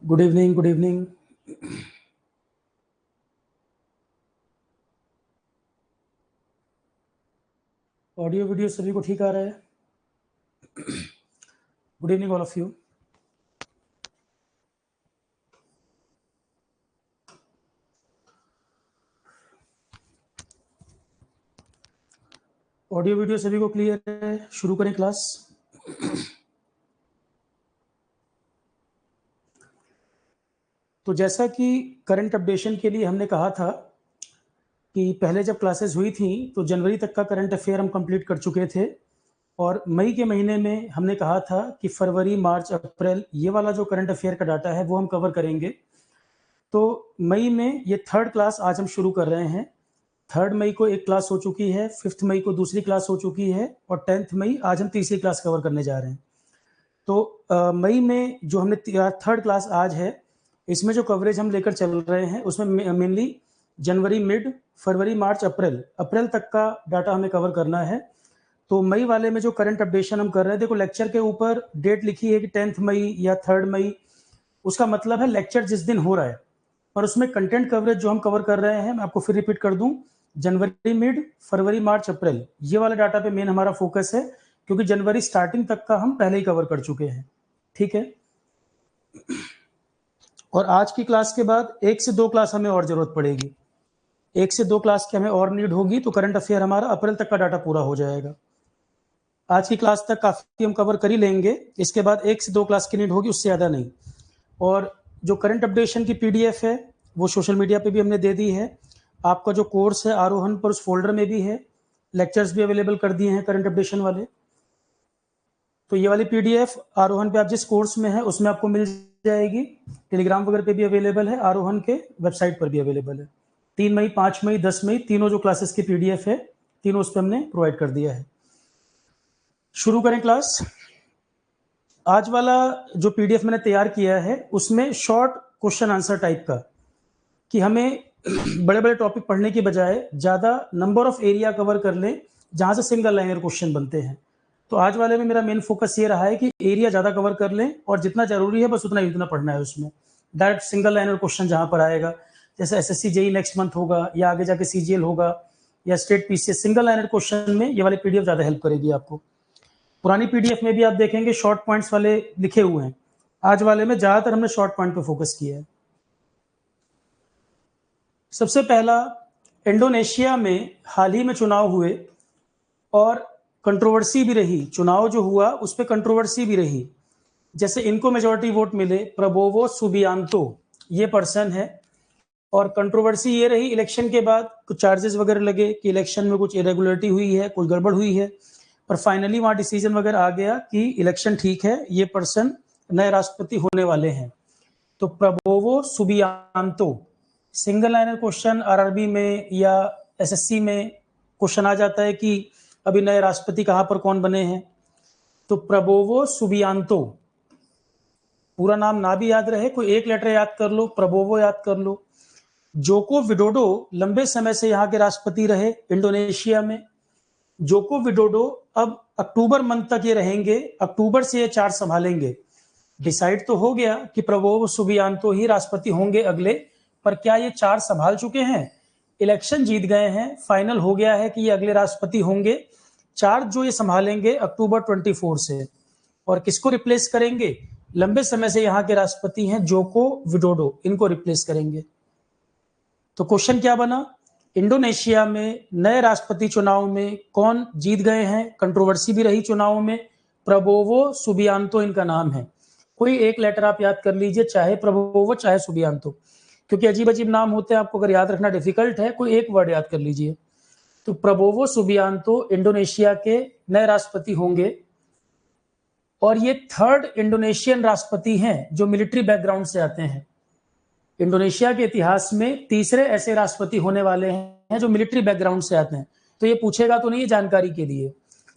Good evening, good evening. Audio video सभी को ठीक आ रहा है? Good evening all of you. Audio video सभी को क्लियर है? शुरू करें क्लास। तो जैसा कि करंट अपडेशन के लिए हमने कहा था कि पहले जब क्लासेस हुई थी तो जनवरी तक का करंट अफेयर हम कंप्लीट कर चुके थे, और मई के महीने में हमने कहा था कि फरवरी, मार्च, अप्रैल ये वाला जो करंट अफेयर का डाटा है वो हम कवर करेंगे। तो मई में ये थर्ड क्लास आज हम शुरू कर रहे हैं। 3 मई को एक क्लास हो चुकी है, 5 मई को दूसरी क्लास हो चुकी है, और 10 मई आज हम तीसरी क्लास कवर करने जा रहे हैं। तो मई में जो हमने थर्ड क्लास आज है, इसमें जो कवरेज हम लेकर चल रहे हैं उसमें मेनली जनवरी मिड, फरवरी, मार्च, अप्रैल तक का डाटा हमें कवर करना है। तो मई वाले में जो करंट अपडेशन हम कर रहे हैं, देखो लेक्चर के ऊपर डेट लिखी है कि 10 मई या 3 मई, उसका मतलब है लेक्चर जिस दिन हो रहा है, और उसमें कंटेंट कवरेज जो हम कवर कर रहे हैं, मैं आपको फिर रिपीट कर दूं, जनवरी मिड, फरवरी, मार्च, अप्रैल, ये वाला डाटा पे मेन हमारा फोकस है, क्योंकि जनवरी स्टार्टिंग तक का हम पहले ही कवर कर चुके हैं। ठीक है, और आज की क्लास के बाद 1 से 2 क्लास हमें और जरूरत पड़ेगी। 1 से 2 क्लास की हमें और नीड होगी, तो करंट अफेयर हमारा अप्रैल तक का डाटा पूरा हो जाएगा। आज की क्लास तक काफी हम कवर कर ही लेंगे, इसके बाद 1 से 2 क्लास की नीड होगी, उससे ज्यादा नहीं। और जो करंट अपडेशन की पीडीएफ है वो सोशल मीडिया पे भी हमने दे दी है। आपका जो कोर्स है आरोहन पर, उस फोल्डर में भी है, लेक्चर्स भी अवेलेबल कर दिए हैं करंट अपडेशन वाले। तो ये वाली पीडीएफ आरोहन पे आप जिस कोर्स में है उसमें आपको मिल जाएगी, टेलीग्राम वगैरह पे भी अवेलेबल है, आरोहन के वेबसाइट पर भी अवेलेबल है। 3 मई, 5 मई, 10 मई तीनों जो क्लासेस की पीडीएफ है, तीनों उस पर हमने प्रोवाइड कर दिया है। शुरू करें क्लास। आज वाला जो पीडीएफ मैंने तैयार किया है उसमें शॉर्ट क्वेश्चन आंसर टाइप का, कि हमें बड़े बड़े टॉपिक पढ़ने की बजाय ज़्यादा नंबर ऑफ एरिया कवर कर लें जहाँ से सिंगल लाइनर क्वेश्चन बनते हैं। तो आज वाले में मेरा मेन फोकस ये रहा है कि एरिया ज़्यादा कवर कर लें, और जितना जरूरी है बस उतना ही उतना पढ़ना है उसमें। डायरेक्ट सिंगल लाइनर क्वेश्चन जहाँ पर आएगा, जैसे एसएससी जेई नेक्स्ट मंथ होगा, या आगे जाके सीजीएल होगा, या state PCS, single liner question में ये वाली पीडीएफ ज़्यादा हेल्प करेगी आपको। पुरानी पीडीएफ में भी आप देखेंगे शॉर्ट पॉइंट्स वाले लिखे हुए हैं, आज वाले में ज़्यादातर हमने शॉर्ट पॉइंट पे फोकस किया है। सबसे पहला, इंडोनेशिया में हाल ही में चुनाव हुए और कंट्रोवर्सी भी रही, चुनाव जो हुआ उस पर कंट्रोवर्सी भी रही। जैसे इनको मेजॉरिटी वोट मिले, प्रबोवो सुबियांतो ये पर्सन है, और कंट्रोवर्सी ये रही इलेक्शन के बाद कुछ चार्जेस वगैरह लगे कि इलेक्शन में कुछ इरेगुलरिटी हुई है, कुछ गड़बड़ हुई है, पर फाइनली वहां डिसीजन वगैरह आ गया कि इलेक्शन ठीक है, ये पर्सन नए राष्ट्रपति होने वाले हैं। तो Prabowo Subianto, single liner question RRB में या एसएससी में क्वेश्चन आ जाता है कि अभी नए राष्ट्रपति कहां पर कौन बने हैं। तो प्रबोवो सुबियांतो, पूरा नाम ना भी याद रहे, कोई एक लेटर याद कर लो, प्रबोवो याद कर लो। जोको विडोडो लंबे समय से यहाँ के राष्ट्रपति रहे इंडोनेशिया में। जोको विडोडो अब अक्टूबर मंथ तक ये रहेंगे, अक्टूबर से ये चार्ज संभालेंगे। डिसाइड तो हो गया कि प्रबोवो सुबियांतो ही राष्ट्रपति होंगे अगले, पर क्या ये चार्ज संभाल चुके हैं? इलेक्शन जीत गए हैं, फाइनल हो गया है कि ये अगले राष्ट्रपति होंगे। चार्ज जो ये संभालेंगे अक्टूबर 24 से, और किसको रिप्लेस करेंगे? लंबे समय से यहाँ के राष्ट्रपति हैं जोको विडोडो, इनको रिप्लेस करेंगे। तो क्वेश्चन क्या बना, इंडोनेशिया में नए राष्ट्रपति चुनाव में कौन जीत गए हैं? कंट्रोवर्सी भी रही चुनाव में, प्रबोवो सुबियांतो इनका नाम है। कोई एक लेटर आप याद कर लीजिए, चाहे प्रबोवो चाहे सुबियांतो, क्योंकि अजीब अजीब नाम होते हैं, आपको अगर याद रखना डिफिकल्ट है, कोई एक वर्ड याद कर लीजिए। तो प्रबोवो सुबियांतो इंडोनेशिया के नए राष्ट्रपति होंगे, और ये थर्ड इंडोनेशियन राष्ट्रपति हैं जो मिलिट्री बैकग्राउंड से आते हैं। इंडोनेशिया के इतिहास में तीसरे ऐसे राष्ट्रपति होने वाले हैं जो मिलिट्री बैकग्राउंड से आते हैं। तो ये पूछेगा तो नहीं है जानकारी के लिए।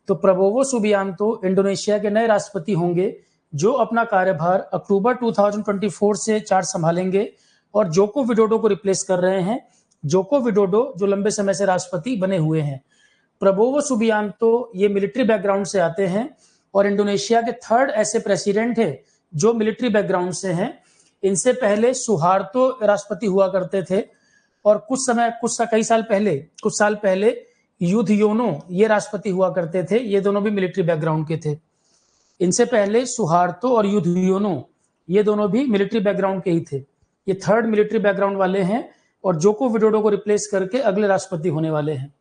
तो प्रबोवो सुबियांतो इंडोनेशिया के नए राष्ट्रपति होंगे जो अपना कार्यभार अक्टूबर 2024 से चार्ज संभालेंगे, और जोको विडोडो को रिप्लेस कर रहे हैं। जोको विडोडो जो लंबे समय से राष्ट्रपति बने हुए हैं। प्रबोवो सुबियांतो ये मिलिट्री बैकग्राउंड से आते हैं, और इंडोनेशिया के थर्ड ऐसे प्रेसिडेंट है जो मिलिट्री बैकग्राउंड से हैं। इनसे पहले सुहार्तो राष्ट्रपति हुआ करते थे, और कई साल पहले युद्धयोनो ये राष्ट्रपति हुआ करते थे। ये दोनों भी मिलिट्री बैकग्राउंड के थे। इनसे पहले सुहार्तो और युद्धयोनो ये दोनों भी मिलिट्री बैकग्राउंड के ही थे। ये थर्ड मिलिट्री बैकग्राउंड वाले हैं, और जोको विडोडो को रिप्लेस करके अगले राष्ट्रपति होने वाले हैं।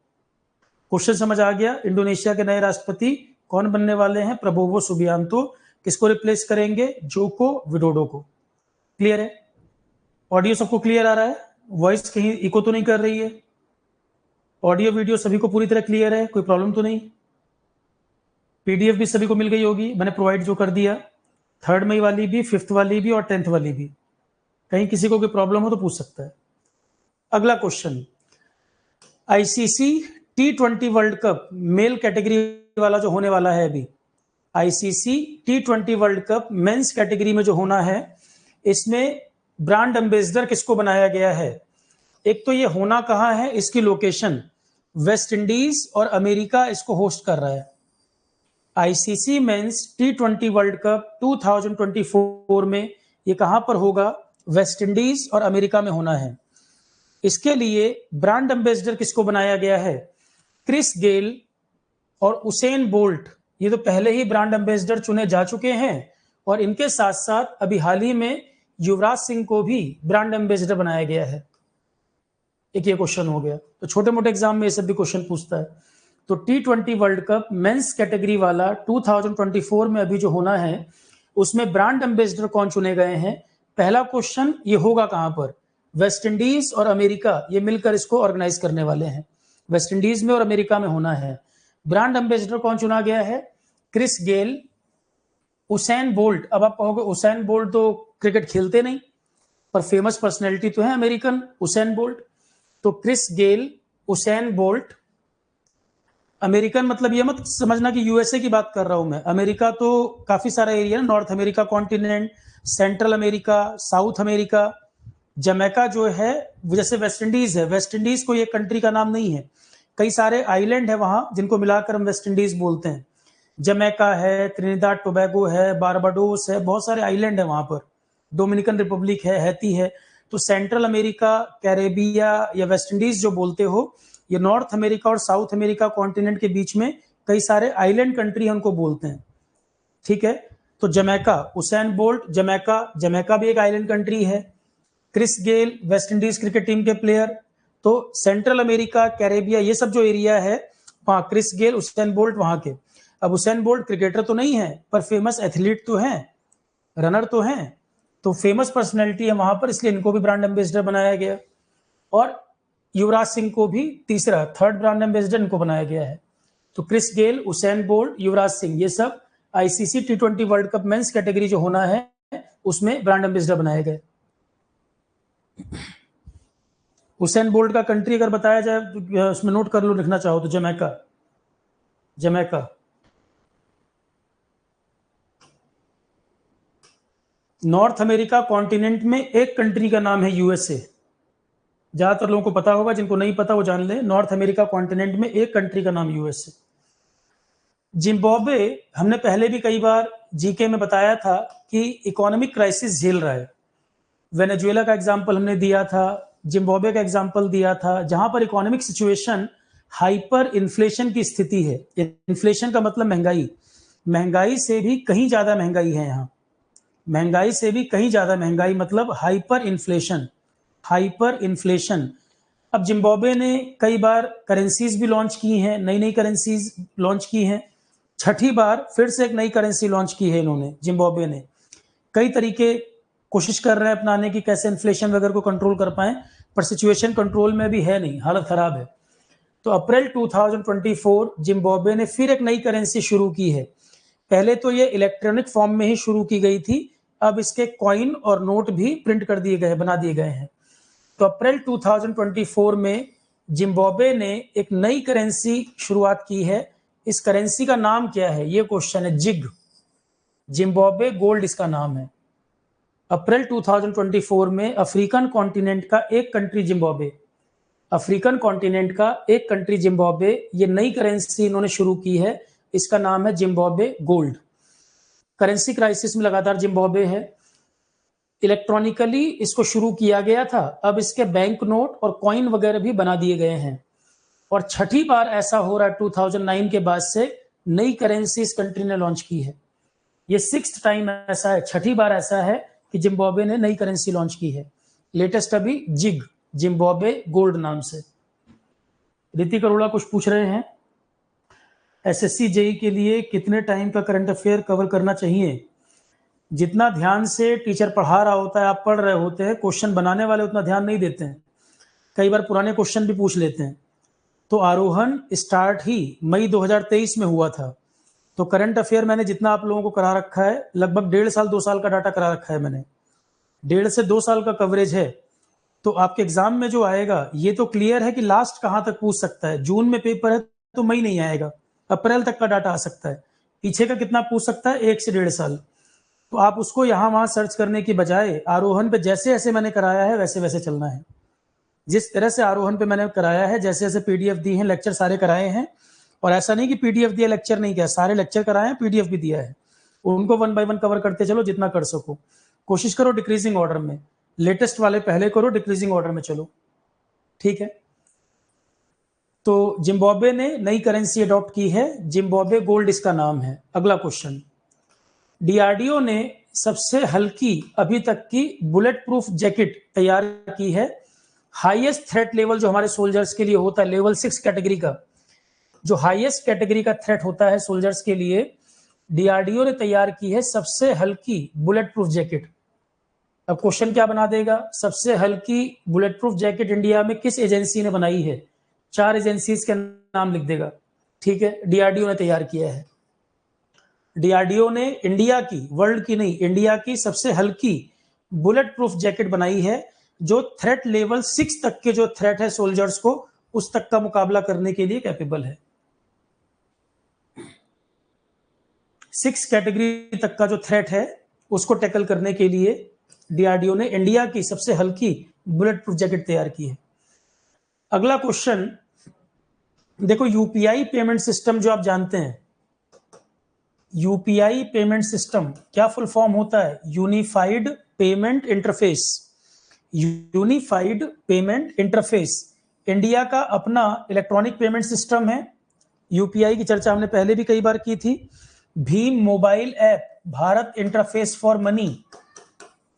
क्वेश्चन समझ आ गया? इंडोनेशिया के नए राष्ट्रपति कौन बनने वाले हैं? Prabowo Subianto. किसको रिप्लेस करेंगे? जोको विडोडो को। क्लियर है? ऑडियो सबको क्लियर आ रहा है? वॉइस कहीं इको तो नहीं कर रही है? ऑडियो वीडियो सभी को पूरी तरह क्लियर है? कोई प्रॉब्लम तो नहीं? पीडीएफ भी सभी को मिल गई होगी, मैंने प्रोवाइड जो कर दिया, 3 मई वाली भी, 5th वाली भी और 10th वाली भी। कहीं किसी को कोई प्रॉब्लम हो तो पूछ सकता है। अगला question, ICC T20 world cup male category वाला जो होने वाला है अभी, ICC T20 world cup men's category में जो होना है, इसमें ब्रांड एम्बेसडर किसको बनाया गया है? एक तो ये होना कहाँ है, इसकी लोकेशन वेस्ट इंडीज और अमेरिका इसको होस्ट कर रहा है। ICC men's T20 world cup 2024 में ये कहां पर होगा? वेस्ट इंडीज और अमेरिका में होना है। इसके लिए ब्रांड एम्बेसडर किसको बनाया गया है? क्रिस गेल और उसेन बोल्ट, ये तो पहले ही ब्रांड एम्बेसडर चुने जा चुके हैं, और इनके साथ साथ अभी हाल ही में युवराज सिंह को भी ब्रांड एम्बेसडर बनाया गया है। एक ये क्वेश्चन हो गया। तो छोटे मोटे एग्जाम में ये सब भी क्वेश्चन पूछता है। तो T20 world cup men's category वाला 2024 में अभी जो होना है, उसमें ब्रांड एम्बेसडर कौन चुने गए हैं? पहला क्वेश्चन, ये होगा कहां पर? वेस्ट इंडीज और अमेरिका ये मिलकर इसको ऑर्गेनाइज करने वाले हैं। वेस्ट इंडीज में और अमेरिका में होना है। ब्रांड एम्बेसडर कौन चुना गया है? Chris Gayle, Usain Bolt. अब आप कहोगे उसेन बोल्ट तो क्रिकेट खेलते नहीं, पर फेमस पर्सनैलिटी तो है अमेरिकन, उसेन बोल्ट। तो Chris Gayle, Usain Bolt. American मतलब ये मत समझना कि यूएसए की बात कर रहा हूं मैं। अमेरिका तो काफी सारा area, north America continent, central America, south America. Jamaica जो है, जैसे वेस्ट इंडीज है, वेस्ट इंडीज को ये कंट्री का नाम नहीं है, कई सारे आइलैंड है वहां जिनको मिलाकर हम वेस्ट इंडीज बोलते हैं। जमैका है, त्रिनिदाद टोबैगो है, बारबाडोस है, बहुत सारे आइलैंड है वहां पर। डोमिनिकन रिपब्लिक है, हैती है। तो सेंट्रल अमेरिका, कैरेबिया या वेस्ट इंडीज जो बोलते हो, ये नॉर्थ अमेरिका और साउथ अमेरिका कॉन्टिनेंट के बीच में कई सारे आइलैंड कंट्री हमको बोलते हैं। ठीक है? तो जमैका, उसेन बोल्ट जमैका भी एक आइलैंड कंट्री है। Chris Gayle West Indies cricket team के प्लेयर। तो सेंट्रल अमेरिका, कैरेबिया, ये सब जो एरिया है वहां क्रिस गेल, उसेन बोल्ट वहां के। अब उसेन बोल्ट क्रिकेटर तो नहीं है, पर फेमस एथलीट तो हैं, रनर तो हैं, तो फेमस पर्सनैलिटी है वहां पर, इसलिए इनको भी ब्रांड एम्बेसडर बनाया गया। और युवराज सिंह को भी थर्ड ब्रांड एम्बेसडर इनको बनाया गया है। तो Chris Gayle, Usain bolt, Yuvraj Singh, ये सब ICC T20 world cup men's category जो होना है उसमें ब्रांड एम्बेसडर बनाए गए। उसेन बोल्ट का कंट्री अगर बताया जाए तो उसमें नोट कर लो, लिखना चाहो तो जमैका। नॉर्थ अमेरिका कॉन्टिनेंट में एक कंट्री का नाम है यूएसए। ज्यादातर लोगों को पता होगा, जिनको नहीं पता वो जान ले। नॉर्थ अमेरिका कॉन्टिनेंट में एक कंट्री का नाम यूएसए। जिम्बाब्वे, हमने पहले भी कई बार जीके में बताया था कि इकोनॉमिक क्राइसिस झेल रहा है। वेनेजुएला का एग्जांपल हमने दिया था, जिम्बाब्वे का एग्जांपल दिया था, जहां पर इकोनॉमिक सिचुएशन हाइपर इन्फ्लेशन की स्थिति है। इन्फ्लेशन का मतलब महंगाई से भी कहीं ज्यादा महंगाई है यहाँ। महंगाई से भी कहीं ज्यादा महंगाई मतलब हाइपर इन्फ्लेशन। अब जिम्बाब्वे ने कई बार करेंसीज भी लॉन्च की हैं, नई करेंसीज लॉन्च की हैं। छठी बार फिर से एक नई करेंसी लॉन्च की है इन्होंने, जिम्बाब्वे ने। कई तरीके कोशिश कर रहे हैं अपनाने की, कैसे इन्फ्लेशन वगैरह को कंट्रोल कर पाए, पर सिचुएशन कंट्रोल में भी है नहीं, हालत खराब है। तो अप्रैल 2024 जिम्बाब्वे ने फिर एक नई करेंसी शुरू की है। पहले तो ये इलेक्ट्रॉनिक फॉर्म में ही शुरू की गई थी, अब इसके कॉइन और नोट भी प्रिंट कर दिए गए, बना दिए गए हैं। तो अप्रैल 2024 में जिम्बाब्वे ने एक नई करेंसी शुरुआत की है। इस करेंसी का नाम क्या है, ये क्वेश्चन है। जिम्बाब्वे गोल्ड इसका नाम है। अप्रैल 2024 में अफ्रीकन कॉन्टिनेंट का एक कंट्री जिम्बाब्वे, ये नई करेंसी इन्होंने शुरू की है, इसका नाम है जिम्बाब्वे गोल्ड। करेंसी क्राइसिस में लगातार जिम्बाब्वे है। इलेक्ट्रॉनिकली इसको शुरू किया गया था, अब इसके बैंक नोट और कॉइन वगैरह भी बना दिए गए हैं। और छठी बार ऐसा हो रहा है 2009 के बाद से नई करेंसी इस कंट्री ने लॉन्च की है। ये 6th टाइम ऐसा है, छठी बार ऐसा है कि जिम्बाब्वे ने नई करेंसी लॉन्च की है। लेटेस्ट अभी जिग, जिम्बाब्वे गोल्ड नाम से। ऋतिक अरोड़ा कुछ पूछ रहे हैं, एसएससी जेई के लिए कितने टाइम का करंट अफेयर कवर करना चाहिए? जितना ध्यान से टीचर पढ़ा रहा होता है, आप पढ़ रहे होते हैं, क्वेश्चन बनाने वाले उतना ध्यान नहीं देते हैं, कई बार पुराने क्वेश्चन भी पूछ लेते हैं। तो आरोहण स्टार्ट ही मई 2023 में हुआ था, तो करंट अफेयर मैंने जितना आप लोगों को करा रखा है, लगभग 1.5 साल 2 साल का डाटा करा रखा है मैंने, 1.5 से 2 साल का कवरेज है। तो आपके एग्जाम में जो आएगा ये तो क्लियर है कि लास्ट कहां तक पूछ सकता है। जून में पेपर है तो मई नहीं आएगा, अप्रैल तक का डाटा आ सकता है। पीछे का कितना पूछ सकता है? 1 से 1.5 साल। तो आप उसको यहाँ वहां सर्च करने की बजाय आरोहण पे जैसे जैसे मैंने कराया है वैसे वैसे चलना है। जिस तरह से आरोहण पे मैंने कराया है, जैसे जैसे पीडीएफ दी है, लेक्चर सारे कराए हैं, और ऐसा नहीं कि पीडीएफ दिया लेक्चर नहीं किया, सारे लेक्चर कराए हैं, पीडीएफ भी दिया है। उनको 1 बाय 1 कवर करते चलो जितना कर सको। कोशिश करो डिक्रीजिंग ऑर्डर में, लेटेस्ट वाले पहले करो, डिक्रीजिंग ऑर्डर में चलो, ठीक है। तो जिम्बाब्वे ने नई करेंसी अडॉप्ट की है, जिम्बाब्वे गोल्ड इसका नाम है। अगला क्वेश्चन, डीआरडीओ ने सबसे हल्की अभी तक की बुलेट प्रूफ जैकेट तैयार की है। हाईएस्ट थ्रेट लेवल जो हमारे सोल्जर्स के लिए होता है, लेवल 6 कैटेगरी का, जो हाईएस्ट कैटेगरी का थ्रेट होता है सोल्जर्स के लिए, डीआरडीओ ने तैयार की है सबसे हल्की बुलेट प्रूफ जैकेट। अब क्वेश्चन क्या बना देगा, सबसे हल्की बुलेट प्रूफ जैकेट इंडिया में किस एजेंसी ने बनाई है? 4 एजेंसीज के नाम लिख देगा, ठीक है। डीआरडीओ ने तैयार किया है। डीआरडीओ ने इंडिया की, वर्ल्ड की नहीं, इंडिया की सबसे हल्की बुलेट प्रूफ जैकेट बनाई है, जो थ्रेट लेवल 6 तक के जो थ्रेट है सोल्जर्स को, उस तक का मुकाबला करने के लिए कैपेबल है। 6 कैटेगरी तक का जो थ्रेट है उसको टैकल करने के लिए डीआरडीओ ने इंडिया की सबसे हल्की बुलेट प्रूफ जैकेट तैयार की है। अगला क्वेश्चन देखो, यूपीआई पेमेंट सिस्टम जो आप जानते हैं, यूपीआई पेमेंट सिस्टम क्या फुल फॉर्म होता है? Unified payment interface. Unified payment interface India का अपना इलेक्ट्रॉनिक पेमेंट सिस्टम है। यूपीआई की चर्चा हमने पहले भी कई बार की थी। भीम mobile app, Bharat interface for money,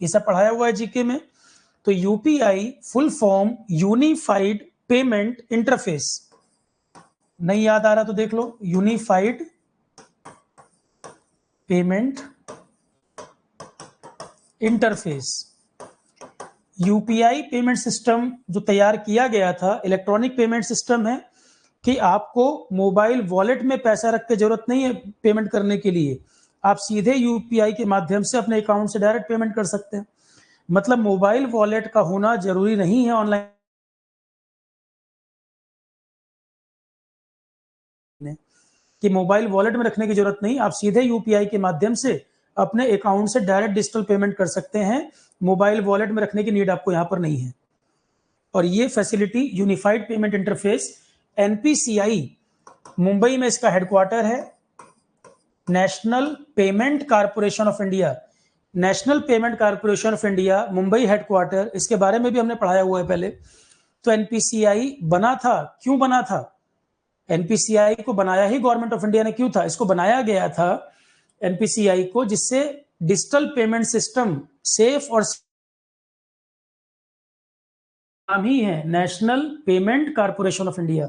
ये सब पढ़ाया हुआ है जीके में। तो UPI full form unified payment interface. नहीं याद आ रहा तो देख लो, unified payment interface. UPI payment system जो तैयार किया गया था, इलेक्ट्रॉनिक पेमेंट सिस्टम है कि आपको मोबाइल वॉलेट में पैसा रख के जरूरत नहीं है पेमेंट करने के लिए, आप सीधे यूपीआई के माध्यम से अपने अकाउंट से डायरेक्ट पेमेंट कर सकते हैं। मतलब मोबाइल वॉलेट का होना जरूरी नहीं है ऑनलाइन, कि मोबाइल वॉलेट में रखने की जरूरत नहीं, आप सीधे यूपीआई के माध्यम से अपने अकाउंट से डायरेक्ट डिजिटल पेमेंट कर सकते हैं। मोबाइल वॉलेट में रखने की नीड आपको यहां पर नहीं है। और ये facility unified payment interface, NPCI Mumbai में इसका हेडक्वार्टर है, national payment corporation of India, national payment corporation of India Mumbai headquarter, इसके बारे में भी हमने पढ़ाया हुआ है पहले। तो एनपीसीआई बना था, क्यों बना था? एनपीसीआई को बनाया ही गवर्नमेंट ऑफ इंडिया ने क्यों था? इसको बनाया गया था एनपीसीआई को, जिससे डिजिटल पेमेंट सिस्टम सेफ और नाम ही है national payment corporation of India.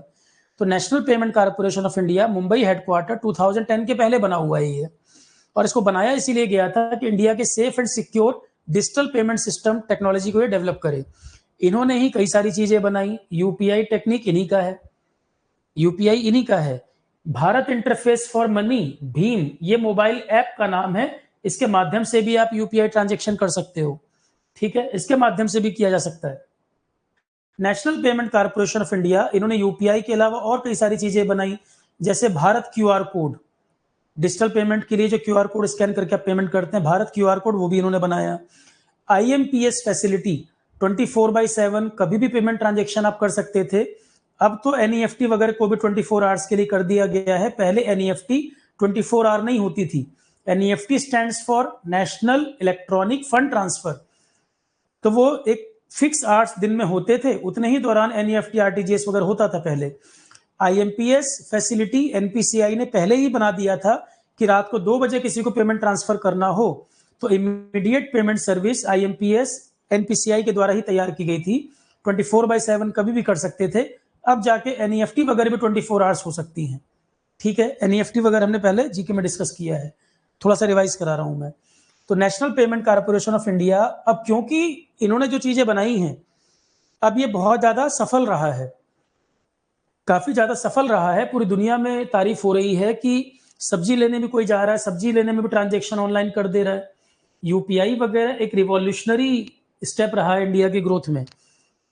तो national payment corporation of India Mumbai headquarter 2010 के पहले बना हुआ है ये, और इसको बनाया इसीलिए गया था कि इंडिया के safe and secure digital payment system technology को ये डेवलप करे। इन्होंने ही कई सारी चीजें बनाई, यूपीआई टेक्निक इन्हीं का है, यूपीआई इन्हीं का है। Bharat interface for money, Bhim, ये मोबाइल ऐप का नाम है, इसके माध्यम से भी आप यूपीआई ट्रांजैक्शन कर सकते हो, ठीक है, इसके माध्यम से भी किया जा सकता है। National payment corporation of India, इन्होंने यूपीआई के अलावा और कई सारी चीजें बनाई, जैसे Bharat QR code, digital payment के लिए जो क्यूआर कोड स्कैन करके आप पेमेंट करते हैं, भारत क्यूआर कोड, वो भी इन्होंने बनाया। आईएमपीएस फैसिलिटी, 24/7 कभी भी पेमेंट ट्रांजेक्शन आप कर सकते थे। अब तो एनईएफटी वगैरह को भी 24 आवर्स के लिए कर दिया गया है। पहले एनईएफटी 24 आवर नहीं होती थी। NEFT stands for national electronic fund transfer, तो वो एक फिक्स आवर्स दिन में होते थे, उतने ही दौरान एनईएफटी आरटीजीएस वगैरह होता था पहले। आईएमपीएस फैसिलिटी एनपीसीआई ने पहले ही बना दिया था कि रात को 2 बजे किसी को पेमेंट ट्रांसफर करना हो तो immediate payment service IMPS NPCI के द्वारा ही तैयार की गई थी। 24/7 कभी भी कर सकते थे। अब जाके एनईएफटी वगैरह भी 24 आवर्स हो सकती हैं। ठीक है, एनईएफटी वगैरह हमने पहले जीके में डिस्कस किया है, थोड़ा सा रिवाइज करा रहा हूं मैं। तो national payment corporation of India, अब क्योंकि इन्होंने जो चीजें बनाई हैं, अब ये बहुत ज्यादा सफल रहा है, काफी ज्यादा सफल रहा है। पूरी दुनिया में तारीफ हो रही है कि सब्जी लेने में कोई जा रहा है, सब्जी लेने में भी ट्रांजेक्शन ऑनलाइन कर दे रहा है। यूपीआई वगैरह एक रिवॉल्यूशनरी स्टेप रहा है इंडिया की ग्रोथ में,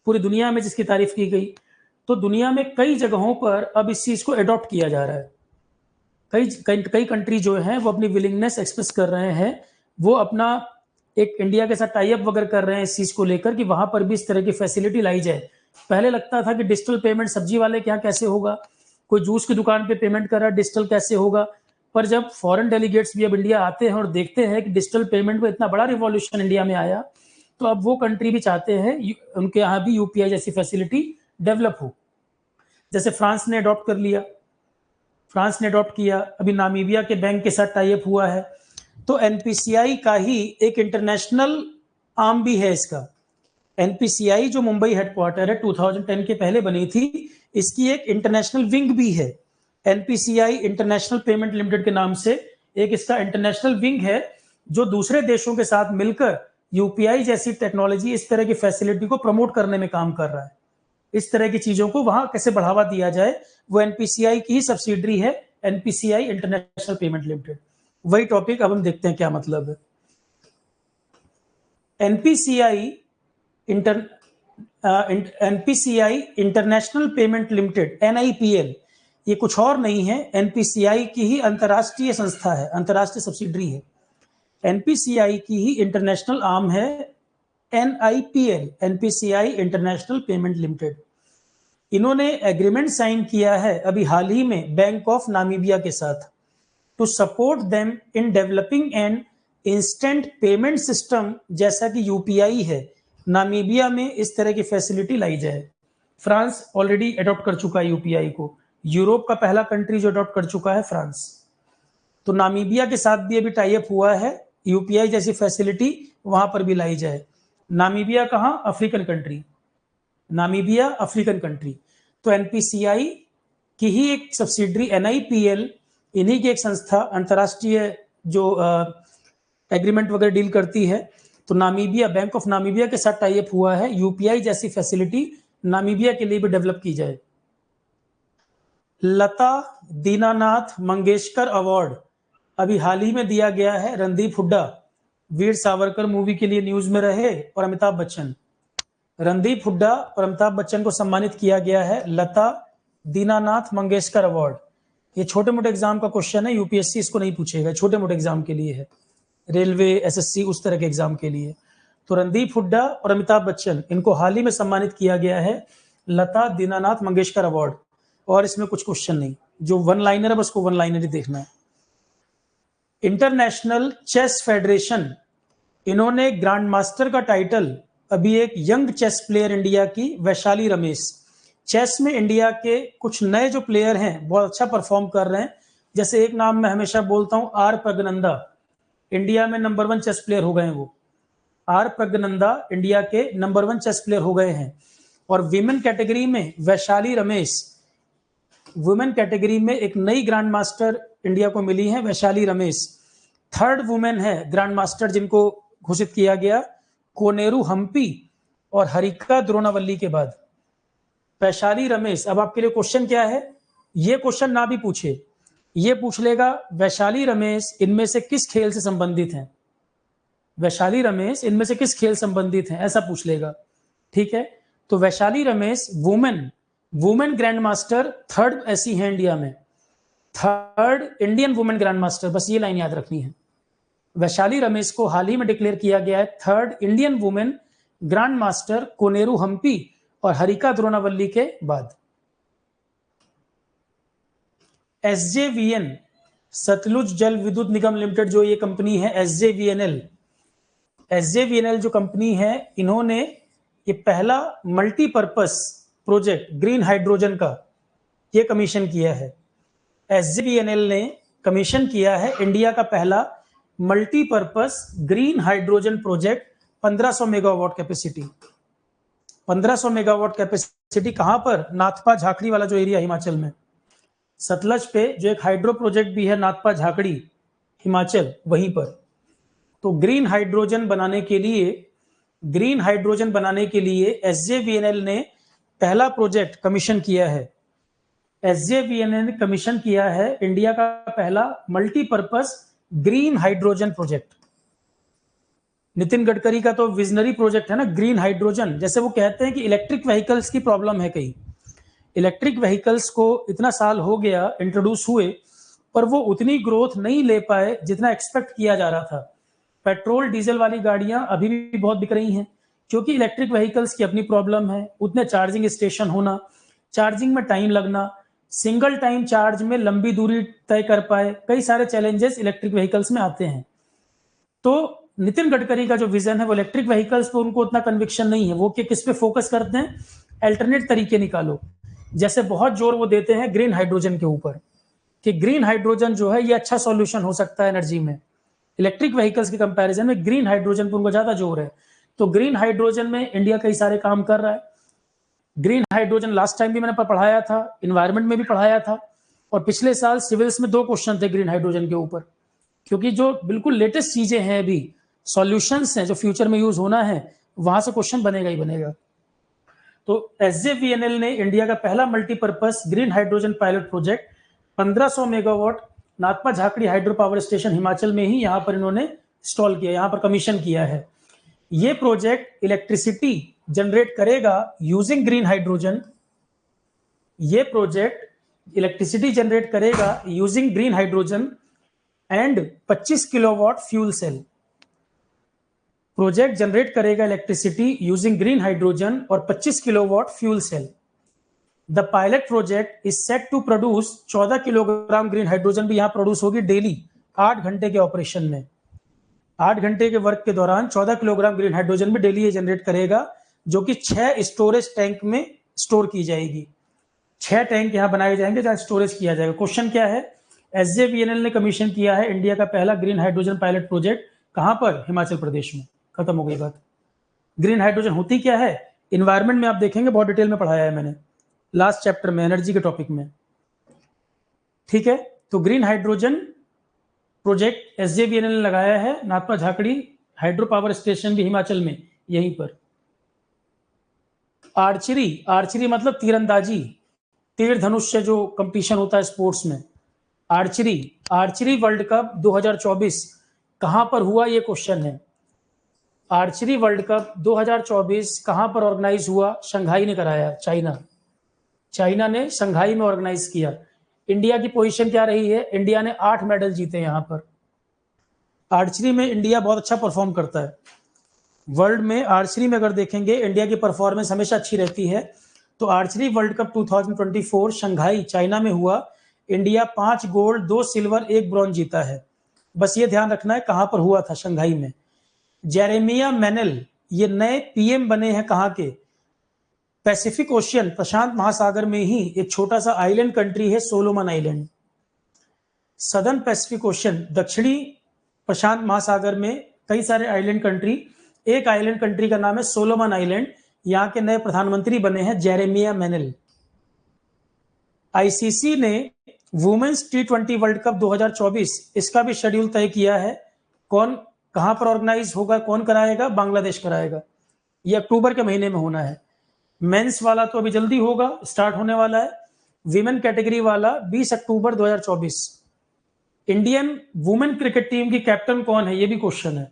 पूरी दुनिया में जिसकी तारीफ की गई। तो दुनिया में कई जगहों पर अब इस चीज को अडॉप्ट किया जा रहा है। कई कंट्री जो है वो अपनी विलिंगनेस एक्सप्रेस कर रहे हैं, वो अपना एक इंडिया के साथ टाई अप वगैरह कर रहे हैं इस चीज को लेकर कि वहां पर भी इस तरह की फैसिलिटी लाई जाए। पहले लगता था कि डिजिटल पेमेंट सब्जी वाले के यहाँ कैसे होगा, कोई जूस की दुकान पे पेमेंट कर रहा है, डिजिटल कैसे होगा। पर जब फॉरेन डेलीगेट्स भी अब इंडिया आते हैं और देखते हैं कि डिजिटल पेमेंट में इतना बड़ा रिवॉल्यूशन इंडिया में आया, तो अब वो कंट्री भी चाहते हैं उनके यहाँ भी यूपीआई जैसी फैसिलिटी डेवलप हो। जैसे फ्रांस ने अडॉप्ट कर लिया, फ्रांस ने अडॉप्ट किया, अभी नामीबिया के बैंक के साथ टाई अप हुआ है। तो एनपीसीआई का ही एक इंटरनेशनल आर्म भी है इसका। एनपीसीआई जो मुंबई हेडक्वार्टर है 2010 के पहले बनी थी, इसकी एक इंटरनेशनल विंग भी है। एनपीसीआई इंटरनेशनल पेमेंट लिमिटेड के नाम से एक इसका इंटरनेशनल विंग है, जो दूसरे देशों के साथ मिलकर यूपीआई जैसी टेक्नोलॉजी, इस तरह की फैसिलिटी को प्रमोट करने में काम कर रहा है। इस तरह की चीजों को वहां कैसे बढ़ावा दिया जाए, वो एनपीसीआई की ही सब्सिडरी है, एनपीसीआई इंटरनेशनल पेमेंट लिमिटेड। वही टॉपिक अब हम देखते हैं क्या मतलब है। NPCI NPCI international payment limited NIPL, ये कुछ और नहीं है, एनपीसीआई की ही अंतरराष्ट्रीय संस्था है, अंतरराष्ट्रीय सब्सिडरी है। एनपीसीआई की ही इंटरनेशनल आर्म है NIPL, NPCI international payment limited. इन्होंने एग्रीमेंट साइन किया है अभी हाल ही में बैंक ऑफ नामीबिया के साथ, to support them in developing an instant payment system, जैसा कि यूपीआई है, नामीबिया में इस तरह की फैसिलिटी लाई जाए। फ्रांस ऑलरेडी अडॉप्ट कर चुका है यूपीआई को, यूरोप का पहला कंट्री जो अडॉप्ट कर चुका है फ्रांस। तो नामीबिया के साथ भी अभी टाई अप हुआ है, यूपीआई जैसी फैसिलिटी वहां पर भी लाई जाए। नामीबिया कहां? African country, Namibia African country. तो एनपीसीआई की ही एक सब्सिडरी एनआईपीएल, इन्हीं की एक संस्था अंतरराष्ट्रीय जो एग्रीमेंट वगैरह डील करती है। तो नामीबिया, बैंक ऑफ नामीबिया के साथ टाई अप हुआ है, यूपीआई जैसी फैसिलिटी नामीबिया के लिए भी डेवलप की जाए। लता दीनानाथ मंगेशकर अवार्ड अभी हाल ही में दिया गया है रणदीप हुड्डा, वीर सावरकर मूवी के लिए न्यूज में रहे, और अमिताभ बच्चन, रणदीप हुड्डा और अमिताभ बच्चन को सम्मानित किया गया है लता दीनानाथ मंगेशकर अवार्ड। ये छोटे मोटे एग्जाम का क्वेश्चन है, यूपीएससी इसको नहीं पूछेगा, छोटे मोटे एग्जाम के लिए है, रेलवे, एसएससी, उस तरह के एग्जाम के लिए। तो रणदीप हुड्डा और अमिताभ बच्चन, इनको हाल ही में सम्मानित किया गया है लता दीनानाथ मंगेशकर अवार्ड। और इसमें कुछ क्वेश्चन नहीं, जो वन लाइनर है बस को वन लाइनर ही देखना है। इंटरनेशनल चेस फेडरेशन, इन्होंने ग्रैंड मास्टर का टाइटल अभी एक यंग चेस प्लेयर इंडिया की वैशाली रमेश, चेस में इंडिया के कुछ नए जो प्लेयर हैं बहुत अच्छा परफॉर्म कर रहे हैं। जैसे एक नाम मैं हमेशा बोलता हूं, आर प्रगनंदा, इंडिया में नंबर 1 चेस प्लेयर हो गए हैं वो, आर प्रगनंदा इंडिया के नंबर 1 चेस प्लेयर हो गए हैं। और विमेन कैटेगरी में वैशाली रमेश, वुमेन कैटेगरी में एक नई ग्रैंड मास्टर इंडिया को मिली है, वैशाली रमेश, थर्ड वुमेन है ग्रैंड मास्टर जिनको घोषित किया गया, कोनेरू हम्पी और हरिका द्रोणावल्ली के बाद वैशाली रमेश। अब आपके लिए क्वेश्चन क्या है, ये क्वेश्चन ना भी पूछे, ये पूछ लेगा वैशाली रमेश इनमें से किस खेल से संबंधित हैं, वैशाली रमेश इनमें से किस खेल संबंधित हैं, ऐसा पूछ लेगा। ठीक है, तो Vaishali Ramesh women grand master third ऐसी है इंडिया में, third Indian women grand master, बस ये लाइन याद रखनी है। वैशाली रमेश को हाल ही में डिक्लेयर किया गया है third Indian women grandmaster, Koneru Humpy और हरिका द्रोणावल्ली के बाद। एसजेवीएन, सतलुज जल विद्युत निगम लिमिटेड, जो ये कंपनी है एसजेवीएनएल, SJVNL जो कंपनी है, इन्होंने ये पहला मल्टीपर्पस प्रोजेक्ट ग्रीन हाइड्रोजन का ये कमीशन किया है। SJVNL ने कमीशन किया है इंडिया का पहला multipurpose green hydrogen project 1500 megawatt capacity. 1500 megawatt capacity कहां पर? नाथपा झाकड़ी वाला जो एरिया हिमाचल में, सतलज पे जो एक हाइड्रो प्रोजेक्ट भी है नाथपा झाकड़ी हिमाचल, वहीं पर। तो ग्रीन हाइड्रोजन बनाने के लिए SJVNL ने पहला प्रोजेक्ट कमीशन किया है। SJVNL ने कमीशन किया है इंडिया का पहला multipurpose green hydrogen project. Nitin Gadkari का तो विजनरी प्रोजेक्ट है ना ग्रीन हाइड्रोजन। जैसे वो कहते हैं कि इलेक्ट्रिक व्हीकल्स की प्रॉब्लम है, कहीं इलेक्ट्रिक व्हीकल्स को इतना साल हो गया इंट्रोड्यूस हुए, पर वो उतनी ग्रोथ नहीं ले पाए जितना एक्सपेक्ट किया जा रहा था। पेट्रोल डीजल वाली गाड़ियां अभी भी बहुत बिक रही हैं, क्योंकि इलेक्ट्रिक व्हीकल्स की अपनी प्रॉब्लम है। उतने चार्जिंग स्टेशन होना, चार्जिंग में टाइम लगना, सिंगल टाइम चार्ज में लंबी दूरी तय कर पाए, कई सारे चैलेंजेस इलेक्ट्रिक व्हीकल्स में आते हैं। तो नितिन गडकरी का जो विजन है वो इलेक्ट्रिक व्हीकल्स पर उनको उतना कन्विक्शन नहीं है। वो किस पे फोकस करते हैं? अल्टरनेट तरीके निकालो। जैसे बहुत जोर वो देते हैं ग्रीन हाइड्रोजन के ऊपर कि ग्रीन हाइड्रोजन जो है ये अच्छा सॉल्यूशन हो सकता है एनर्जी में। इलेक्ट्रिक व्हीकल्स के कंपैरिजन में ग्रीन हाइड्रोजन पर उनको ज्यादा जोर है। तो ग्रीन हाइड्रोजन में इंडिया कई सारे काम कर रहा है। ग्रीन हाइड्रोजन लास्ट टाइम भी मैंने पढ़ाया था, इन्वायरमेंट में भी पढ़ाया था, और पिछले साल सिविल्स में 2 क्वेश्चन थे ग्रीन हाइड्रोजन के ऊपर, क्योंकि जो बिल्कुल लेटेस्ट चीजें हैं, अभी सॉल्यूशंस हैं जो फ्यूचर में यूज होना है, वहां से क्वेश्चन बनेगा ही बनेगा। तो SJVNL ने इंडिया का पहला multipurpose green hydrogen pilot project 1500 megawatt Nathpa Jhakri hydro power station Himachal में ही यहां पर इन्होंने इंस्टॉल किया, यहां पर कमीशन किया है। ये प्रोजेक्ट इलेक्ट्रिसिटी जनरेट करेगा यूजिंग ग्रीन हाइड्रोजन। ये प्रोजेक्ट इलेक्ट्रिसिटी जनरेट करेगा using green hydrogen and 25 kilowatt fuel cell. Project generate करेगा इलेक्ट्रिसिटी यूजिंग ग्रीन हाइड्रोजन और 25 kilowatt fuel cell. The pilot project is set to produce 14 kilogram green hydrogen भी यहां produce होगी daily 8 घंटे के operation में। 8 घंटे के वर्क के दौरान 14 किलोग्राम ग्रीन हाइड्रोजन भी डेली ये जनरेट करेगा, जो कि 6 स्टोरेज टैंक में स्टोर की जाएगी। 6 टैंक यहां बनाए जाएंगे जहां स्टोरेज किया जाएगा। क्वेश्चन क्या है? SJVNL ने कमीशन किया है इंडिया का पहला ग्रीन हाइड्रोजन पायलट प्रोजेक्ट, कहां पर? हिमाचल प्रदेश में। खत्म हो गई बात। ग्रीन हाइड्रोजन होती क्या है? इन्वायरमेंट में आप देखेंगे बहुत डिटेल में पढ़ाया है मैंने लास्ट चैप्टर में, एनर्जी के टॉपिक में। ठीक है, तो ग्रीन हाइड्रोजन प्रोजेक्ट SJVNL ने लगाया है Nathpa Jhakri hydro power station भी हिमाचल में, यहीं पर। आर्चरी मतलब तीरंदाजी, तीर धनुष से जो कंपटीशन होता है स्पोर्ट्स में, आर्चरी वर्ल्ड कप 2024 कहां पर हुआ? ये क्वेश्चन है। आर्चरी वर्ल्ड कप 2024 कहां पर ऑर्गेनाइज हुआ? शंघाई ने कराया, चाइना ने शंघाई में ऑर्गेनाइज किया। इंडिया की पोजीशन क्या रही है? इंडिया ने 8 मेडल जीते यहां पर। आर्चरी में इंडिया बहुत अच्छा परफॉर्म करता है। वर्ल्ड में आर्चरी में अगर देखेंगे इंडिया की परफॉर्मेंस हमेशा अच्छी रहती है। तो archery world cup 2024 Shanghai China में हुआ। इंडिया 5 गोल्ड 2 सिल्वर 1 ब्रॉन्ज जीता है। बस ये ध्यान रखना है कहां पर हुआ था, शंघाई में। जेरेमिया मेनल ये नए PM बने हैं कहां के? पैसिफिक ओशियन, प्रशांत महासागर में ही एक छोटा सा आइलैंड कंट्री है Solomon island. Southern Pacific ocean, दक्षिणी प्रशांत महासागर में कई सारे आइलैंड कंट्री, एक आइलैंड कंट्री का नाम है सोलोमन आइलैंड। यहां के नए प्रधानमंत्री बने हैं जेरेमिया मेनल। ICC ने वुमेन्स T20 वर्ल्ड कप 2024 इसका भी शेड्यूल तय किया है। कौन कहां पर ऑर्गेनाइज होगा, कौन कराएगा? बांग्लादेश कराएगा। ये अक्टूबर के महीने में होना है। मेंस वाला तो अभी जल्दी होगा, स्टार्ट होने वाला है। विमेन कैटेगरी वाला 20 अक्टूबर 2024। इंडियन वुमेन क्रिकेट टीम की कैप्टन कौन है? ये भी क्वेश्चन है।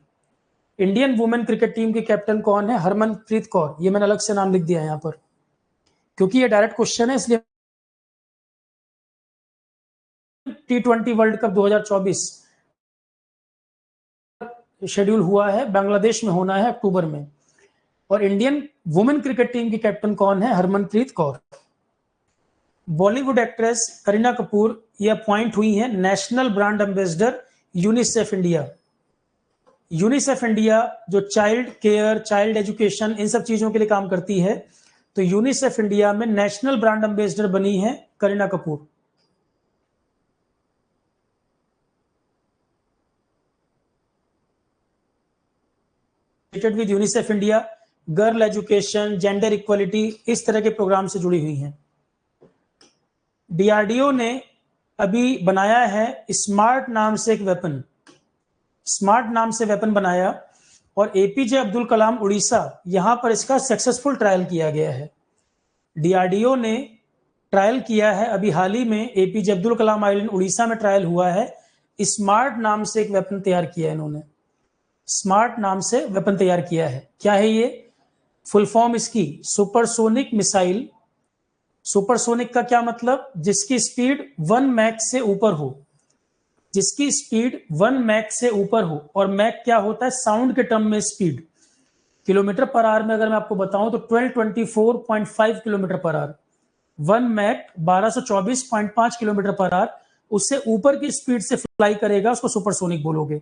इंडियन वुमेन क्रिकेट टीम की कैप्टन कौन है? हरमनप्रीत कौर। ये मैंने अलग से नाम लिख दिया है यहां पर, क्योंकि ये डायरेक्ट क्वेश्चन है, इसलिए। T20 वर्ल्ड कप 2024 शेड्यूल हुआ है, बांग्लादेश में होना है अक्टूबर में। और इंडियन वुमेन क्रिकेट टीम की कैप्टन कौन है? हरमनप्रीत कौर। बॉलीवुड एक्ट्रेस करीना कपूर ये अपॉइंट हुई है national brand ambassador UNICEF India. UNICEF India जो चाइल्ड केयर, चाइल्ड एजुकेशन, इन सब चीजों के लिए काम करती है, तो यूनिसेफ इंडिया में नेशनल ब्रांड एम्बेसडर बनी है Kareena Kapoor. With UNICEF India, girl education, gender equality, इस तरह के प्रोग्राम से जुड़ी हुई हैं। डीआरडीओ ने अभी बनाया है स्मार्ट नाम से एक वेपन, स्मार्ट नाम से वेपन बनाया, और एपीजे अब्दुल कलाम उड़ीसा, यहां पर इसका सक्सेसफुल ट्रायल किया गया है। डीआरडीओ ने ट्रायल किया है अभी हाल ही में, एपीजे अब्दुल कलाम आइलैंड उड़ीसा में ट्रायल हुआ है। स्मार्ट नाम से एक वेपन तैयार किया है इन्होंने, स्मार्ट नाम से वेपन तैयार किया है। क्या है ये? फुल फॉर्म इसकी सुपरसोनिक मिसाइल। सुपरसोनिक का क्या मतलब? जिसकी स्पीड 1 मैक से ऊपर हो, जिसकी स्पीड 1 मैक से ऊपर हो। और मैक क्या होता है? साउंड के टर्म में स्पीड। किलोमीटर पर आवर में अगर मैं आपको बताऊं तो 1224.5 kilometre per hour. 1 Mach 1224.5 kilometre per hour, उससे ऊपर की स्पीड से फ्लाई करेगा, उसको सुपरसोनिक बोलोगे।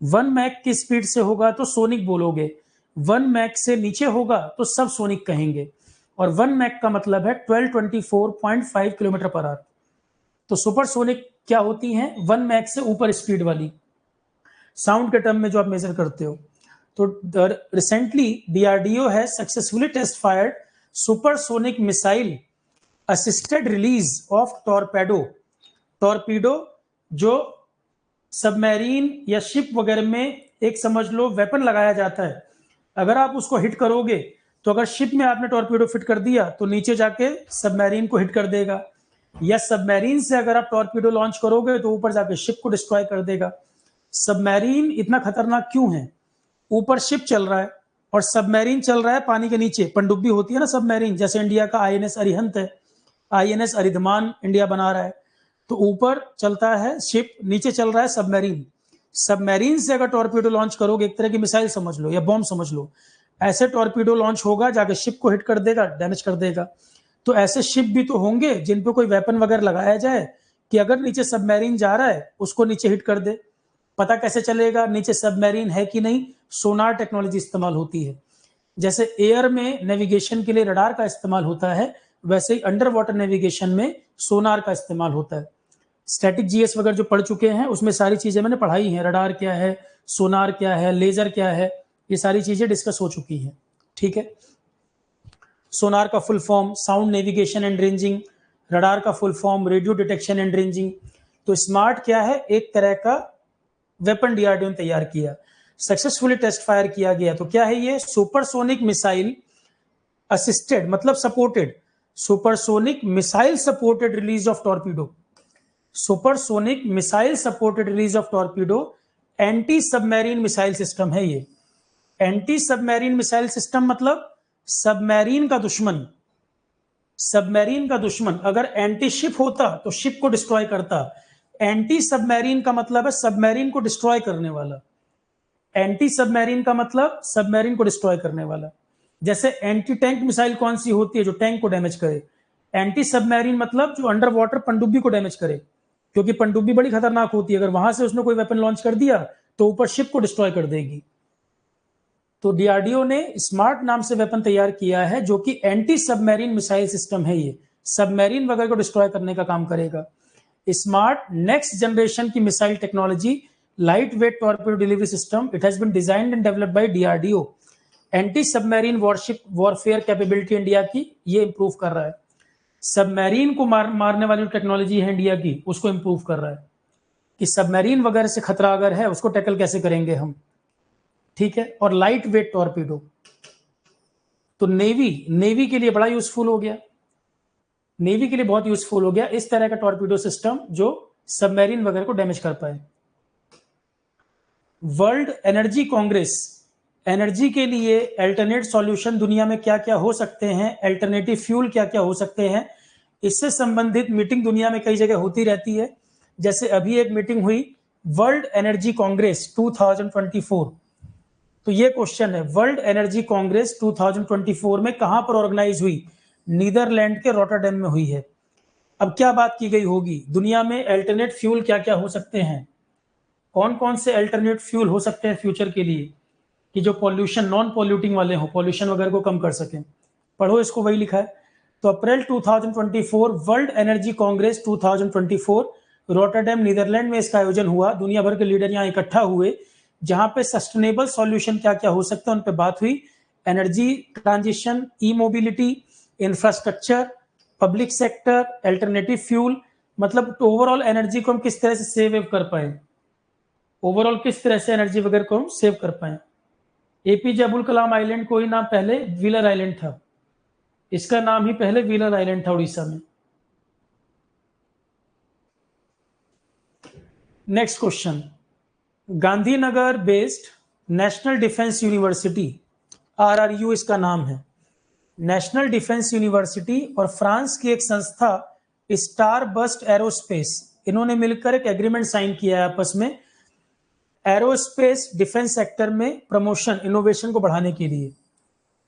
1 मैक की स्पीड से होगा तो सोनिक बोलोगे, 1 मैक से नीचे होगा तो सब सोनिक कहेंगे। और 1 मैक का मतलब है 1224.5 किलोमीटर पर आवर। तो सुपरसोनिक क्या होती हैं? 1 मैक से ऊपर स्पीड वाली, साउंड के टर्म में जो आप मेजर करते हो। तो रिसेंटली डीआरडीओ है successfully test fired supersonic missile assisted release of torpedo. Torpedo जो सबमरीन या शिप वगैरह में एक समझ लो वेपन लगाया जाता है, अगर आप उसको हिट करोगे तो अगर शिप में आपने टॉर्पीडो फिट कर दिया तो नीचे जाके सबमरीन को हिट कर देगा, या सबमरीन से अगर आप टॉर्पीडो लॉन्च करोगे तो ऊपर जाके शिप को डिस्ट्रॉय कर देगा। सबमरीन इतना खतरनाक क्यों है? ऊपर शिप चल रहा है और सबमरीन चल रहा है पानी के नीचे, पनडुब्बी होती है ना सबमरीन, जैसे इंडिया का आईएनएस अरिहंत है, आईएनएस अरिधमान इंडिया बना रहा है। तो ऊपर चलता है शिप, नीचे चल रहा है सबमरीन। सबमरीन से अगर टॉर्पीडो लॉन्च करोगे, एक तरह की मिसाइल समझ लो या बॉम्ब समझ लो, ऐसे टॉर्पीडो लॉन्च होगा, जाके शिप को हिट कर देगा, डैमेज कर देगा। तो ऐसे शिप भी तो होंगे जिन पे कोई वेपन वगैरह लगाया जाए कि अगर नीचे सबमरीन जा रहा है उसको नीचे हिट कर दे। पता कैसे चलेगा नीचे सबमरीन है कि नहीं? सोनार टेक्नोलॉजी इस्तेमाल होती है। जैसे एयर में नेविगेशन के लिए रडार का इस्तेमाल होता है, वैसे ही अंडर वाटर नेविगेशन में सोनार का इस्तेमाल होता है। स्टैटिक जीएस वगैरह जो पढ़ चुके हैं उसमें सारी चीजें मैंने पढ़ाई हैं, रडार क्या है, सोनार क्या है, लेजर क्या है, ये सारी चीजें डिस्कस हो चुकी हैं। ठीक है। सोनार का full form sound navigation and ranging, radar का full form radio detection and ranging. तो स्मार्ट क्या है? एक तरह का वेपन डीआरडीओ ने तैयार किया, सक्सेसफुली टेस्ट फायर किया गया। तो क्या है ये? सुपरसोनिक मिसाइल असिस्टेड मतलब supported, supersonic missile supported release of torpedo. Supersonic missile supported release of torpedo anti submarine missile system है ये। एंटी सबमरीन मिसाइल सिस्टम मतलब सबमरीन का दुश्मन, सबमरीन का दुश्मन अगर एंटी शिप होता तो शिप को डिस्ट्रॉय करता। एंटी सबमरीन का मतलब है सबमरीन को डिस्ट्रॉय करने वाला। एंटी सबमरीन का मतलब सबमरीन को डिस्ट्रॉय करने वाला। जैसे एंटी टैंक मिसाइल कौन सी होती है? जो टैंक को डैमेज करे। एंटी सबमरीन मतलब जो अंडर वाटर पनडुब्बी को डैमेज करे, क्योंकि पनडुब्बी बड़ी खतरनाक होती है, अगर वहां से उसने कोई वेपन लॉन्च कर दिया तो ऊपर शिप को डिस्ट्रॉय कर देगी। तो डीआरडीओ ने स्मार्ट नाम से वेपन तैयार किया है जो कि एंटी सबमरीन मिसाइल सिस्टम है। ये सबमरीन वगैरह को डिस्ट्रॉय करने का काम करेगा। स्मार्ट नेक्स्ट जनरेशन की missile technology, lightweight torpedo delivery system, it has been designed and developed by DRDO. Anti submarine warship warfare capability India की ये इंप्रूव कर रहा है। सबमरीन को मारने वाली टेक्नोलॉजी है इंडिया की, उसको इंप्रूव कर रहा है कि सबमरीन वगैरह से खतरा अगर है उसको टैकल कैसे करेंगे हम। ठीक है। और लाइट वेट टॉर्पीडो तो नेवी के लिए बड़ा यूजफुल हो गया, नेवी के लिए बहुत यूजफुल हो गया इस तरह का टॉर्पीडो सिस्टम जो सबमरीन वगैरह को डैमेज कर पाए। वर्ल्ड एनर्जी कांग्रेस, एनर्जी के लिए अल्टरनेट सॉल्यूशन दुनिया में क्या क्या हो सकते हैं, अल्टरनेटिव फ्यूल क्या क्या हो सकते हैं, इससे संबंधित मीटिंग दुनिया में कई जगह होती रहती है। जैसे अभी एक मीटिंग हुई वर्ल्ड एनर्जी कांग्रेस 2024। तो ये क्वेश्चन है, वर्ल्ड एनर्जी कांग्रेस 2024 में कहां पर ऑर्गेनाइज हुई? नीदरलैंड के रॉटरडैम में हुई है। अब क्या बात की गई होगी? दुनिया में अल्टरनेट फ्यूल क्या क्या हो सकते हैं कौन कौन से अल्टरनेट फ्यूल हो सकते हैं फ्यूचर के लिए कि जो पॉल्यूशन नॉन पॉल्यूटिंग वाले हो, पॉल्यूशन वगैरह को कम कर सकें। पढ़ो इसको, वही लिखा है। तो April 2024 world energy congress 2024 Rotterdam Netherlands में इसका आयोजन हुआ। दुनिया भर के लीडर यहाँ इकट्ठा हुए, जहां पे सस्टेनेबल सॉल्यूशन क्या क्या हो सकता है उन पे बात हुई। Energy transition, e mobility, infrastructure, public sector, alternative fuel, मतलब ओवरऑल एनर्जी को हम किस तरह से सेव कर पाए, ओवरऑल किस तरह से एनर्जी वगैरह को हम सेव कर पाए। एपीजे अब्दुल कलाम आइलैंड कोई नाम पहले व्हीलर आइलैंड था, इसका नाम ही पहले व्हीलर आइलैंड था उड़ीसा में। Next question, Gandhinagar based national defence university, RRU इसका नाम है, नेशनल डिफेंस यूनिवर्सिटी और फ्रांस की एक संस्था स्टार बस्ट एरोस्पेस, इन्होंने मिलकर एक एग्रीमेंट साइन किया है आपस में एरोस्पेस डिफेंस सेक्टर में प्रमोशन इनोवेशन को बढ़ाने के लिए।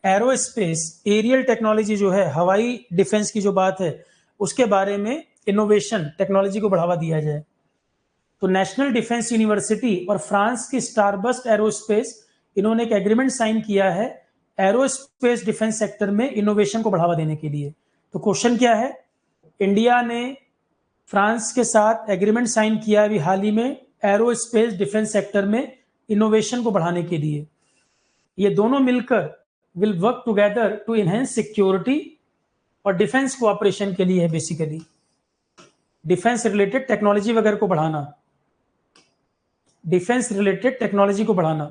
एरोस्पेस एरियल टेक्नोलॉजी जो है, हवाई डिफेंस की जो बात है, उसके बारे में इनोवेशन टेक्नोलॉजी को बढ़ावा दिया जाए। तो नेशनल डिफेंस यूनिवर्सिटी और फ्रांस की स्टारबस्ट एरोस्पेस, इन्होंने एक एग्रीमेंट साइन किया है एरोस्पेस डिफेंस सेक्टर में इनोवेशन को बढ़ावा देने के लिए। तो क्वेश्चन क्या है, इंडिया ने फ्रांस के साथ एग्रीमेंट साइन किया अभी हाल ही में एरोस्पेस डिफेंस सेक्टर में इनोवेशन को बढ़ाने के लिए। ये दोनों मिलकर will work together to enhance security और डिफेंस कोऑपरेशन के लिए है, बेसिकली डिफेंस रिलेटेड टेक्नोलॉजी वगैरह को बढ़ाना, डिफेंस रिलेटेड टेक्नोलॉजी को बढ़ाना।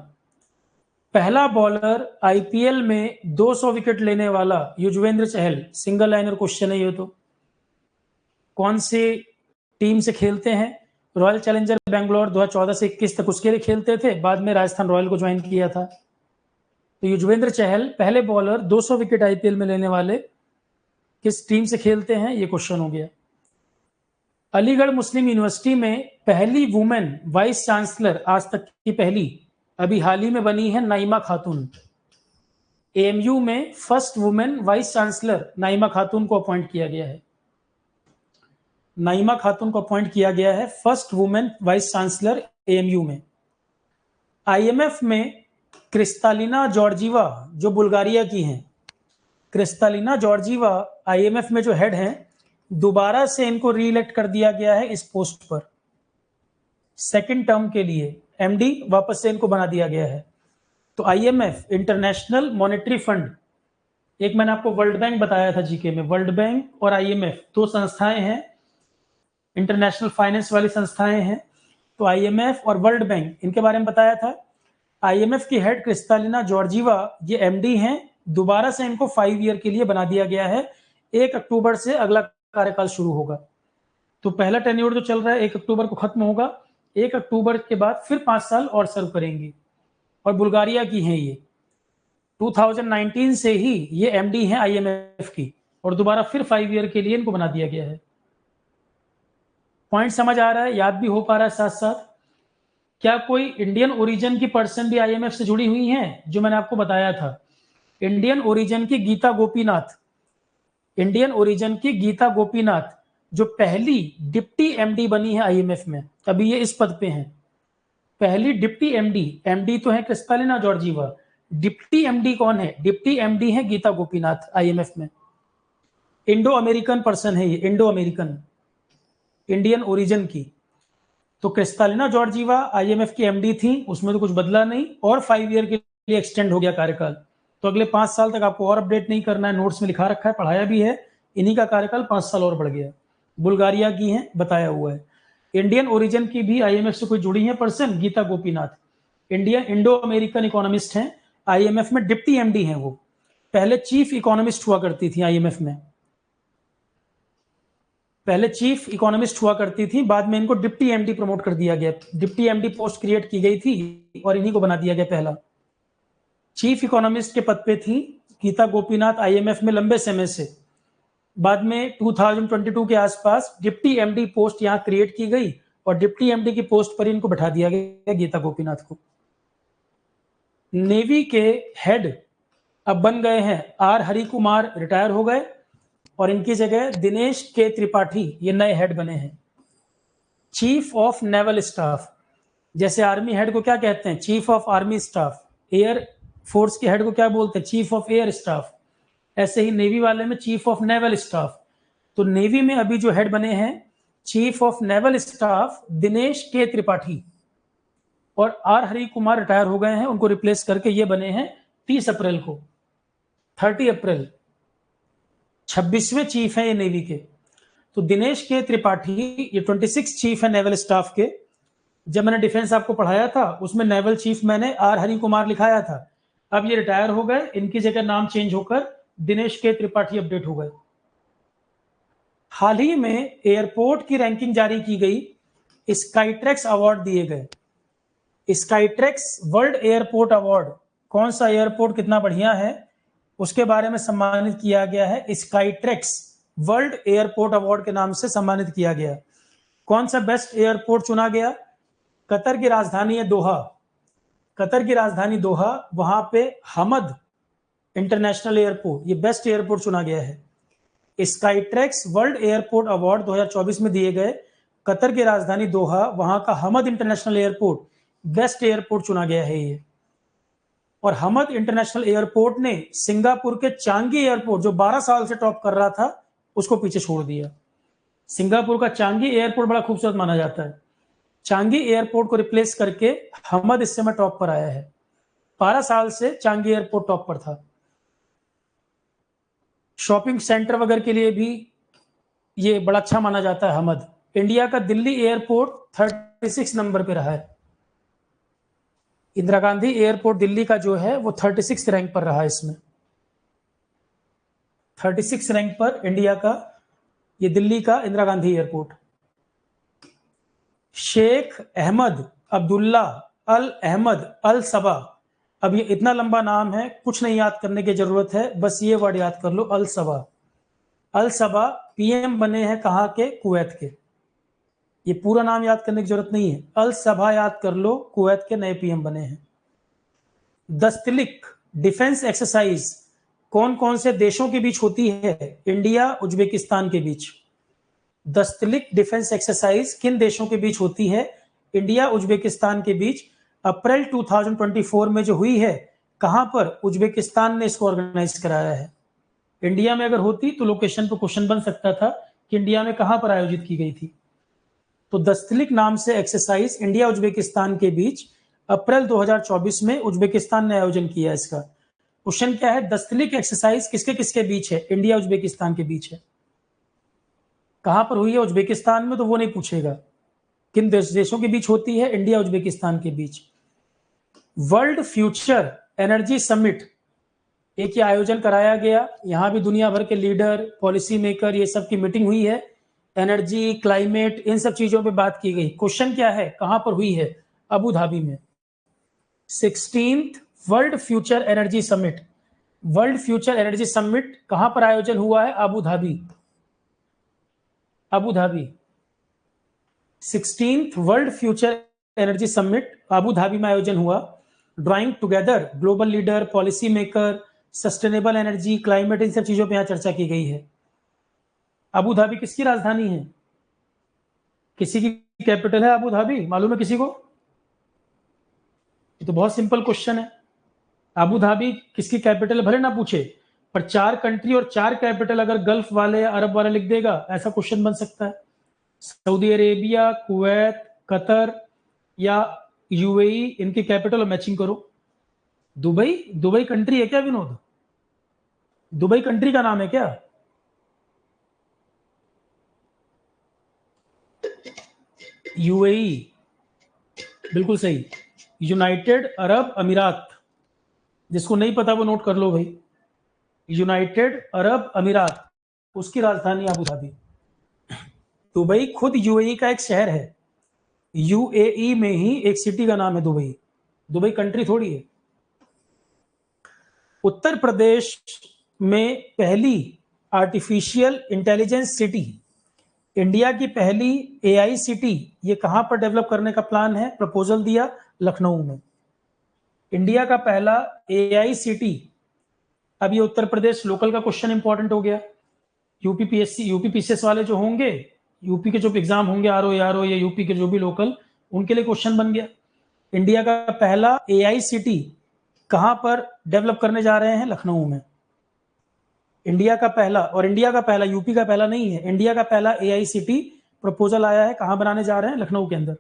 पहला बॉलर आईपीएल में 200 विकेट लेने वाला Yuzvendra Chahal, single liner question है ये। तो कौन सी टीम से खेलते हैं, रॉयल चैलेंजर बेंगलोर 2014 से 21 तक उसके लिए खेलते थे, बाद में राजस्थान रॉयल को ज्वाइन किया था। तो युजवेंद्र चहल पहले बॉलर 200 विकेट आईपीएल में लेने वाले किस टीम से खेलते हैं, ये क्वेश्चन हो गया। अलीगढ़ मुस्लिम यूनिवर्सिटी में पहली वुमेन वाइस चांसलर आज तक की पहली अभी हाल ही में बनी है नाइमा खातून। एएमयू में first women vice chancellor Naima खातून को अपॉइंट किया गया है, नाइमा खातून को अपॉइंट किया गया है first women vice chancellor AMU में। आईएमएफ में क्रिस्तालिना जॉर्जीवा जो बुल्गारिया की हैं, क्रिस्तालिना जॉर्जीवा आईएमएफ में जो हेड हैं, दोबारा से इनको रीइलेक्ट कर दिया गया है इस पोस्ट पर, सेकंड टर्म के लिए एमडी वापस से इनको बना दिया गया है। तो आईएमएफ इंटरनेशनल मॉनेटरी फंड, एक मैंने आपको वर्ल्ड बैंक बताया था जीके में, वर्ल्ड बैंक और आईएमएफ दो संस्थाएं हैं, इंटरनेशनल फाइनेंस वाली संस्थाएं हैं। तो आईएमएफ और वर्ल्ड बैंक, इनके बारे में बताया था। आईएमएफ की हेड क्रिस्तालिना जॉर्जीवा ये एमडी हैं, दोबारा से इनको 5 ईयर के लिए बना दिया गया है। 1 अक्टूबर से अगला कार्यकाल शुरू होगा। तो पहला टेन्योर जो चल रहा है 1 अक्टूबर को खत्म होगा, 1 अक्टूबर के बाद फिर 5 साल और सर्व करेंगी। और बुल्गारिया की हैं ये, 2019 से ही ये एमडी हैं आईएमएफ की, और दोबारा फिर 5 ईयर के लिए इनको बना दिया गया है। पॉइंट समझ आ रहा है, याद भी हो पा रहा है साथ साथ। क्या कोई इंडियन ओरिजिन की पर्सन भी आईएमएफ से जुड़ी हुई हैं, जो मैंने आपको बताया था, इंडियन ओरिजिन की गीता गोपीनाथ, इंडियन ओरिजिन की गीता गोपीनाथ जो पहली डिप्टी एमडी बनी है आईएमएफ में, अभी ये इस पद पे हैं, पहली डिप्टी एमडी। एमडी तो है क्रिस्तालिना जॉर्जीवा, डिप्टी एमडी कौन है, डिप्टी एमडी है गीता गोपीनाथ आईएमएफ में। इंडो अमेरिकन पर्सन है ये, इंडो अमेरिकन, इंडियन ओरिजिन की। तो क्रिस्तालिना जॉर्जीवा आईएमएफ की एमडी थी, उसमें तो कुछ बदला नहीं, और 5 ईयर के लिए एक्सटेंड हो गया कार्यकाल। तो अगले 5 साल तक आपको और अपडेट नहीं करना है, नोट्स में लिखा रखा है, पढ़ाया भी है, इन्हीं का कार्यकाल 5 साल और बढ़ गया। बुल्गारिया की है, बताया हुआ है। इंडियन ओरिजिन की भी आईएमएफ से कोई जुड़ी है person, Geeta Gopinath, Indian Indo American economist हैं, आईएमएफ में डिप्टी एमडी हैं। वो पहले चीफ इकोनॉमिस्ट हुआ करती थी आईएमएफ में, पहले चीफ इकोनॉमिस्ट हुआ करती थी, बाद में इनको डिप्टी एमडी प्रमोट कर दिया गया, डिप्टी एमडी पोस्ट क्रिएट की गई थी और इन्हीं को बना दिया गया। पहला चीफ इकोनॉमिस्ट के पद पे थी गीता गोपीनाथ आईएमएफ में लंबे समय से, बाद में 2022 के आसपास डिप्टी एमडी पोस्ट यहां क्रिएट की गई और डिप्टी एमडी की पोस्ट पर इनको बैठा दिया गया गीता गोपीनाथ को। नेवी के हेड अब बन गए हैं आर हरि कुमार, रिटायर हो गए, और इनकी जगह दिनेश के त्रिपाठी ये नए हेड बने हैं। चीफ ऑफ नेवल स्टाफ, जैसे आर्मी हेड को क्या कहते हैं, chief of army staff. Air force के हेड को क्या बोलते हैं, चीफ ऑफ एयर स्टाफ। ऐसे ही नेवी वाले में चीफ ऑफ नेवल स्टाफ। तो नेवी में अभी जो हेड बने हैं chief of naval staff Dinesh के त्रिपाठी, और आर हरि कुमार रिटायर हो गए हैं, उनको रिप्लेस करके ये बने हैं 30 अप्रैल को, 30 अप्रैल 26वें चीफ है ये नेवी के। तो दिनेश के त्रिपाठी ये 26 चीफ है नेवल स्टाफ के। जब मैंने डिफेंस आपको पढ़ाया था उसमें नेवल चीफ मैंने आर हरि कुमार लिखाया था। अब ये रिटायर हो गए, इनकी जगह नाम चेंज होकर दिनेश के त्रिपाठी अपडेट हो गए। हाल ही में एयरपोर्ट की रैंकिंग जारी की गई, स्काईट्रैक्स अवार्ड दिए गए। स्काईट्रैक्स वर्ल्ड एयरपोर्ट अवार्ड, कौन सा एयरपोर्ट कितना बढ़िया है उसके बारे में सम्मानित किया गया है। स्काईट्रैक्स वर्ल्ड एयरपोर्ट अवार्ड के नाम से सम्मानित किया गया। कौन सा बेस्ट एयरपोर्ट चुना गया, कतर की राजधानी है दोहा, कतर की राजधानी दोहा, वहां पे हमद इंटरनेशनल एयरपोर्ट, ये बेस्ट एयरपोर्ट चुना गया है। स्काईट्रैक्स वर्ल्ड एयरपोर्ट अवार्ड 2024 में दिए गए, कतर की राजधानी दोहा, वहां का Hamad international airport best airport चुना गया है ये। और हमद इंटरनेशनल एयरपोर्ट ने सिंगापुर के चांगी एयरपोर्ट जो 12 साल से टॉप कर रहा था उसको पीछे छोड़ दिया। सिंगापुर का चांगी एयरपोर्ट बड़ा खूबसूरत माना जाता है, चांगी एयरपोर्ट को रिप्लेस करके हमद इस समय टॉप पर आया है। 12 साल से चांगी एयरपोर्ट टॉप पर था। शॉपिंग सेंटर वगैरह के लिए भी ये बड़ा अच्छा माना जाता है हमद। इंडिया का दिल्ली एयरपोर्ट 36 नंबर पे रहा है। इंदिरा गांधी एयरपोर्ट दिल्ली का जो है वो 36 रैंक पर रहा है, इसमें 36 रैंक पर इंडिया का ये दिल्ली का इंदिरा गांधी एयरपोर्ट। शेख अहमद अब्दुल्ला अल अहमद अल सबा, अब ये इतना लंबा नाम है, कुछ नहीं याद करने की जरूरत है, बस ये वर्ड याद कर लो, अल सबा। अल सबा पीएम बने हैं कहाँ के, कुवैत के। ये पूरा नाम याद करने की जरूरत नहीं है, अल सबा याद कर लो, कुवैत के नए पीएम बने हैं। दस्तलिक डिफेंस एक्सरसाइज कौन कौन से देशों के बीच होती है, इंडिया उज्बेकिस्तान के बीच। दस्तलिक डिफेंस एक्सरसाइज किन देशों के बीच होती है, इंडिया उज्बेकिस्तान के बीच। अप्रैल 2024 में जो हुई है, कहां पर, उज्बेकिस्तान ने इसको ऑर्गेनाइज कराया है। इंडिया में अगर होती तो लोकेशन पर क्वेश्चन बन सकता था कि इंडिया में कहां पर आयोजित की गई थी। तो दस्तलिक नाम से एक्सरसाइज इंडिया उज्बेकिस्तान के बीच अप्रैल 2024 में उज्बेकिस्तान ने आयोजन किया। इसका क्वेश्चन क्या है, दस्तलिक एक्सरसाइज किसके किसके बीच है, इंडिया उज्बेकिस्तान के बीच है। कहां पर हुई है, उज्बेकिस्तान में, तो वो नहीं पूछेगा। किन देशों के बीच होती है, इंडिया उज्बेकिस्तान के बीच। वर्ल्ड फ्यूचर एनर्जी समिट एक ये आयोजन कराया गया, यहां भी दुनिया भर के लीडर, पॉलिसी मेकर, ये सब की मीटिंग हुई है। एनर्जी, क्लाइमेट, इन सब चीजों पे बात की गई। क्वेश्चन क्या है, कहां पर हुई है, अबू धाबी में। 16th world future energy summit, world future energy summit कहां पर आयोजन हुआ है, Abu Dhabi, Abu Dhabi. 16th world future energy summit Abu Dhabi में आयोजन हुआ। Drawing together global leader, policy maker, sustainable energy, climate, इन सब चीजों पे यहां चर्चा की गई है। अबू धाबी किसकी राजधानी है, किसी की कैपिटल है अबू धाबी, मालूम है किसी को? ये तो बहुत सिंपल क्वेश्चन है, अबू धाबी किसकी कैपिटल, भले ना पूछे, पर 4 कंट्री और 4 कैपिटल अगर गल्फ वाले या अरब वाले लिख देगा, ऐसा क्वेश्चन बन सकता है। सऊदी अरेबिया, कुवैत, कतर या यूएई, इनकी कैपिटल और मैचिंग करो। दुबई, दुबई कंट्री है क्या विनोद, दुबई कंट्री का नाम है क्या? यूएई, बिल्कुल सही, यूनाइटेड अरब अमीरात। जिसको नहीं पता वो नोट कर लो भाई, यूनाइटेड अरब अमीरात, उसकी राजधानी अबू धाबी। दुबई खुद यूएई का एक शहर है, यूएई में ही एक सिटी का नाम है दुबई, दुबई कंट्री थोड़ी है। उत्तर प्रदेश में पहली आर्टिफिशियल इंटेलिजेंस सिटी, इंडिया की पहली एआई सिटी, ये कहां पर डेवलप करने का प्लान है, प्रपोजल दिया लखनऊ में। इंडिया का पहला एआई सिटी, अब ये उत्तर प्रदेश लोकल का क्वेश्चन इंपॉर्टेंट हो गया। यूपीपीएससी, यूपीपीसीएस वाले जो होंगे, यूपी के जो एग्जाम होंगे, आरओ या यूपी के जो भी लोकल, उनके लिए क्वेश्चन बन गया। इंडिया का पहला AICT कहां पर डेवलप करने जा रहे हैं? लखनऊ में। इंडिया का पहला, और इंडिया का पहला यूपी का पहला नहीं है, इंडिया का पहला AICT प्रपोजल आया है, कहां बनाने जा रहे हैं? लखनऊ के अंदर।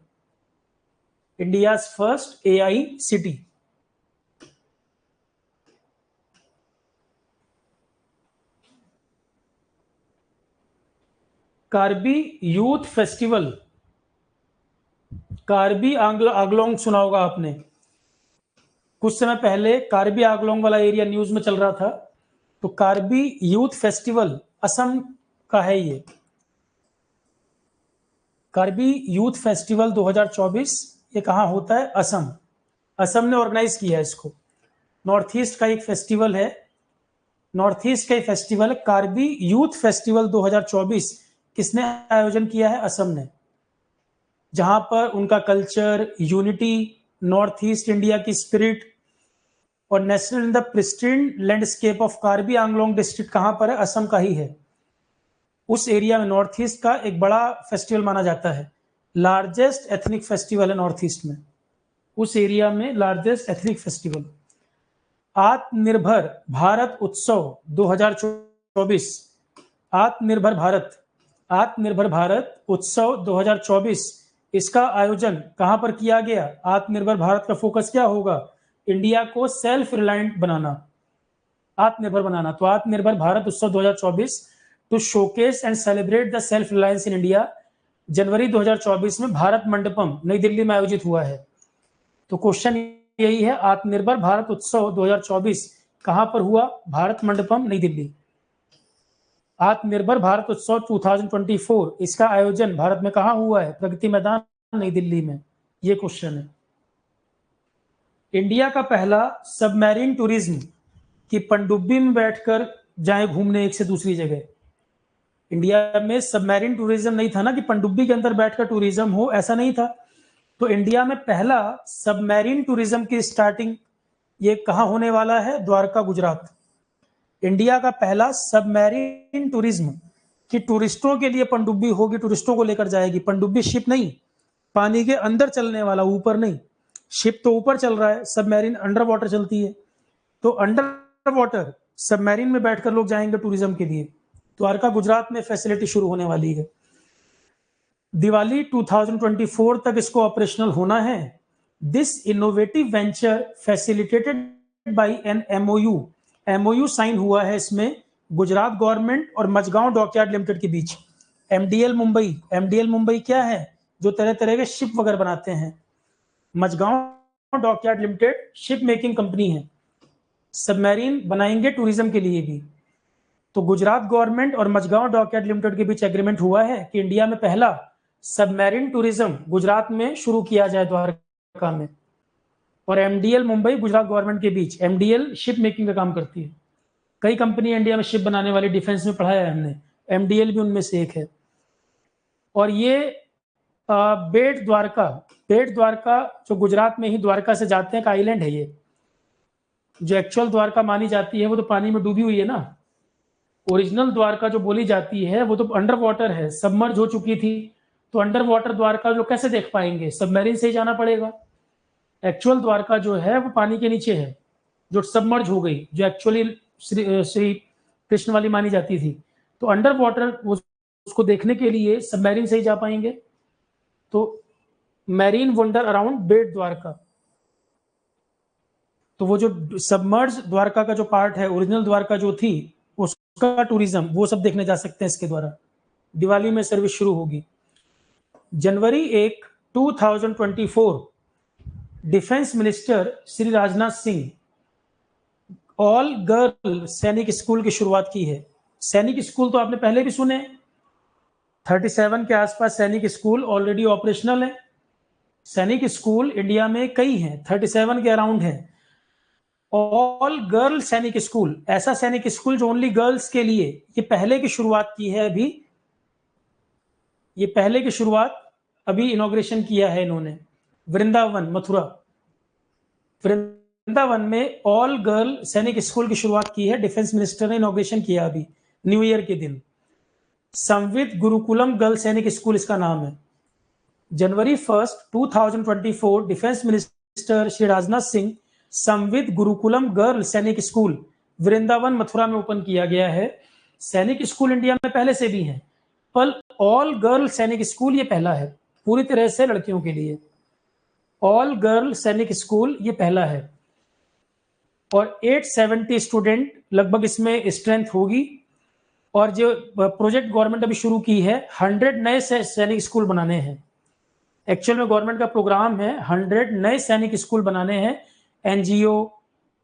India first AICT। Karbi youth festival, Karbi Anglong सुना होगा आपने, कुछ समय पहले कार्बी आंगलोंग वाला एरिया न्यूज में चल रहा था। तो कार्बी यूथ फेस्टिवल असम का है ये। कार्बी यूथ फेस्टिवल 2024 ये कहाँ होता है? असम। असम ने ऑर्गेनाइज किया है इसको। नॉर्थ ईस्ट का एक फेस्टिवल है, नॉर्थ ईस्ट का फेस्टिवल कार्बी यूथ फेस्टिवल 2024 किसने आयोजन किया है? असम ने। जहां पर उनका culture, unity, north east India की स्पिरिट और national in the pristine landscape of Karbi Anglong district कहां पर है? असम का ही है। उस एरिया में नॉर्थ ईस्ट का एक बड़ा फेस्टिवल माना जाता है, लार्जेस्ट एथनिक फेस्टिवल है नॉर्थ ईस्ट में, उस एरिया में लार्जेस्ट एथनिक फेस्टिवल। आत्मनिर्भर भारत उत्सव 2024, आत्मनिर्भर भारत उत्सव 2024 इसका आयोजन कहां पर किया गया? आत्मनिर्भर भारत का फोकस क्या होगा? इंडिया को सेल्फ रिलायंट बनाना, आत्मनिर्भर बनाना। तो आत्मनिर्भर Bharat Utsav 2024 to showcase and celebrate the self reliance in India, जनवरी 2024 में भारत मंडपम नई दिल्ली में आयोजित हुआ है। तो क्वेश्चन यही है, आत्मनिर्भर भारत उत्सव 2024 कहां पर हुआ? भारत मंडपम नई दिल्ली। आत्मनिर्भर भारत उत्सव 2024 इसका आयोजन भारत में कहां हुआ है? प्रगति मैदान नई दिल्ली में। ये क्वेश्चन है। इंडिया का पहला सबमरीन टूरिज्म कि पनडुब्बी में बैठकर जाए घूमने एक से दूसरी जगह। इंडिया में सबमरीन टूरिज्म नहीं था ना, कि पनडुब्बी के अंदर बैठकर टूरिज्म हो, ऐसा नहीं था। तो इंडिया में पहला सबमरीन टूरिज्म की स्टार्टिंग ये कहां होने वाला है? द्वारका, गुजरात। इंडिया का पहला सबमरीन टूरिज्म कि टूरिस्टों के लिए पनडुब्बी होगी, टूरिस्टों को लेकर जाएगी। पनडुब्बी शिप नहीं, पानी के अंदर चलने वाला, ऊपर नहीं। शिप तो ऊपर चल रहा है, सबमरीन अंडर वाटर चलती है। तो अंडर वाटर सबमरीन में बैठकर लोग जाएंगे टूरिज्म के लिए। द्वारका, गुजरात में फैसिलिटी शुरू होने वाली है। दिवाली 2024 तक इसको ऑपरेशनल होना है। This innovative venture facilitated by an MOU sign हुआ है इसमें गुजरात गवर्नमेंट और मजगांव डॉकयार्ड लिमिटेड के बीच। MDL मुंबई क्या है? जो तरह तरह के शिप वगैरह बनाते हैं। Mazagon dockyard limited ship making company है, सबमरीन बनाएंगे टूरिज्म के लिए भी। तो गुजरात गवर्नमेंट और मजगांव डॉकयार्ड लिमिटेड के बीच एग्रीमेंट हुआ है कि इंडिया में पहला सबमरीन टूरिज्म गुजरात में शुरू किया जाए, द्वारका में। और MDL मुंबई गुजरात गवर्नमेंट के बीच। MDL शिप मेकिंग का काम करती है। कई कंपनी इंडिया में शिप बनाने वाली, डिफेंस में पढ़ाया है हमने, MDL भी उनमें से एक है। और ये बेट द्वारका जो गुजरात में ही द्वारका से जाते हैं, एक आइलैंड है ये। जो एक्चुअल द्वारका मानी जाती है वो तो पानी में डूबी हुई है ना। ओरिजिनल द्वारका जो बोली जाती है वो तो अंडर वाटर है, सबमर्ज हो चुकी थी। तो अंडर वाटर द्वारका जो कैसे देख पाएंगे? सबमरीन से ही जाना पड़ेगा। एक्चुअल द्वारका जो है वो पानी के नीचे है, जो सबमर्ज हो गई, जो एक्चुअली श्री कृष्ण वाली मानी जाती थी। तो अंडर वाटर उसको देखने के लिए सबमरीन से ही जा पाएंगे। तो मैरीन वंडर अराउंड बेट द्वारका। तो वो जो सबमर्ज द्वारका का जो पार्ट है, ओरिजिनल द्वारका जो थी, उसका टूरिज्म वो सब देखने जा सकते हैं इसके द्वारा। दिवाली में सर्विस शुरू होगी। जनवरी 1, 2024 defence minister Shri Rajnath Singh all girl Sainik school की शुरुआत की है। सैनिक स्कूल तो आपने पहले भी सुने, 37 के आसपास सैनिक स्कूल ऑलरेडी ऑपरेशनल है। सैनिक स्कूल इंडिया में कई हैं, 37 के अराउंड है। ऑल गर्ल सैनिक स्कूल, ऐसा सैनिक स्कूल जो ओनली गर्ल्स के लिए, ये पहले की शुरुआत की है अभी। ये पहले की शुरुआत अभी इनॉग्रेशन किया है इन्होंने। वृंदावन, मथुरा, वृंदावन में ऑल गर्ल सैनिक स्कूल की शुरुआत की है। डिफेंस मिनिस्टर ने इनॉग्रेशन किया अभी न्यू ईयर के दिन। संवित गुरुकुलम गर्ल सैनिक स्कूल इसका नाम है। जनवरी 1, 2024 defence minister minister Shri Rajnath Singh Samvid Gurukulam girl Sainik school Vrindavan Mathura में ओपन किया गया है। सैनिक स्कूल इंडिया में पहले से भी हैं, पर ऑल गर्ल सैनिक स्कूल ये पहला है, पूरी तरह से लड़कियों के लिए। ऑल गर्ल सैनिक स्कूल ये पहला है और 870 स्टूडेंट लगभग इसमें स्ट्रेंथ होगी। और जो प्रोजेक्ट गवर्नमेंट अभी शुरू की है, 100 नए सैनिक स्कूल बनाने हैं। एक्चुअल में गवर्नमेंट का प्रोग्राम है 100 नए सैनिक स्कूल बनाने हैं। NGO,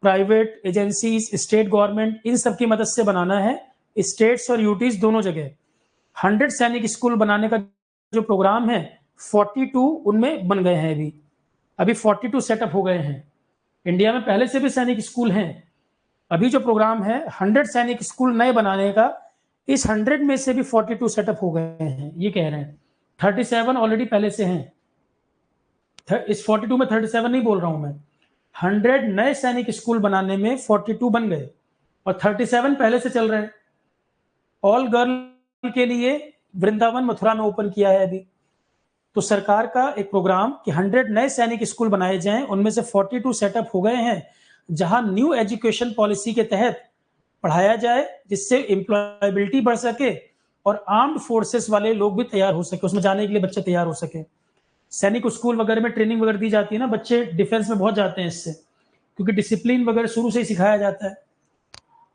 private agencies, state government, इन सब की मदद से बनाना है, स्टेट्स और यूटीज दोनों जगह। 100 सैनिक स्कूल बनाने का जो प्रोग्राम है, 42 उनमें बन गए हैं। अभी 42 सेटअप हो गए हैं। इंडिया में पहले से भी सैनिक स्कूल हैं। अभी जो प्रोग्राम है 100 सैनिक स्कूल नए बनाने का, इस 100 में से भी 42 सेटअप हो गए हैं, ये कह रहे हैं। 37 ऑलरेडी पहले से हैं। इस 42 में 37 नहीं बोल रहा हूं मैं, 100 नए सैनिक स्कूल बनाने में 42 बन गए और 37 पहले से चल रहे हैं। ऑल गर्ल के लिए वृंदावन मथुरा में ओपन किया है अभी। तो सरकार का एक प्रोग्राम कि 100 नए सैनिक स्कूल बनाए जाएं, उनमें से 42 सेटअप हो गए हैं, जहां न्यू एजुकेशन पॉलिसी के तहत पढ़ाया जाए, जिससे एम्प्लॉयबिलिटी बढ़ सके और आर्म्ड फोर्सेस वाले लोग भी तैयार हो सके, उसमें जाने के लिए बच्चे तैयार हो सके। सैनिक स्कूल वगैरह में ट्रेनिंग वगैरह दी जाती है ना, बच्चे डिफेंस में बहुत जाते हैं इससे, क्योंकि डिसिप्लिन वगैरह शुरू से ही सिखाया जाता है।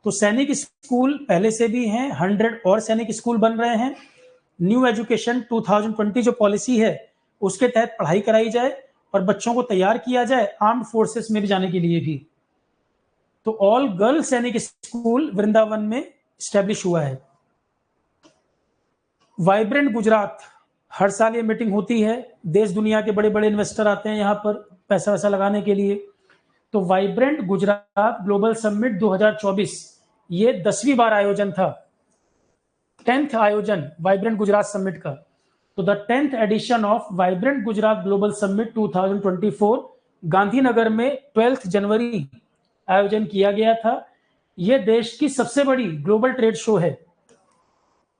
तो सैनिक स्कूल पहले से भी हैं, 100 और सैनिक स्कूल बन रहे हैं। न्यू एजुकेशन 2020 जो पॉलिसी है, उसके तहत पढ़ाई कराई जाए और बच्चों को तैयार किया जाए आर्म्ड फोर्सेस में भी जाने के लिए भी। तो all girl Sainik school Vrindavan में स्टैब्लिश हुआ है। वाइब्रेंट गुजरात, हर साल ये मीटिंग होती है, देश दुनिया के बड़े बड़े इन्वेस्टर आते हैं यहाँ पर पैसा वैसा लगाने के लिए। तो वाइब्रेंट गुजरात ग्लोबल समिट 2024 ये 10वीं बार आयोजन था, 10th आयोजन वाइब्रेंट गुजरात समिट का। तो the 10th edition of vibrant Gujarat global summit 2024 Gandhinagar में 12 जनवरी आयोजन किया गया था। यह देश की सबसे बड़ी ग्लोबल ट्रेड शो है।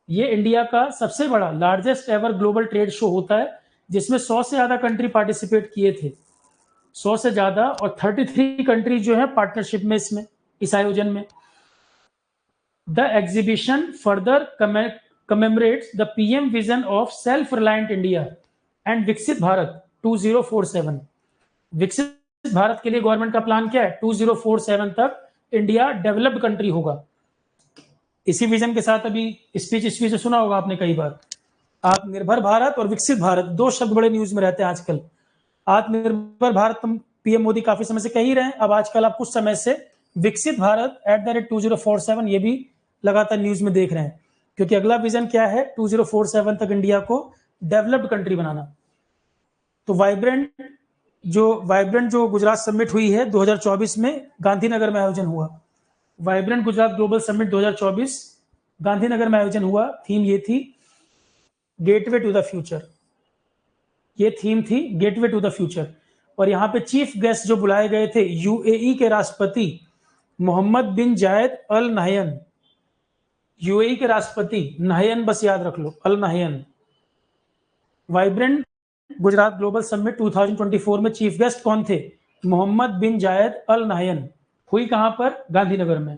ये इंडिया का सबसे बड़ा largest ever global trade show होता है, जिसमें 100 से ज्यादा कंट्री पार्टिसिपेट किए थे, 100 से ज्यादा, और 33 कंट्री जो है पार्टनरशिप में इसमें, इस आयोजन में। The exhibition further commemorates the PM vision of self reliant India and विकसित भारत 2047। विकसित भारत के लिए गवर्नमेंट का प्लान क्या है, 2047 तक इंडिया डेवलप्ड कंट्री होगा। इसी विजन के साथ अभी स्पीच सुना होगा आपने कई बार, आत्मनिर्भर भारत और विकसित भारत, दो शब्द बड़े न्यूज में रहते हैं आजकल। आत्मनिर्भर भारत तुम पीएम मोदी काफी समय से कह ही रहे हैं, अब आजकल आप कुछ समय से विकसित भारत @2047 ये भी लगातार न्यूज में देख रहे हैं, क्योंकि अगला विजन क्या है, 2047 तक इंडिया को डेवलप्ड कंट्री बनाना। तो वाइब्रेंट जो गुजरात समिट हुई है 2024 में गांधीनगर में आयोजन हुआ। Vibrant Gujarat global summit 2024 Gandhinagar में आयोजन हुआ। थीम ये थी गेटवे टू द फ्यूचर, ये थीम थी गेटवे टू द फ्यूचर। और यहाँ पे चीफ गेस्ट जो बुलाए गए थे, यूएई के राष्ट्रपति मोहम्मद बिन जायद अल नाहयान। यूएई के राष्ट्रपति, नाहयान बस याद रख लो, Al Nahyan. Vibrant Gujarat global summit 2024 में चीफ गेस्ट कौन थे, मोहम्मद बिन जायद अल नाहयान। हुई कहां पर, गांधीनगर में।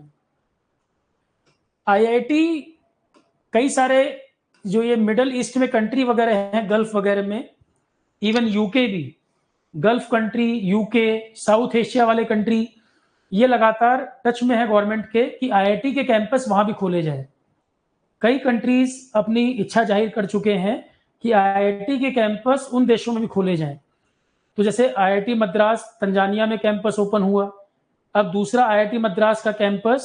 आईआईटी कई सारे जो ये मिडल ईस्ट में कंट्री वगैरह हैं, गल्फ वगैरह में, इवन यूके भी, gulf country, UK, south Asia वाले कंट्री, ये लगातार टच में है गवर्नमेंट के कि आईआईटी के कैंपस वहां भी खोले जाए। कई कंट्रीज अपनी इच्छा जाहिर कर चुके हैं कि आईआईटी के कैंपस उन देशों में भी खोले जाएं। तो जैसे आईआईटी मद्रास तंजानिया में कैंपस ओपन हुआ, अब दूसरा आईआईटी मद्रास का कैंपस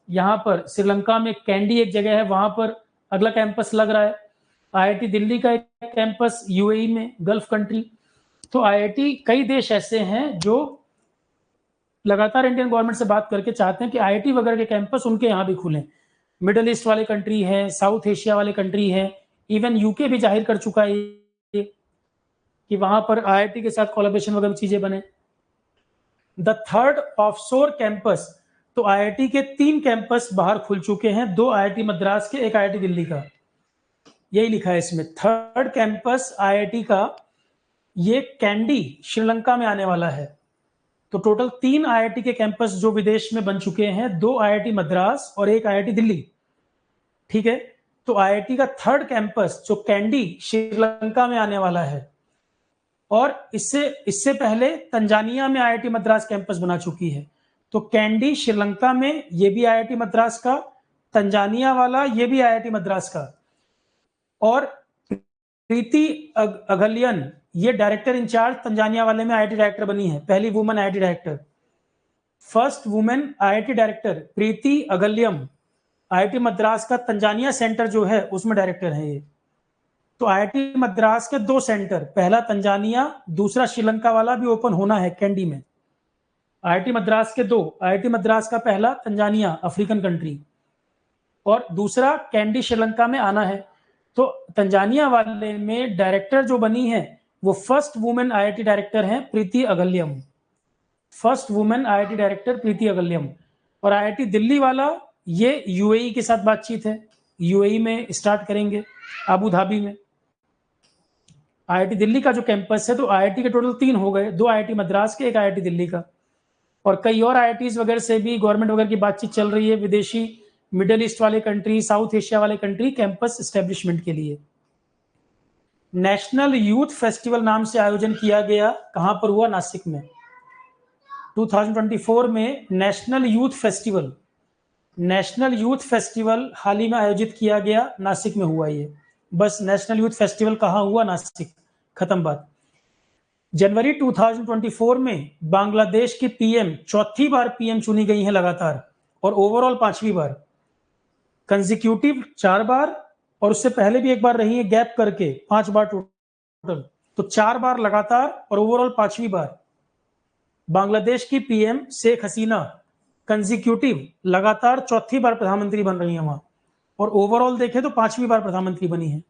यहाँ पर श्रीलंका में कैंडी एक जगह है, वहां पर अगला कैंपस लग रहा है। आईआईटी दिल्ली का एक कैंपस यूएई में, गल्फ कंट्री। तो आईआईटी, कई देश ऐसे हैं जो लगातार इंडियन गवर्नमेंट से बात करके चाहते हैं कि आईआईटी वगैरह के कैंपस उनके यहाँ भी खुलें। मिडल ईस्ट वाले कंट्री हैं, साउथ एशिया वाले कंट्री हैं, इवन यूके भी जाहिर कर चुका है कि वहां पर आईआईटी के साथ कोलैबोरेशन वगैरह चीजें बने। द थर्ड ऑफशोर कैंपस, तो आईआईटी के 3 कैंपस बाहर खुल चुके हैं, 2 आईआईटी मद्रास के, 1 आईआईटी दिल्ली का, यही लिखा है इसमें। थर्ड कैंपस आईआईटी का ये कैंडी श्रीलंका में आने वाला है। तो टोटल 3 आईआईटी के कैंपस जो विदेश में बन चुके हैं, 2 आईआईटी मद्रास और 1 आईआईटी दिल्ली। ठीक है, तो आईआईटी का 3rd कैंपस जो कैंडी श्रीलंका में आने वाला है, और इससे पहले तंजानिया में आईआईटी मद्रास कैंपस बना चुकी है। तो कैंडी श्रीलंका में ये भी आईआईटी मद्रास का, तंजानिया वाला ये भी आईआईटी मद्रास का, और प्रीति अगलियन ये डायरेक्टर इंचार्ज तंजानिया वाले में आईआईटी डायरेक्टर बनी है, पहली women IIT director. First women IIT director Preeti Aghalayam IIT Madras का तंजानिया सेंटर जो है उसमें डायरेक्टर है ये। तो आईआईटी मद्रास के 2 सेंटर, पहला तंजानिया, दूसरा श्रीलंका वाला भी ओपन होना है कैंडी में। आईआईटी मद्रास के 2, आईआईटी मद्रास का पहला तंजानिया अफ्रीकन कंट्री और दूसरा कैंडी श्रीलंका में आना है। तो तंजानिया वाले में डायरेक्टर जो बनी है वो फर्स्ट वुमेन आईआईटी डायरेक्टर हैं प्रीति अगलियम, first women IIT director Preeti अगलियम। और आईआईटी दिल्ली वाला ये यूएई के साथ बातचीत है, यूएई में स्टार्ट करेंगे, अबू धाबी में। आईआईटी दिल्ली का जो कैंपस है, तो आईआईटी के टोटल 3 हो गए, 2 आईआईटी मद्रास के, 1 आईआईटी दिल्ली का। और कई और आईआईटीज वगैरह से भी गवर्नमेंट वगैरह की बातचीत चल रही है, विदेशी मिडिल ईस्ट वाले कंट्री, साउथ एशिया वाले कंट्री कैंपस एस्टेब्लिशमेंट के लिए। नेशनल यूथ फेस्टिवल नाम से आयोजन किया गया, कहां पर हुआ? नासिक में। 2024 में नेशनल यूथ फेस्टिवल हाल ही में आयोजित किया गया, नासिक में हुआ ये। बस नेशनल यूथ फेस्टिवल कहां हुआ? नासिक, खत्म बात। जनवरी 2024 में बांग्लादेश की पीएम 4थी बार पीएम चुनी गई हैं लगातार, और ओवरऑल 5वीं बार, कंसेक्यूटिव 4 बार, और उससे पहले भी 1 बार रही है गैप करके, 5 बार टोटल। तो 4 बार लगातार और ओवरऑल 5वीं बार बांग्लादेश की पीएम शेख हसीना कंसेक्यूटिव लगातार 4थी बार प्रधानमंत्री बन रही है वहां, और ओवरऑल देखें तो 5वीं बार प्रधानमंत्री बनी है,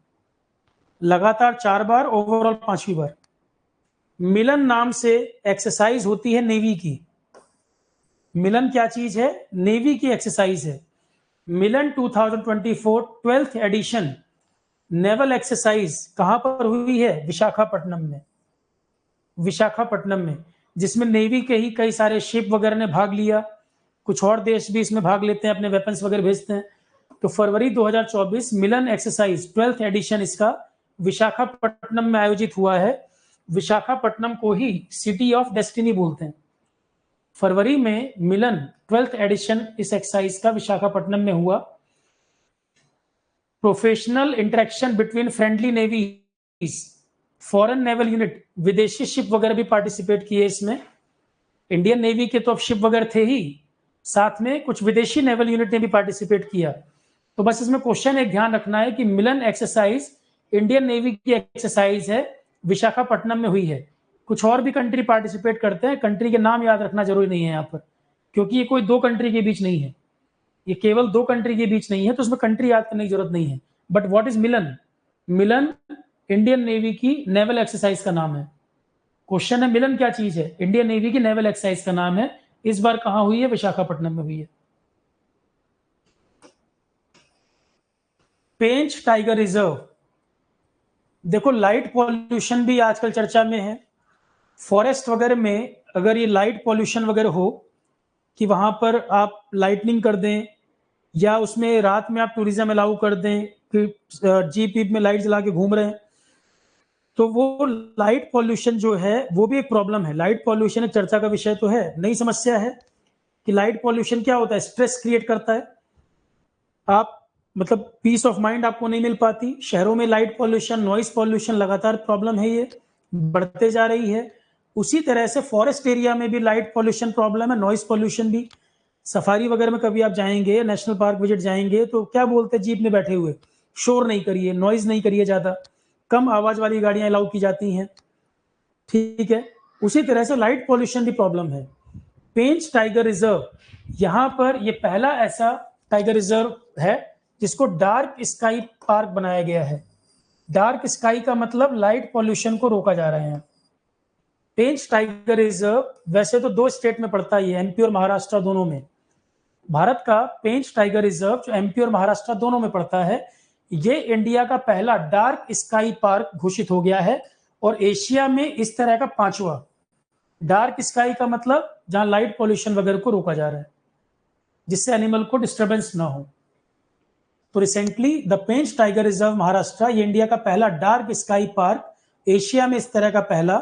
लगातार 4 बार, ओवरऑल 5वीं बार। मिलन नाम से एक्सरसाइज होती है नेवी की। मिलन क्या चीज है? नेवी की एक्सरसाइज है। मिलन 2024 12th एडिशन नेवल एक्सरसाइज कहां पर हुई है? विशाखापट्टनम में, जिसमें नेवी के ही कई सारे शिप वगैरह ने भाग लिया, कुछ और देश भी इसमें भाग लेते हैं, अपने वेपन्स वगैरह भेजते हैं। तो फरवरी 2024 मिलन एक्सरसाइज 12th एडिशन इसका विशाखापट्टनम में आयोजित हुआ है। विशाखापट्टनम को ही सिटी ऑफ डेस्टिनी बोलते हैं। फरवरी में मिलन 12th एडिशन इस एक्सरसाइज का विशाखापट्टनम में हुआ। Professional interaction between friendly navies, foreign naval unit, विदेशी शिप वगैरह भी पार्टिसिपेट किए इसमें। इंडियन नेवी के तो अब शिप वगैरह थे ही, साथ में कुछ विदेशी नेवल यूनिट ने भी पार्टिसिपेट किया। तो बस इसमें क्वेश्चन एक ध्यान रखना है कि मिलन एक्सरसाइज इंडियन नेवी की एक्सरसाइज है, विशाखापट्टनम में हुई है। कुछ और भी कंट्री पार्टिसिपेट करते हैं, कंट्री के नाम याद रखना जरूरी नहीं है यहाँ पर, क्योंकि ये कोई 2 कंट्री के बीच नहीं है, ये केवल 2 कंट्री के बीच नहीं है, तो उसमें कंट्री याद करने की जरूरत नहीं है। But what is Milan? Milan Indian navy की नेवल एक्सरसाइज का नाम है। क्वेश्चन है मिलन क्या चीज है? इंडियन नेवी की नेवल एक्सरसाइज का नाम है। इस बार कहां हुई है? विशाखापट्टनम में हुई है। पेंच टाइगर रिजर्व, देखो लाइट पॉल्यूशन भी आजकल चर्चा में है। फॉरेस्ट वगैरह में अगर ये लाइट पॉल्यूशन वगैरह हो कि वहां पर आप लाइटनिंग कर दें, या उसमें रात में आप टूरिज्म अलाउ कर दें कि जीप वीप में लाइट जला के घूम रहे हैं, तो वो लाइट पॉल्यूशन जो है वो भी एक प्रॉब्लम है। लाइट पॉल्यूशन एक चर्चा का विषय तो है, नई समस्या है कि लाइट पॉल्यूशन क्या होता है? स्ट्रेस क्रिएट करता है। आप मतलब पीस ऑफ माइंड आपको नहीं मिल पाती। शहरों में लाइट पॉल्यूशन, नॉइस पॉल्यूशन लगातार प्रॉब्लम है, ये बढ़ते जा रही है। उसी तरह से फॉरेस्ट एरिया में भी लाइट पॉल्यूशन प्रॉब्लम है, नॉइस पॉल्यूशन भी। सफारी वगैरह में कभी आप जाएंगे, नेशनल पार्क विजिट जाएंगे, तो क्या बोलते हैं जीप में बैठे हुए, शोर नहीं करिए, नॉइज नहीं करिए, ज्यादा कम आवाज वाली गाड़ियां अलाउ की जाती हैं, ठीक है। उसी तरह से लाइट पॉल्यूशन भी प्रॉब्लम है। पेंच टाइगर रिजर्व, यहाँ पर ये पहला ऐसा टाइगर रिजर्व है जिसको डार्क स्काई पार्क बनाया गया है। डार्क स्काई का मतलब लाइट पॉल्यूशन को रोका जा रहा है। पेंच टाइगर रिजर्व वैसे तो 2 स्टेट में पड़ता है, एमपी और महाराष्ट्र दोनों में। भारत का पेंच टाइगर रिजर्व जो एमपी और महाराष्ट्र दोनों में पड़ता है, ये इंडिया का पहला डार्क स्काई पार्क घोषित हो गया है, और एशिया में इस तरह का 5वां। डार्क स्काई का मतलब जहां लाइट पॉल्यूशन वगैरह को रोका जा रहा है, जिससे एनिमल को डिस्टर्बेंस ना हो। तो recently the Pench tiger reserve Maharashtra, ये इंडिया का पहला डार्क स्काई पार्क, एशिया में इस तरह का पहला।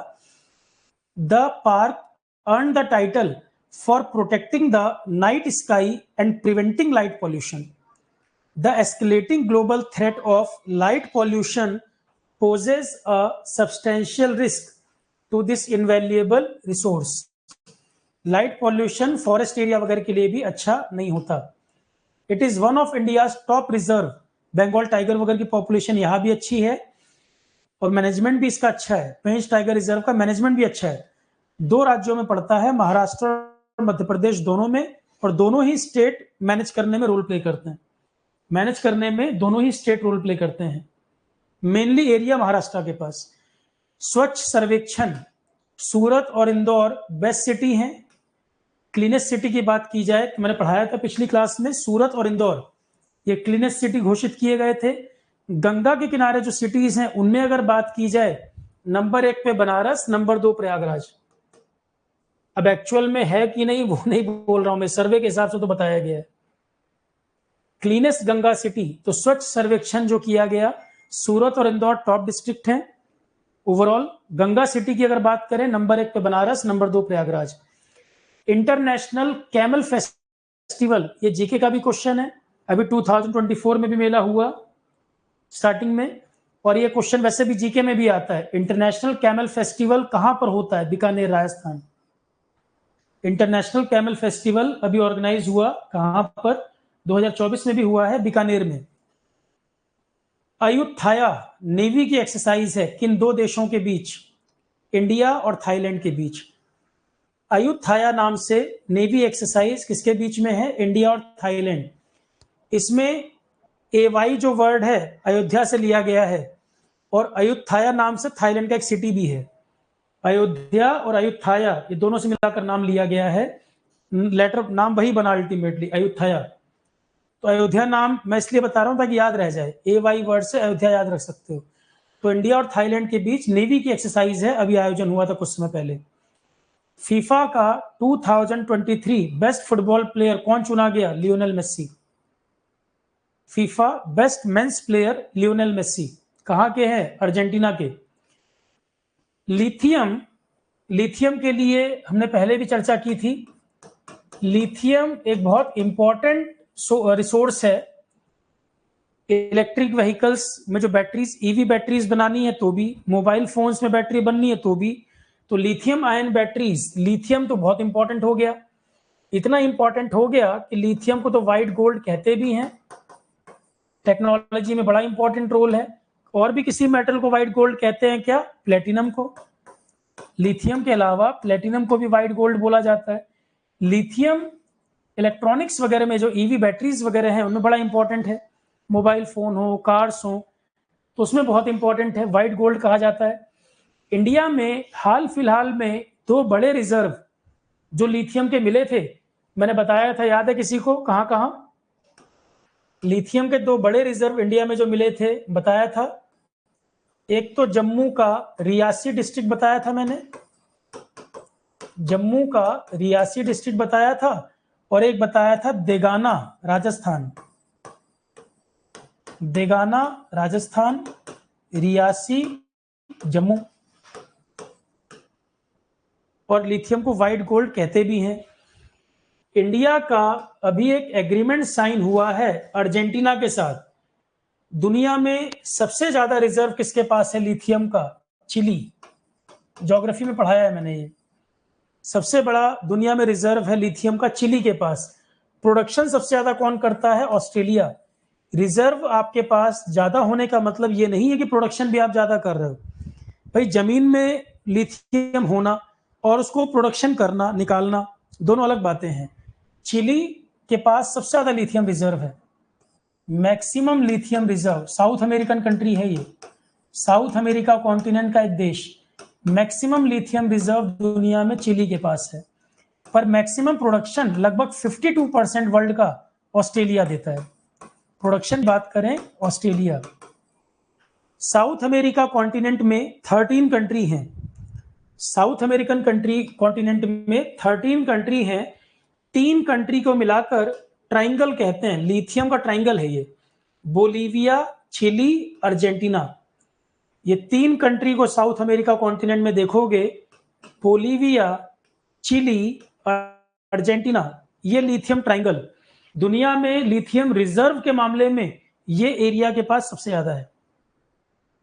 The park earned the title for protecting the night sky and preventing light pollution. The escalating global threat of light pollution poses a substantial risk to this invaluable resource. Light pollution forest area वगैरह के लिए भी अच्छा नहीं होता। It is one of India's top reserve. Bengal tiger वगैरह की population यहाँ भी अच्छी है और मैनेजमेंट भी इसका अच्छा है। पेंच टाइगर रिजर्व का मैनेजमेंट भी अच्छा है। 2 राज्यों में पड़ता है, महाराष्ट्र और मध्य प्रदेश दोनों में, और दोनों ही स्टेट मैनेज करने में रोल प्ले करते हैं। मैनेज करने में दोनों ही स्टेट रोल प्ले करते हैं। मेनली एरिया महाराष्ट्र के पास। स्वच्छ सर्वेक्षण, सूरत और इंदौर बेस्ट सिटी हैं। क्लीनेस्ट सिटी की बात की जाए तो मैंने पढ़ाया था पिछली क्लास में, सूरत और इंदौर ये क्लीनेस्ट सिटी घोषित किए गए थे। गंगा के किनारे जो सिटीज हैं उनमें अगर बात की जाए, नंबर 1 पे बनारस, नंबर 2 प्रयागराज। अब एक्चुअल में है कि नहीं वो नहीं बोल रहा हूं मैं, सर्वे के हिसाब से तो बताया गया है। क्लीनेस्ट गंगा सिटी, तो स्वच्छ सर्वेक्षण जो किया गया, सूरत और इंदौर टॉप डिस्ट्रिक्ट हैं ओवरऑल। गंगा सिटी की अगर बात करें, नंबर 1 पे Banaras, number 2 Prayagraj. International camel festival, ये जीके का भी क्वेश्चन है। अभी 2024 में भी मेला हुआ स्टार्टिंग में, और ये क्वेश्चन वैसे भी जीके में भी आता है। इंटरनेशनल कैमल फेस्टिवल कहां पर होता है? Bikaner, Rajasthan. International camel festival अभी ऑर्गेनाइज हुआ कहां पर? 2024 में भी हुआ है, बीकानेर में। अयुत्थाया नेवी की एक्सरसाइज है किन 2 देशों के बीच? इंडिया और थाईलैंड के बीच। अयुत्थाया नाम से नेवी एक्सरसाइज किसके बीच में है? इंडिया और थाईलैंड। इसमें एवाई जो वर्ड है अयोध्या से लिया गया है, और अयुत्थाया नाम से थाईलैंड का एक सिटी भी है। अयोध्या और अयुत्थाया ये दोनों से मिलाकर नाम लिया गया है, लेटर नाम वही बना अल्टीमेटली, अयुत्थाया। तो अयोध्या नाम मैं इसलिए बता रहा हूं ताकि याद रह जाए, एवाई वर्ड से अयोध्या याद रख सकते हो। तो इंडिया और थाईलैंड के बीच नेवी की एक्सरसाइज है, अभी आयोजन हुआ था कुछ समय पहले। फीफा का 2023 बेस्ट फुटबॉल प्लेयर कौन चुना गया? Lionel Messi. FIFA best men's player Lionel Messi कहां के हैं? अर्जेंटीना के। लिथियम के लिए हमने पहले भी चर्चा की थी। लिथियम एक बहुत इंपॉर्टेंट रिसोर्स है। इलेक्ट्रिक व्हीकल्स में जो बैटरीज, ईवी बैटरीज बनानी है तो भी, मोबाइल फोन्स में बैटरी बननी है तो भी, तो लिथियम आयन बैटरीज, लिथियम तो बहुत इंपॉर्टेंट हो गया। इतना इंपॉर्टेंट हो गया कि लिथियम को तो व्हाइट गोल्ड कहते भी हैं। टेक्नोलॉजी में बड़ा इंपॉर्टेंट रोल है। और भी किसी मेटल को व्हाइट गोल्ड कहते हैं क्या? प्लेटिनम को। लिथियम के अलावा प्लेटिनम को भी व्हाइट गोल्ड बोला जाता है। लिथियम इलेक्ट्रॉनिक्स वगैरह में जो ईवी बैटरीज वगैरह हैं उनमें बड़ा इंपॉर्टेंट है। मोबाइल फोन हो, कार्स हो, तो उसमें बहुत इंपॉर्टेंट है, व्हाइट गोल्ड कहा जाता है। इंडिया में हाल फिलहाल में 2 बड़े रिजर्व जो लिथियम के मिले थे, मैंने बताया था, याद है किसी को? कहां कहां? लिथियम के 2 बड़े रिजर्व इंडिया में जो मिले थे बताया था। एक तो जम्मू का रियासी डिस्ट्रिक्ट बताया था मैंने, जम्मू का रियासी डिस्ट्रिक्ट बताया था, और एक बताया था देगाना राजस्थान। देगाना राजस्थान, रियासी जम्मू। और लिथियम को व्हाइट गोल्ड कहते भी हैं। इंडिया का अभी एक एग्रीमेंट साइन हुआ है अर्जेंटीना के साथ। दुनिया में सबसे ज्यादा रिजर्व किसके पास है लिथियम का? चिली। ज्योग्राफी में पढ़ाया है मैंने ये। सबसे बड़ा दुनिया में रिजर्व है लिथियम का चिली के पास। प्रोडक्शन सबसे ज्यादा कौन करता है? ऑस्ट्रेलिया। रिजर्व आपके पास ज्यादा होने का मतलब ये नहीं है कि प्रोडक्शन भी आप ज्यादा कर रहे हो। भाई जमीन में लिथियम होना और उसको प्रोडक्शन करना, निकालना, दोनों अलग बातें हैं। चिली के पास सबसे ज्यादा लिथियम रिजर्व है, maximum lithium reserve. South American country है ये, साउथ अमेरिका कॉन्टिनेंट का एक देश। मैक्सिमम लिथियम रिजर्व दुनिया में चिली के पास है, पर मैक्सिमम प्रोडक्शन लगभग 52% वर्ल्ड का ऑस्ट्रेलिया देता है। प्रोडक्शन बात करें ऑस्ट्रेलिया। साउथ अमेरिका कॉन्टिनेंट में 13 कंट्री हैं। साउथ अमेरिकन कंट्री कॉन्टिनेंट में 13 कंट्री हैं, 3 कंट्री को मिलाकर ट्राइंगल कहते हैं, लिथियम का ट्राइंगल है ये, बोलीविया, चिली, अर्जेंटीना। ये 3 कंट्री को साउथ अमेरिका कॉन्टिनेंट में देखोगे, बोलीविया, चिली, अर्जेंटीना, ये लिथियम ट्राइंगल। दुनिया में लिथियम रिजर्व के मामले में ये एरिया के पास सबसे ज्यादा है।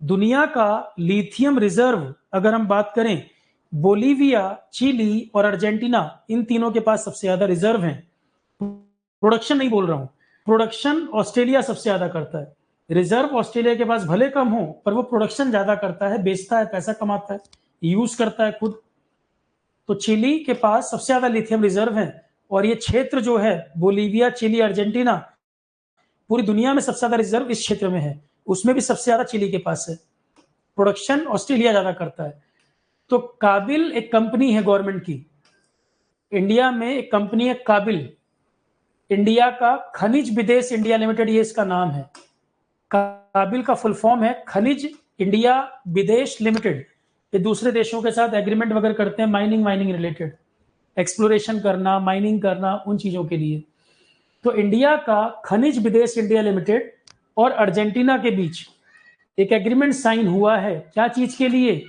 दुनिया का लिथियम रिजर्व अगर हम बात करें, बोलीविया, चिली और अर्जेंटीना, इन तीनों के पास सबसे ज्यादा रिजर्व हैं। प्रोडक्शन नहीं बोल रहा हूं, प्रोडक्शन ऑस्ट्रेलिया सबसे ज्यादा करता है। रिजर्व ऑस्ट्रेलिया के पास भले कम हो, पर वो प्रोडक्शन ज्यादा करता है, बेचता है, पैसा कमाता है, यूज करता है खुद। तो चिली के पास सबसे ज्यादा लिथियम रिजर्व है, और ये क्षेत्र जो है बोलीविया, चिली, अर्जेंटीना, पूरी दुनिया में सबसे ज्यादा रिजर्व इस क्षेत्र में है, उसमें भी सबसे ज्यादा चिली के पास है। प्रोडक्शन ऑस्ट्रेलिया ज्यादा करता है। तो काबिल एक कंपनी है गवर्नमेंट की, इंडिया में एक कंपनी है काबिल, इंडिया का खनिज विदेश इंडिया लिमिटेड, ये इसका नाम है। काबिल का फुल फॉर्म है खनिज इंडिया विदेश लिमिटेड। ये दूसरे देशों के साथ एग्रीमेंट वगैरह करते हैं, माइनिंग रिलेटेड, एक्सप्लोरेशन करना, माइनिंग करना, उन चीजों के लिए। तो इंडिया का खनिज विदेश इंडिया लिमिटेड और अर्जेंटीना के बीच एक एग्रीमेंट साइन हुआ है, क्या चीज के लिए?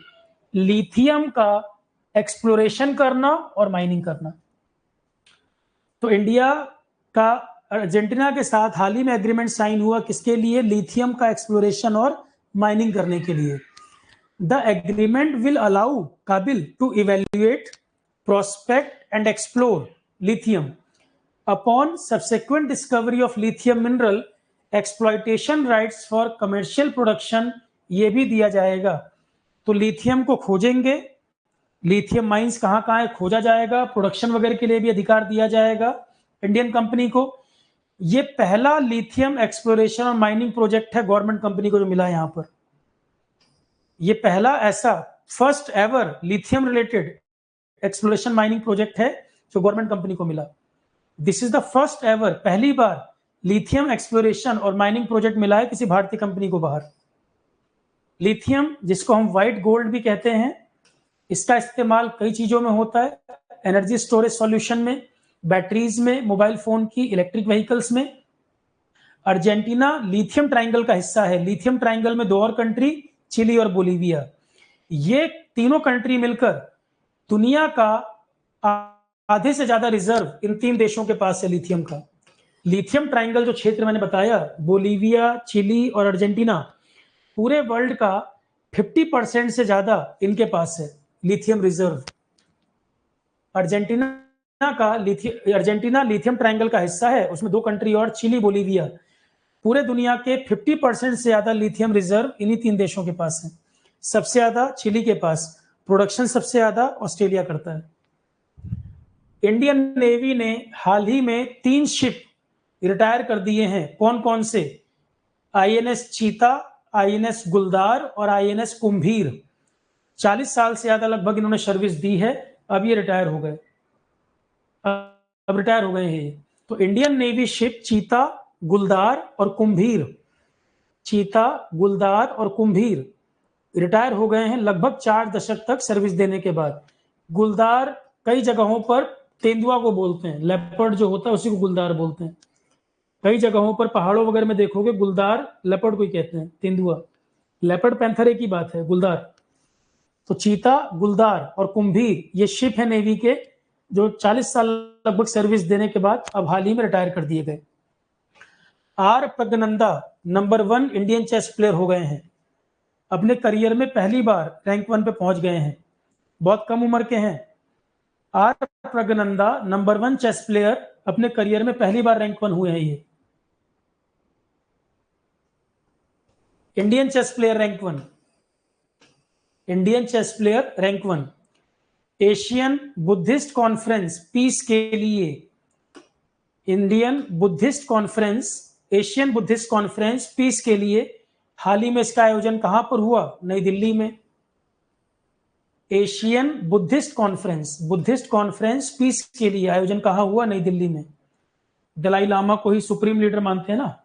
लिथियम का एक्सप्लोरेशन करना और माइनिंग करना। तो इंडिया का अर्जेंटीना के साथ हाल ही में एग्रीमेंट साइन हुआ, किसके लिए? लिथियम का एक्सप्लोरेशन और माइनिंग करने के लिए। The agreement will allow KABIL to evaluate, prospect and explore lithium upon subsequent discovery of lithium mineral, exploitation rights for commercial production, ये भी दिया जाएगा। तो लिथियम को खोजेंगे, लिथियम माइंस कहाँ कहाँ है खोजा जाएगा, प्रोडक्शन वगैरह के लिए भी अधिकार दिया जाएगा इंडियन कंपनी को। ये पहला लिथियम एक्सप्लोरेशन और माइनिंग प्रोजेक्ट है गवर्नमेंट कंपनी को जो मिला है यहाँ पर। ये पहला ऐसा first ever lithium related exploration mining project है जो गवर्नमेंट कंपनी को मिला। This is the first ever, पहली बार लिथियम एक्सप्लोरेशन और माइनिंग प्रोजेक्ट मिला है किसी भारतीय कंपनी को बाहर। लिथियम, जिसको हम व्हाइट गोल्ड भी कहते हैं, इसका इस्तेमाल कई चीजों में होता है, एनर्जी स्टोरेज सॉल्यूशन में, बैटरीज में, मोबाइल फोन की, इलेक्ट्रिक व्हीकल्स में। अर्जेंटीना लिथियम ट्राइंगल का हिस्सा है। लिथियम ट्राइंगल में 2 और कंट्री, चिली और बोलीविया, ये तीनों कंट्री मिलकर दुनिया का आधे से ज्यादा रिजर्व इन 3 देशों के पास है लिथियम का। लिथियम ट्राइंगल जो क्षेत्र मैंने बताया, बोलीविया, चिली और अर्जेंटीना, पूरे वर्ल्ड का 50% से ज्यादा इनके पास है lithium reserve. Argentina lithium triangle का हिस्सा है, उसमें 2 कंट्री और, चिली, बोलीविया। पूरे दुनिया के 50% से ज्यादा लिथियम रिजर्व इन्हीं 3 देशों के पास है। सबसे ज्यादा चिली के पास, प्रोडक्शन सबसे ज्यादा ऑस्ट्रेलिया करता है। इंडियन नेवी ने हाल ही में 3 शिप रिटायर कर दिए हैं। कौन कौन से? आईएनएस चीता, आईएनएस गुलदार और आईएनएस कुंभीर। 40 साल से ज्यादा लगभग इन्होंने सर्विस दी है, अब ये रिटायर हो गए, अब रिटायर हो गए हैं। तो इंडियन नेवी शिप चीता, गुलदार और कुंभीर, चीता, गुलदार और कुंभीर रिटायर हो गए हैं लगभग 4 दशक तक सर्विस देने के बाद। गुलदार कई जगहों पर तेंदुआ को बोलते हैं, लेपर्ड जो होता है उसी को गुलदार बोलते हैं। कई जगहों पर पहाड़ों वगैरह में देखोगे गुलदार लेपर्ड को ही कहते हैं, तेंदुआ। लेपर्ड पैंथर एक ही बात है, गुलदार। तो चीता, गुलदार और कुंभीर ये शिप है नेवी के, जो 40 साल लगभग सर्विस देने के बाद अब हाल ही में रिटायर कर दिए गए। R Praggnanandhaa number 1 Indian chess player हो गए हैं, अपने करियर में पहली बार रैंक 1 पे पहुंच गए हैं, बहुत कम उम्र के हैं। R Praggnanandhaa number 1 chess player अपने करियर में पहली बार रैंक 1 हुए हैं। ये Indian chess player rank 1, Indian chess player rank 1। Asian Buddhist conference peace के लिए, Indian Buddhist conference, Asian Buddhist conference peace के लिए हाल ही में इसका आयोजन कहां पर हुआ? नई दिल्ली में। एशियन बुद्धिस्ट कॉन्फ्रेंस पीस के लिए आयोजन कहां हुआ? नई दिल्ली में। दलाई लामा को ही सुप्रीम लीडर मानते हैं ना,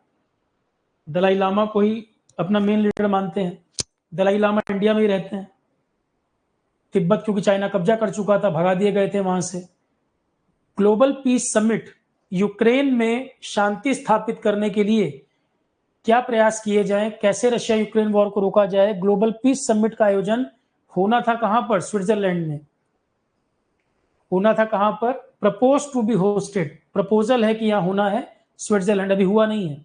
दलाई लामा को ही अपना मेन लीडर मानते हैं। दलाई लामा इंडिया में ही रहते हैं। तिब्बत क्योंकि चाइना कब्जा कर चुका था, भगा दिए गए थे वहां से। ग्लोबल पीस समिट, यूक्रेन में शांति स्थापित करने के लिए क्या प्रयास किए जाएं, कैसे रशिया यूक्रेन वॉर को रोका जाए। ग्लोबल पीस समिट का आयोजन होना था कहां पर? स्विट्जरलैंड में होना था। कहां पर? Propose to be hosted, proposal है कि यहां होना है, स्विट्जरलैंड, अभी हुआ नहीं है।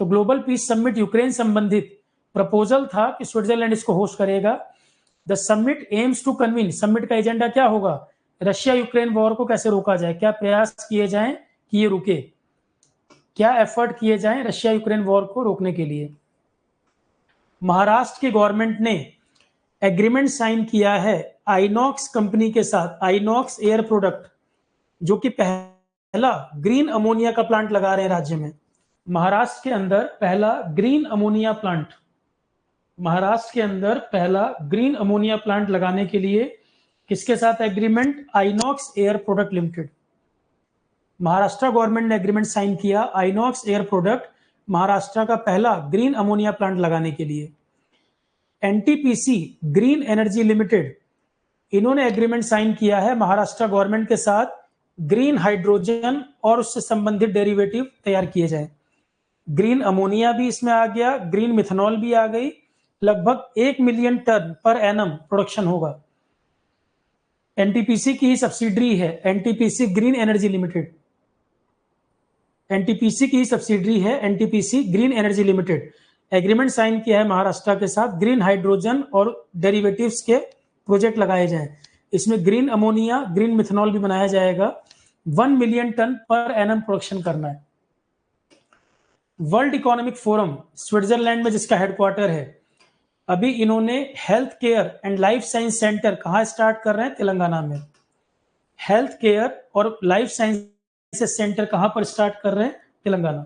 तो ग्लोबल पीस समिट यूक्रेन संबंधित प्रपोजल था कि स्विट्जरलैंड इसको होस्ट करेगा। The summit aims to convene, summit का एजेंडा क्या होगा? रशिया यूक्रेन वॉर को कैसे रोका जाए, क्या प्रयास किए जाएं कि ये रुके, क्या एफर्ट किए जाएं रशिया यूक्रेन वॉर को रोकने के लिए। महाराष्ट्र की गवर्नमेंट ने एग्रीमेंट साइन किया है आइनॉक्स कंपनी के साथ, आइनॉक्स एयर प्रोडक्ट, जो कि पहला ग्रीन अमोनिया का प्लांट लगा रहे हैं राज्य में। महाराष्ट्र के अंदर पहला ग्रीन अमोनिया प्लांट, महाराष्ट्र के अंदर पहला ग्रीन अमोनिया प्लांट लगाने के लिए किसके साथ agreement? INOX air product limited. Maharashtra government ने एग्रीमेंट साइन किया आइनॉक्स एयर प्रोडक्ट, महाराष्ट्र का पहला ग्रीन अमोनिया प्लांट लगाने के लिए। एनटीपीसी ग्रीन एनर्जी लिमिटेड, इन्होंने एग्रीमेंट साइन किया है महाराष्ट्र गवर्नमेंट के साथ, ग्रीन हाइड्रोजन और उससे संबंधित डेरिवेटिव तैयार किए जाए। ग्रीन अमोनिया भी इसमें आ गया, ग्रीन मिथेनॉल भी आ गई, लगभग 1 million ton per annum production होगा। एनटीपीसी की ही सब्सिडरी है, NTPC green energy limited, NTPC की सब्सिडरी है NTPC green energy limited. Agreement sign किया है महाराष्ट्र के साथ, ग्रीन हाइड्रोजन और डेरिवेटिव्स के प्रोजेक्ट लगाए जाएं। इसमें ग्रीन अमोनिया, ग्रीन मिथेनॉल भी बनाया जाएगा। 1 million ton per annum production करना है। वर्ल्ड इकोनॉमिक फोरम स्विट्जरलैंड में जिसका हेडक्वार्टर है, अभी इन्होंने health care and life science centre कहाँ स्टार्ट कर रहे हैं? तेलंगाना में। हेल्थ केयर और लाइफ साइंसेस सेंटर कहां पर स्टार्ट कर रहे हैं? Telangana.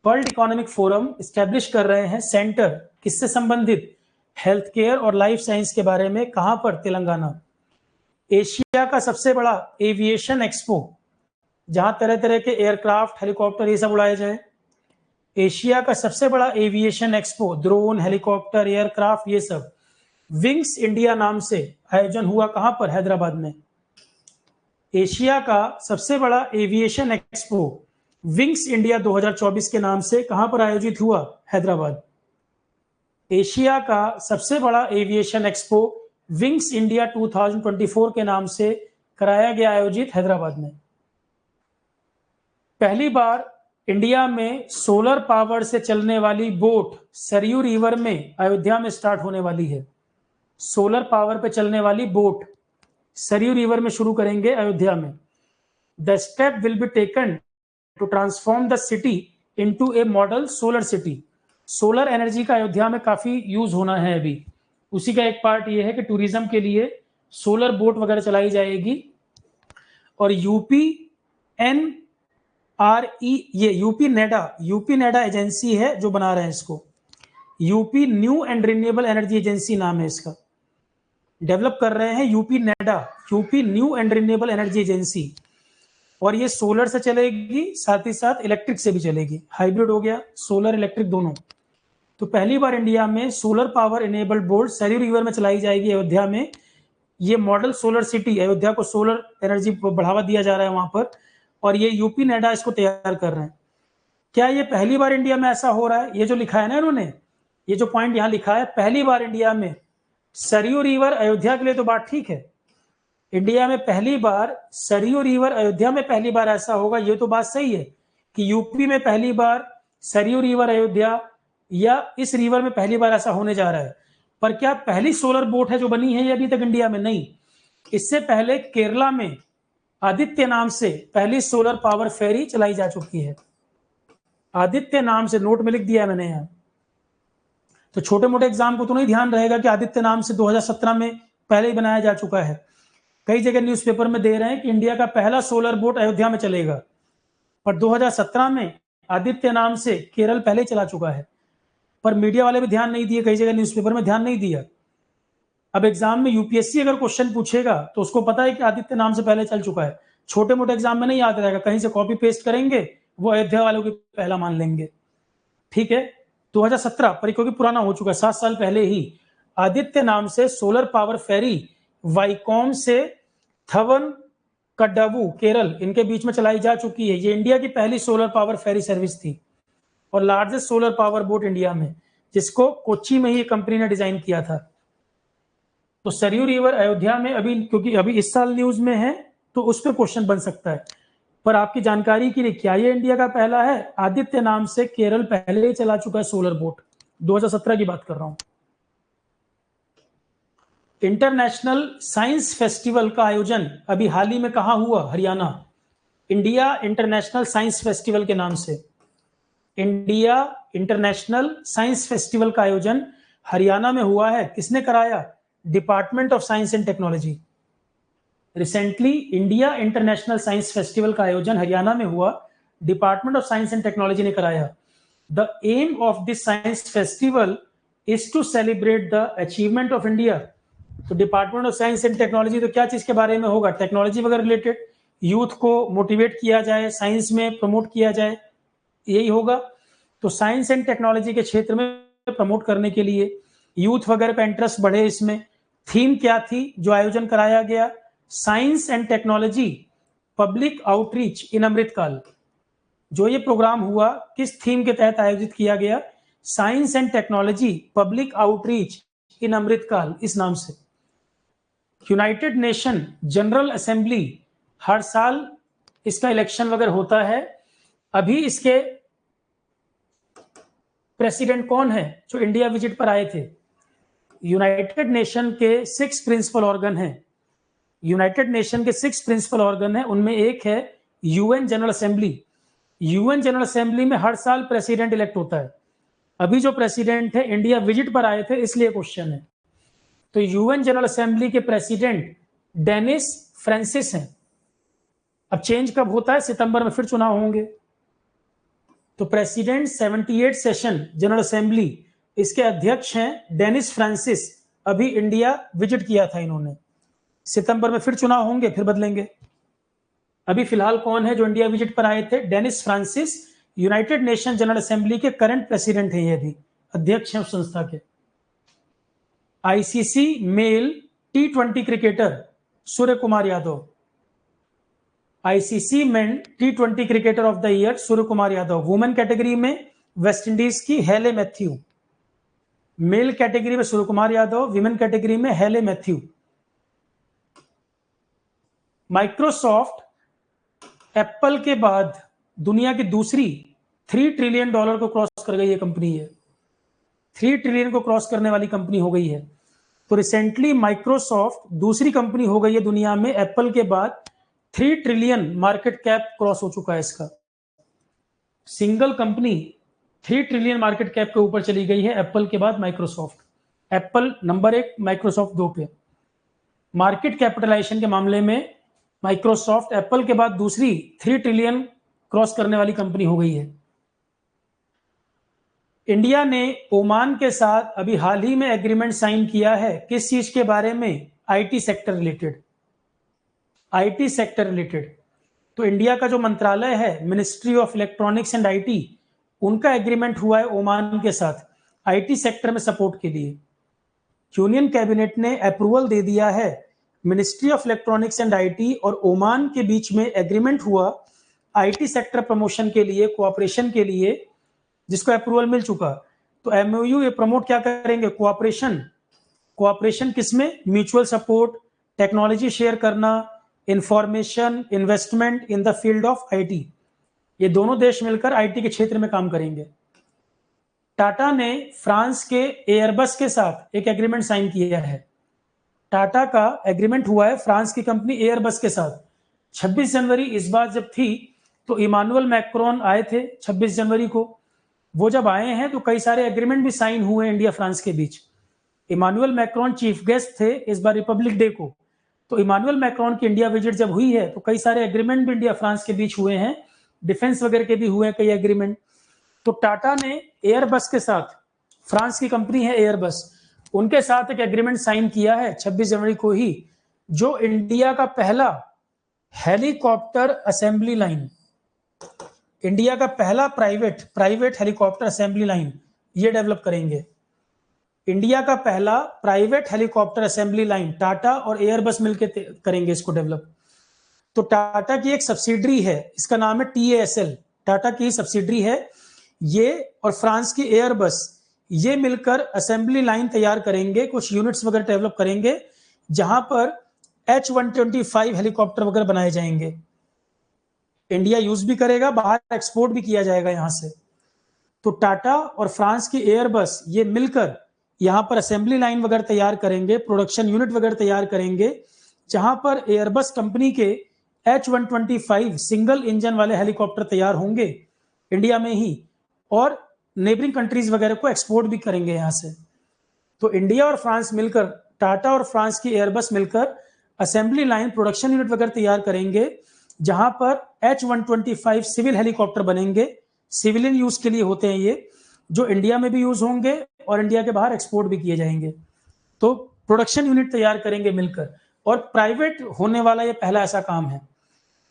World economic forum establish कर रहे हैं सेंटर, किससे संबंधित? हेल्थ केयर और लाइफ साइंस के बारे में। कहां पर? तेलंगाना। एशिया का सबसे बड़ा एविएशन एक्सपो, जहां तरह तरह के एयरक्राफ्ट, हेलीकॉप्टर ये सब उड़ाए जाए। एशिया का सबसे बड़ा aviation expo, drone, helicopter, aircraft ये सब, विंग्स इंडिया नाम से आयोजन हुआ। कहां पर? हैदराबाद में। एशिया का सबसे बड़ा एविएशन एक्सपो विंग्स इंडिया 2024 के नाम से कहां पर आयोजित हुआ? हैदराबाद। एशिया का सबसे बड़ा एविएशन एक्सपो विंग्स इंडिया 2024 के नाम से कराया गया, आयोजित हैदराबाद में। पहली बार इंडिया में सोलर पावर से चलने वाली बोट सरयू रिवर में अयोध्या में स्टार्ट होने वाली है। सोलर पावर पे चलने वाली बोट सरयू रिवर में शुरू करेंगे अयोध्या में। The step will be taken to transform the city into a model solar city. Solar energy का अयोध्या में काफी यूज होना है अभी, उसी का एक पार्ट ये है कि टूरिज्म के लिए सोलर बोट वगैरह चलाई जाएगी। और यूपी ये यूपी नेडा एजेंसी है जो बना रहे हैं इसको। UP new and renewable energy agency नाम है इसका, डेवलप कर रहे हैं UP NEDA, UP new and renewable energy agency. और ये सोलर से चलेगी, साथ ही साथ इलेक्ट्रिक से भी चलेगी, हाइब्रिड हो गया, सोलर इलेक्ट्रिक दोनों। तो पहली बार इंडिया में solar power enabled boat Saryu river में चलाई जाएगी अयोध्या में। ये मॉडल सोलर सिटी, अयोध्या को सोलर एनर्जी को बढ़ावा दिया जा रहा है वहां पर, और ये यूपी नेडा इसको तैयार कर रहे हैं। क्या ये पहली बार इंडिया में ऐसा हो रहा है? ये जो लिखा है ना इन्होंने, ये जो पॉइंट यहाँ लिखा है, पहली बार इंडिया में सरयू रिवर अयोध्या के लिए तो बात ठीक है, इंडिया में पहली बार सरयू रिवर अयोध्या में पहली बार ऐसा होगा, ये तो बात सही है कि यूपी में पहली बार सरयू रिवर अयोध्या या इस रिवर में पहली बार ऐसा होने जा रहा है। पर क्या पहली सोलर बोट है जो बनी है ये अभी तक इंडिया में? नहीं। इससे पहले केरला में आदित्य नाम से पहली सोलर पावर फेरी चलाई जा चुकी है। आदित्य नाम से, नोट में लिख दिया मैंने यहाँ। तो छोटे मोटे एग्जाम को तो नहीं ध्यान रहेगा कि आदित्य नाम से 2017 में पहले ही बनाया जा चुका है। कई जगह न्यूज़पेपर में दे रहे हैं कि इंडिया का पहला सोलर बोट अयोध्या में चलेगा, पर 2017 में आदित्य नाम से केरल पहले ही चला चुका है। पर मीडिया वाले भी ध्यान नहीं दिए, कई जगह न्यूज़पेपर में ध्यान नहीं दिया। अब एग्जाम में यूपीएससी अगर क्वेश्चन पूछेगा तो उसको पता है कि आदित्य नाम से पहले चल चुका है। छोटे मोटे एग्जाम में नहीं याद रहेगा, कहीं से कॉपी पेस्ट करेंगे, वो अयोध्या वालों की पहला मान लेंगे। ठीक है, 2017 पर क्योंकि पुराना हो चुका है, 7 साल पहले ही आदित्य नाम से सोलर पावर फेरी वाइकॉम से थवन कड्डावू केरल इनके बीच में चलाई जा चुकी है। ये इंडिया की पहली सोलर पावर फेरी सर्विस थी और largest solar power boat India में, जिसको कोच्चि में ही कंपनी ने डिजाइन किया था। तो सरयू रिवर अयोध्या में अभी, क्योंकि अभी इस साल न्यूज में है तो उस पर क्वेश्चन बन सकता है, पर आपकी जानकारी के लिए क्या ये इंडिया का पहला है? आदित्य नाम से केरल पहले ही चला चुका है सोलर बोट, 2017 की बात कर रहा हूं। इंटरनेशनल साइंस फेस्टिवल का आयोजन अभी हाल ही में कहां हुआ? Haryana. India international science festival के नाम से इंडिया इंटरनेशनल साइंस फेस्टिवल का आयोजन हरियाणा में हुआ है। किसने कराया? Department of science and technology. Recently India international science festival का आयोजन हरियाणा में हुआ, department of science and technology ने कराया। The aim of this science festival is to celebrate the achievement of India. तो department of science and technology तो क्या चीज के बारे में होगा? टेक्नोलॉजी वगैरह रिलेटेड, यूथ को मोटिवेट किया जाए, साइंस में प्रमोट किया जाए, यही होगा। तो साइंस एंड टेक्नोलॉजी के क्षेत्र में प्रमोट करने के लिए यूथ वगैरह का इंटरेस्ट बढ़े इसमें। थीम क्या थी जो आयोजन कराया गया? Science and technology public outreach in Amritkaal. जो ये प्रोग्राम हुआ किस थीम के तहत आयोजित किया गया? Science and technology public outreach in Amritkaal, इस नाम से। यूनाइटेड नेशन जनरल असेंबली, हर साल इसका इलेक्शन वगैरह होता है। अभी इसके प्रेसिडेंट कौन है जो इंडिया विजिट पर आए थे? यूनाइटेड नेशन के 6 प्रिंसिपल ऑर्गन हैं। यूनाइटेड नेशन के 6 प्रिंसिपल ऑर्गन हैं, उनमें एक है UN general assembly. UN general assembly में हर साल प्रेसिडेंट इलेक्ट होता है। अभी जो प्रेसिडेंट है इंडिया विजिट पर आए थे, इसलिए क्वेश्चन है। तो यूएन जनरल असेंबली के प्रेसिडेंट डेनिस फ्रांसिस हैं। अब चेंज कब होता है? सितंबर में फिर चुनाव होंगे। तो प्रेसिडेंट 78 सेशन जनरल असेंबली, इसके अध्यक्ष हैं डेनिस फ्रांसिस। अभी इंडिया विजिट किया था इन्होंने। सितंबर में फिर चुनाव होंगे, फिर बदलेंगे। अभी फिलहाल कौन है जो इंडिया विजिट पर आए थे? Denis Francis, United Nation General Assembly के करंट प्रेसिडेंट हैं, ये भी अध्यक्ष हैं उस संस्था के। ICC male T20 cricketer Surya Kumar Yadav. ICC men T20 cricketer of the year Surya Kumar Yadav. Women category में वेस्ट इंडीज की हेले मैथ्यू। मेल कैटेगरी में सूर्य कुमार यादव, विमेन कैटेगरी में हेले मैथ्यू। माइक्रोसॉफ्ट एप्पल के बाद दुनिया की दूसरी $3 ट्रिलियन को क्रॉस कर गई है कंपनी है। 3 ट्रिलियन को क्रॉस करने वाली कंपनी हो गई है। तो रिसेंटली माइक्रोसॉफ्ट दूसरी कंपनी हो गई है दुनिया में एप्पल के बाद। 3 ट्रिलियन मार्केट कैप क्रॉस हो चुका है इसका। Single company 3 trillion market cap के ऊपर चली गई है एप्पल के बाद माइक्रोसॉफ्ट। एप्पल नंबर 1, माइक्रोसॉफ्ट 2 पे। मार्केट कैपिटलाइजेशन के मामले में माइक्रोसॉफ्ट एप्पल के बाद दूसरी 3 ट्रिलियन क्रॉस करने वाली कंपनी हो गई है। इंडिया ने ओमान के साथ अभी हाल ही में एग्रीमेंट साइन किया है। किस चीज के बारे में? IT sector related. IT sector related. तो इंडिया का जो मंत्रालय है, ministry of electronics and IT, उनका एग्रीमेंट हुआ है ओमान के साथ आईटी सेक्टर में सपोर्ट के लिए। यूनियन कैबिनेट ने अप्रूवल दे दिया है। Ministry of electronics and IT और ओमान के बीच में एग्रीमेंट हुआ आईटी सेक्टर प्रमोशन के लिए, कोऑपरेशन के लिए, जिसको अप्रूवल मिल चुका। तो एमओयू ये प्रमोट क्या करेंगे? कोऑपरेशन। कोऑपरेशन किसमें? म्यूचुअल सपोर्ट, टेक्नोलॉजी शेयर करना, information, investment in the field of IT. ये दोनों देश मिलकर आईटी के क्षेत्र में काम करेंगे। टाटा ने फ्रांस के एयरबस के साथ एक एग्रीमेंट साइन किया है। टाटा का एग्रीमेंट हुआ है फ्रांस की कंपनी एयरबस के साथ। 26 जनवरी इस बार जब थी तो इमानुअल मैक्रोन आए थे 26 जनवरी को। वो जब आए हैं तो कई सारे एग्रीमेंट भी साइन हुए इंडिया फ्रांस के बीच। इमानुअल मैक्रोन चीफ गेस्ट थे इस बार रिपब्लिक डे को। तो इमानुअल मैक्रोन की इंडिया विजिट जब हुई है तो कई सारे एग्रीमेंट भी इंडिया फ्रांस के बीच हुए हैं। डिफेंस वगैरह के भी हुए हैं कई एग्रीमेंट। तो टाटा ने एयरबस के साथ, फ्रांस की कंपनी है एयरबस, उनके साथ एक एग्रीमेंट साइन किया है 26 जनवरी को ही, जो इंडिया का पहला हेलीकॉप्टर असेंबली लाइन, इंडिया का पहला प्राइवेट हेलीकॉप्टर असेंबली लाइन ये डेवलप करेंगे। इंडिया का पहला private helicopter assembly line Tata और एयरबस मिलकर करेंगे इसको डेवलप। तो टाटा की एक सब्सिडरी है, इसका नाम है TASL, टाटा की सब्सिडरी है ये, और फ्रांस की एयरबस, ये मिलकर असेंबली लाइन तैयार करेंगे, कुछ यूनिट्स वगैरह डेवलप करेंगे, जहां पर H-125 हेलीकॉप्टर वगैरह बनाए जाएंगे। इंडिया यूज भी करेगा, बाहर एक्सपोर्ट भी किया जाएगा यहां से। तो टाटा और फ्रांस की एयरबस ये मिलकर यहां पर असेंबली लाइन वगैरह तैयार करेंगे, प्रोडक्शन यूनिट वगैरह तैयार करेंगे, जहां पर एयरबस कंपनी के H-125 सिंगल इंजन वाले हेलीकॉप्टर तैयार होंगे इंडिया में ही, और नेबरिंग कंट्रीज वगैरह को एक्सपोर्ट भी करेंगे यहां से। तो इंडिया और फ्रांस मिलकर, टाटा और फ्रांस की एयरबस मिलकर असेंबली लाइन, प्रोडक्शन यूनिट वगैरह तैयार करेंगे, जहां पर H-125 सिविल हेलीकॉप्टर बनेंगे, सिविलियन यूज के लिए होते हैं ये, जो इंडिया में भी यूज होंगे और इंडिया के बाहर एक्सपोर्ट भी किए जाएंगे। तो प्रोडक्शन यूनिट तैयार करेंगे मिलकर, और प्राइवेट होने वाला ये पहला ऐसा काम है।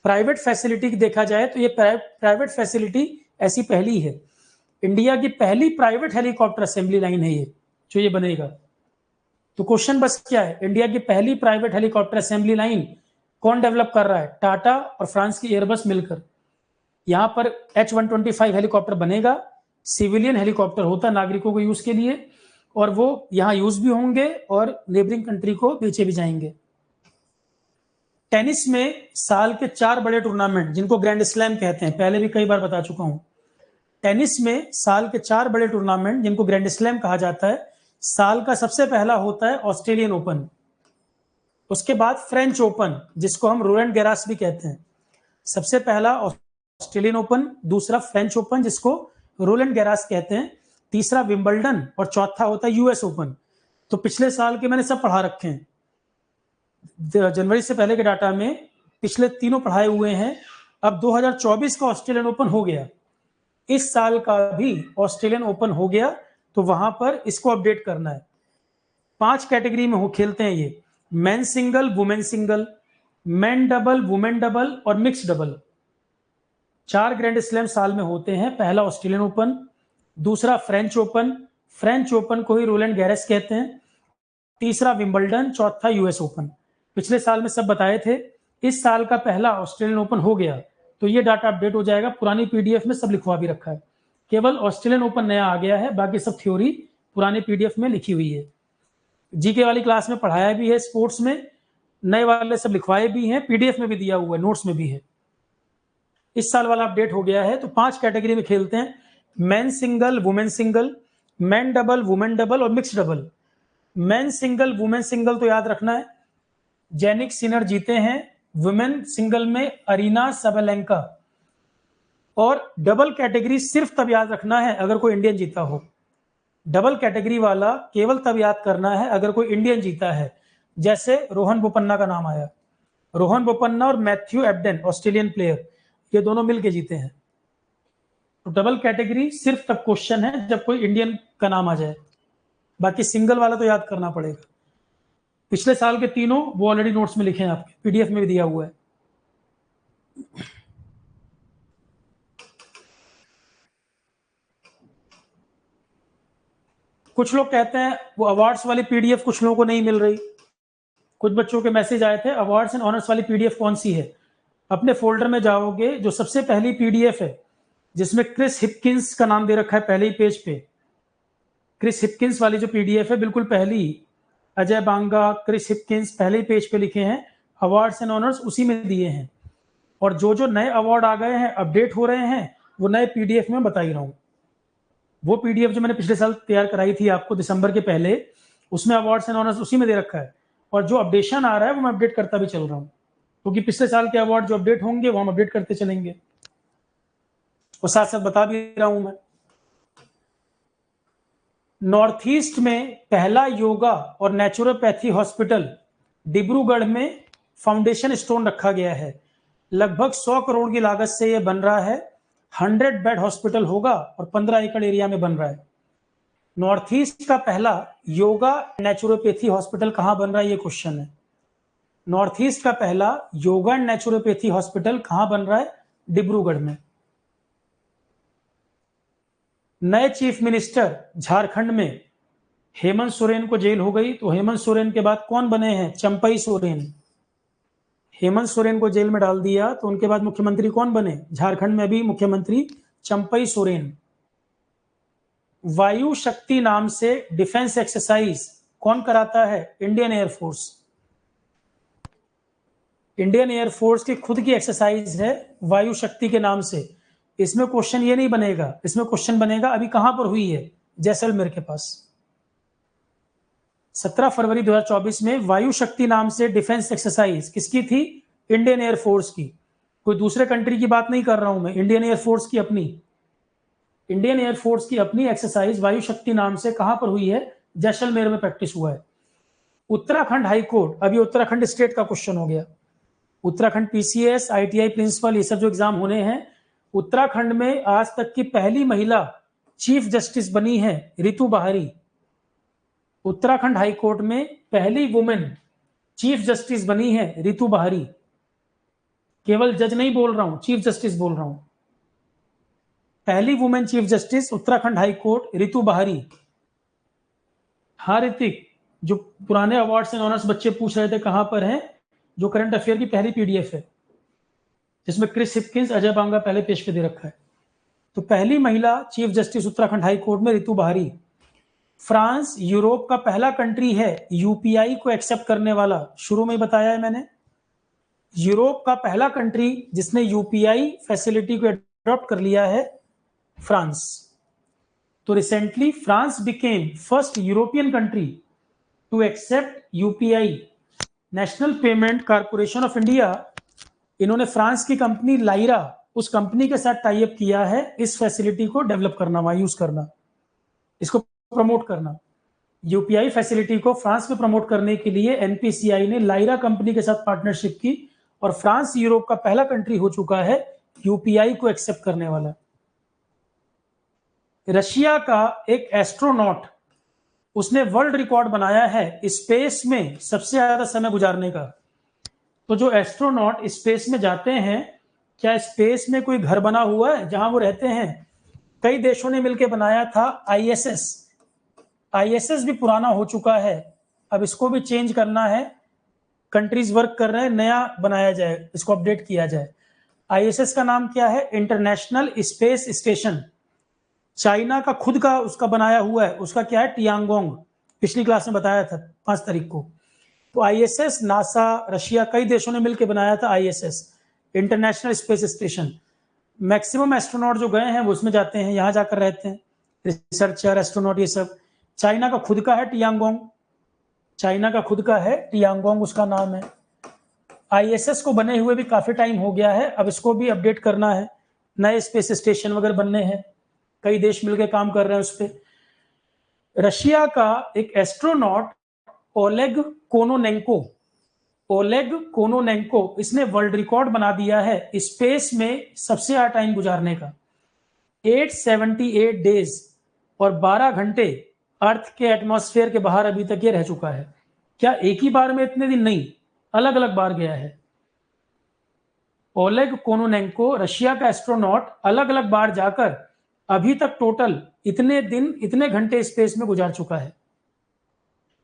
प्राइवेट फैसिलिटी देखा जाए तो ये प्राइवेट फैसिलिटी ऐसी पहली है, इंडिया की पहली प्राइवेट हेलीकॉप्टर असेंबली लाइन है ये, जो ये बनेगा। तो क्वेश्चन बस क्या है, इंडिया की पहली प्राइवेट हेलीकॉप्टर असेंबली लाइन कौन डेवलप कर रहा है? टाटा और फ्रांस की एयरबस मिलकर। यहां पर H-125 हेलीकॉप्टर बनेगा, सिविलियन हेलीकॉप्टर होता नागरिकों को यूज के लिए, और वो यहां यूज भी होंगे और नेबरिंग कंट्री को बेचे भी जाएंगे। टेनिस में साल के 4 बड़े टूर्नामेंट, जिनको ग्रैंड स्लैम कहते हैं, पहले भी कई बार बता चुका हूं। टेनिस में साल के 4 बड़े टूर्नामेंट, जिनको ग्रैंड स्लैम कहा जाता है, साल का सबसे पहला होता है ऑस्ट्रेलियन ओपन, उसके बाद फ्रेंच ओपन, जिसको हम रोलैंड गैरास भी कहते हैं। सबसे पहला ऑस्ट्रेलियन ओपन, दूसरा फ्रेंच ओपन जिसको रोलैंड गैरास कहते हैं, तीसरा विंबलडन, और चौथा होता है यूएस ओपन। तो पिछले साल के मैंने सब पढ़ा रखे हैं, जनवरी से पहले के डाटा में पिछले तीनों पढ़ाए हुए हैं। अब 2024 का ऑस्ट्रेलियन ओपन हो गया, इस साल का भी ऑस्ट्रेलियन ओपन हो गया, तो वहां पर इसको अपडेट करना है। 5 कैटेगरी में हो खेलते हैं ये, main single, women single, men double, women double और मिक्स डबल। 4 ग्रैंड स्लैम साल में होते हैं, पहला ऑस्ट्रेलियन ओपन, दूसरा फ्रेंच ओपन, फ्रेंच ओपन को ही रोलैंड गैरेस कहते हैं, तीसरा विंबलडन, चौथा यूएस ओपन। पिछले साल में सब बताए थे, इस साल का पहला ऑस्ट्रेलियन ओपन हो गया, तो ये डाटा अपडेट हो जाएगा। पुरानी पीडीएफ में सब लिखवा भी रखा है, केवल ऑस्ट्रेलियन ओपन नया आ गया है, बाकी सब थ्योरी पुराने पीडीएफ में लिखी हुई है। जीके वाली क्लास में पढ़ाया भी है, स्पोर्ट्स में नए वाले सब लिखवाए भी हैं, पीडीएफ में भी दिया हुआ है, नोट्स में भी है। इस साल वाला अपडेट हो गया है। तो 5 कैटेगरी में खेलते हैं, men single, women single, men double, women double और mix double. Men single, women single तो याद रखना है, जेनिक सिनर जीते हैं। वुमेन सिंगल में अरीना सबलेंका। और डबल कैटेगरी सिर्फ तब याद रखना है अगर कोई इंडियन जीता हो, डबल कैटेगरी वाला केवल तब याद करना है अगर कोई इंडियन जीता है। जैसे रोहन बोपन्ना का नाम आया, रोहन बोपन्ना और मैथ्यू एब्डेन ऑस्ट्रेलियन प्लेयर, ये दोनों मिलके जीते हैं। तो डबल कैटेगरी सिर्फ तब क्वेश्चन है जब कोई इंडियन का नाम आ जाए, बाकी सिंगल वाला तो याद करना पड़ेगा। पिछले साल के तीनों वो ऑलरेडी नोट्स में लिखे हैं, आपके पीडीएफ में भी दिया हुआ है। कुछ लोग कहते हैं वो अवार्ड्स वाली पीडीएफ कुछ लोगों को नहीं मिल रही, कुछ बच्चों के मैसेज आए थे अवार्ड्स एंड ऑनर्स वाली पीडीएफ कौन सी है। अपने फोल्डर में जाओगे, जो सबसे पहली पीडीएफ है जिसमें क्रिस हिपकिंस का नाम दे रखा है पहले ही पेज पे, क्रिस हिपकिंस वाली जो पीडीएफ है बिल्कुल पहली, अजय बांगा, क्रिस हिपकिंस पहले ही पेज पे लिखे हैं, अवार्ड्स एंड ऑनर्स उसी में दिए हैं। और जो जो नए अवार्ड आ गए हैं, अपडेट हो रहे हैं, वो नए पीडीएफ में बता ही रहा हूँ। वो पीडीएफ जो मैंने पिछले साल तैयार कराई थी आपको दिसंबर के पहले, उसमें अवार्ड्स एंड ऑनर्स उसी में दे रखा है, और जो अपडेशन आ रहा है वो मैं अपडेट करता भी चल रहा हूँ, क्योंकि पिछले साल के अवार्ड जो अपडेट होंगे वो हम अपडेट करते चलेंगे। और साथ साथ बता भी रहा हूं मैं, नॉर्थ ईस्ट में पहला योगा और नेचुरोपैथी हॉस्पिटल डिब्रूगढ़ में फाउंडेशन स्टोन रखा गया है। लगभग 100 करोड़ की लागत से यह बन रहा है, 100 बेड हॉस्पिटल होगा और 15 एकड़ एरिया में बन रहा है। नॉर्थ ईस्ट का पहला योगा नेचुरोपैथी हॉस्पिटल कहां बन रहा है, ये क्वेश्चन है। नॉर्थ ईस्ट का पहला योगा एंड नेचुरोपैथी हॉस्पिटल कहां बन रहा है? डिब्रूगढ़ में। नए चीफ मिनिस्टर झारखंड में हेमंत सोरेन को जेल हो गई, तो हेमंत सोरेन के बाद कौन बने हैं? चंपई सोरेन। हेमंत सोरेन को जेल में डाल दिया तो उनके बाद मुख्यमंत्री कौन बने? झारखंड में भी मुख्यमंत्री चंपई सोरेन। वायु शक्ति नाम से डिफेंस एक्सरसाइज कौन कराता है? Indian air force. इंडियन एयरफोर्स की खुद की एक्सरसाइज है वायु शक्ति के नाम से। इसमें क्वेश्चन ये नहीं बनेगा, इसमें क्वेश्चन बनेगा अभी कहां पर हुई है? जैसलमेर के पास। 17 फरवरी 2024 में वायु शक्ति नाम से डिफेंस एक्सरसाइज किसकी थी? इंडियन एयरफोर्स की। कोई दूसरे कंट्री की बात नहीं कर रहा हूं मैं, इंडियन एयरफोर्स की अपनी। इंडियन एयरफोर्स की अपनी एक्सरसाइज वायु शक्ति नाम से कहां पर हुई है? जैसलमेर में प्रैक्टिस हुआ है। उत्तराखंड हाईकोर्ट, अभी उत्तराखंड स्टेट का क्वेश्चन हो गया। उत्तराखंड पीसीएस, आईटीआई प्रिंसिपल, ये सब जो एग्जाम होने हैं, उत्तराखंड में आज तक की पहली महिला चीफ जस्टिस बनी है रितु बहारी। उत्तराखंड हाईकोर्ट में पहली वुमेन चीफ जस्टिस बनी है रितु बहारी। केवल जज नहीं बोल रहा हूं, चीफ जस्टिस बोल रहा हूं। पहली women chief justice Uttarakhand high court Ritu बहारी। हाँ ऋतिक, जो पुराने अवार्ड्स एंड ऑनर्स बच्चे पूछ रहे थे कहां पर है, जो करंट अफेयर की पहली पीडीएफ है जिसमें क्रिस हिपकिंस, अजय बांगा पहले पेज पे दे रखा है। तो पहली महिला चीफ जस्टिस उत्तराखंड हाईकोर्ट में रितु बहारी। फ्रांस यूरोप का पहला कंट्री है यूपीआई को एक्सेप्ट करने वाला, शुरू में बताया है मैंने। यूरोप का पहला कंट्री जिसने यूपीआई फैसिलिटी को अडॉप्ट कर लिया है फ्रांस। तो recently France became first European country to accept UPI. National payment corporation of India, इन्होंने फ्रांस की कंपनी लाइरा, उस कंपनी के साथ टाई अप किया है इस फैसिलिटी को डेवलप करना, वहां यूज करना, इसको प्रमोट करना। यूपीआई फैसिलिटी को फ्रांस में प्रमोट करने के लिए एनपीसीआई ने लाइरा कंपनी के साथ पार्टनरशिप की और फ्रांस यूरोप का पहला कंट्री हो चुका है यूपीआई को एक्सेप्ट करने वाला। रशिया का एक एस्ट्रोनॉट, उसने वर्ल्ड रिकॉर्ड बनाया है स्पेस में सबसे ज्यादा समय गुजारने का। तो जो एस्ट्रोनॉट स्पेस में जाते हैं, क्या स्पेस में कोई घर बना हुआ है जहां वो रहते हैं? कई देशों ने मिलकर बनाया था आईएसएस। आईएसएस भी पुराना हो चुका है, अब इसको भी चेंज करना है। कंट्रीज वर्क कर रहे हैं, नया बनाया जाए, इसको अपडेट किया जाए। आईएसएस का नाम क्या है? International space station. चाइना का खुद का उसका बनाया हुआ है, उसका क्या है? टियांगोंग। पिछली क्लास में बताया था 5 तारीख को। तो आईएसएस, नासा, रशिया, कई देशों ने मिलकर बनाया था ISS, international space station. Maximum astronaut जो गए हैं वो उसमें जाते हैं, यहां जाकर रहते हैं, रिसर्चर, एस्ट्रोनॉट, ये सब। चाइना का खुद का है टियांगोंग, चाइना का खुद का है टियांगोंग, उसका नाम है। आईएसएस को बने हुए भी काफी टाइम हो गया है, अब इसको भी अपडेट करना है, नए स्पेस स्टेशन वगैरह बनने हैं, कई देश मिलकर काम कर रहे हैं उस पर। रशिया का एक astronaut Oleg Kononenko, Oleg Kononenko, इसने वर्ल्ड रिकॉर्ड बना दिया है स्पेस में सबसे ज्यादा टाइम गुजारने का। 878 डेज और 12 घंटे अर्थ के एटमॉस्फेयर के बाहर अभी तक ये रह चुका है। क्या एक ही बार में इतने दिन? नहीं, अलग अलग बार गया है। ओलेग कोनोनेंको, रशिया का एस्ट्रोनॉट, अलग अलग बार जाकर अभी तक टोटल इतने दिन, इतने घंटे स्पेस में गुजार चुका है।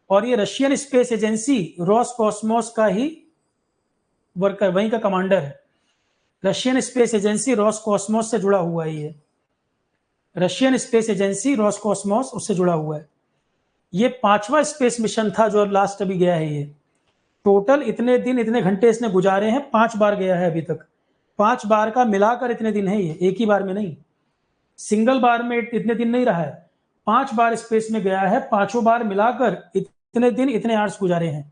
और ये रशियन स्पेस एजेंसी रॉसकॉस्मोस का ही वर्कर, वहीं का कमांडर है। रशियन स्पेस एजेंसी रॉसकॉस्मोस से जुड़ा हुआ है ये, रशियन स्पेस एजेंसी रॉसकॉस्मोस उससे जुड़ा हुआ है। ये 5वां स्पेस मिशन था जो लास्ट अभी गया है। ये टोटल इतने दिन, इतने घंटे इसने गुजारे हैं, 5 बार गया है अभी तक। 5 बार का मिलाकर इतने दिन है, ये एक ही बार में नहीं, सिंगल बार में इतने दिन नहीं रहा है, 5 बार स्पेस में गया है, 5 बार मिलाकर इतने दिन, इतने आवर्स गुजारे हैं।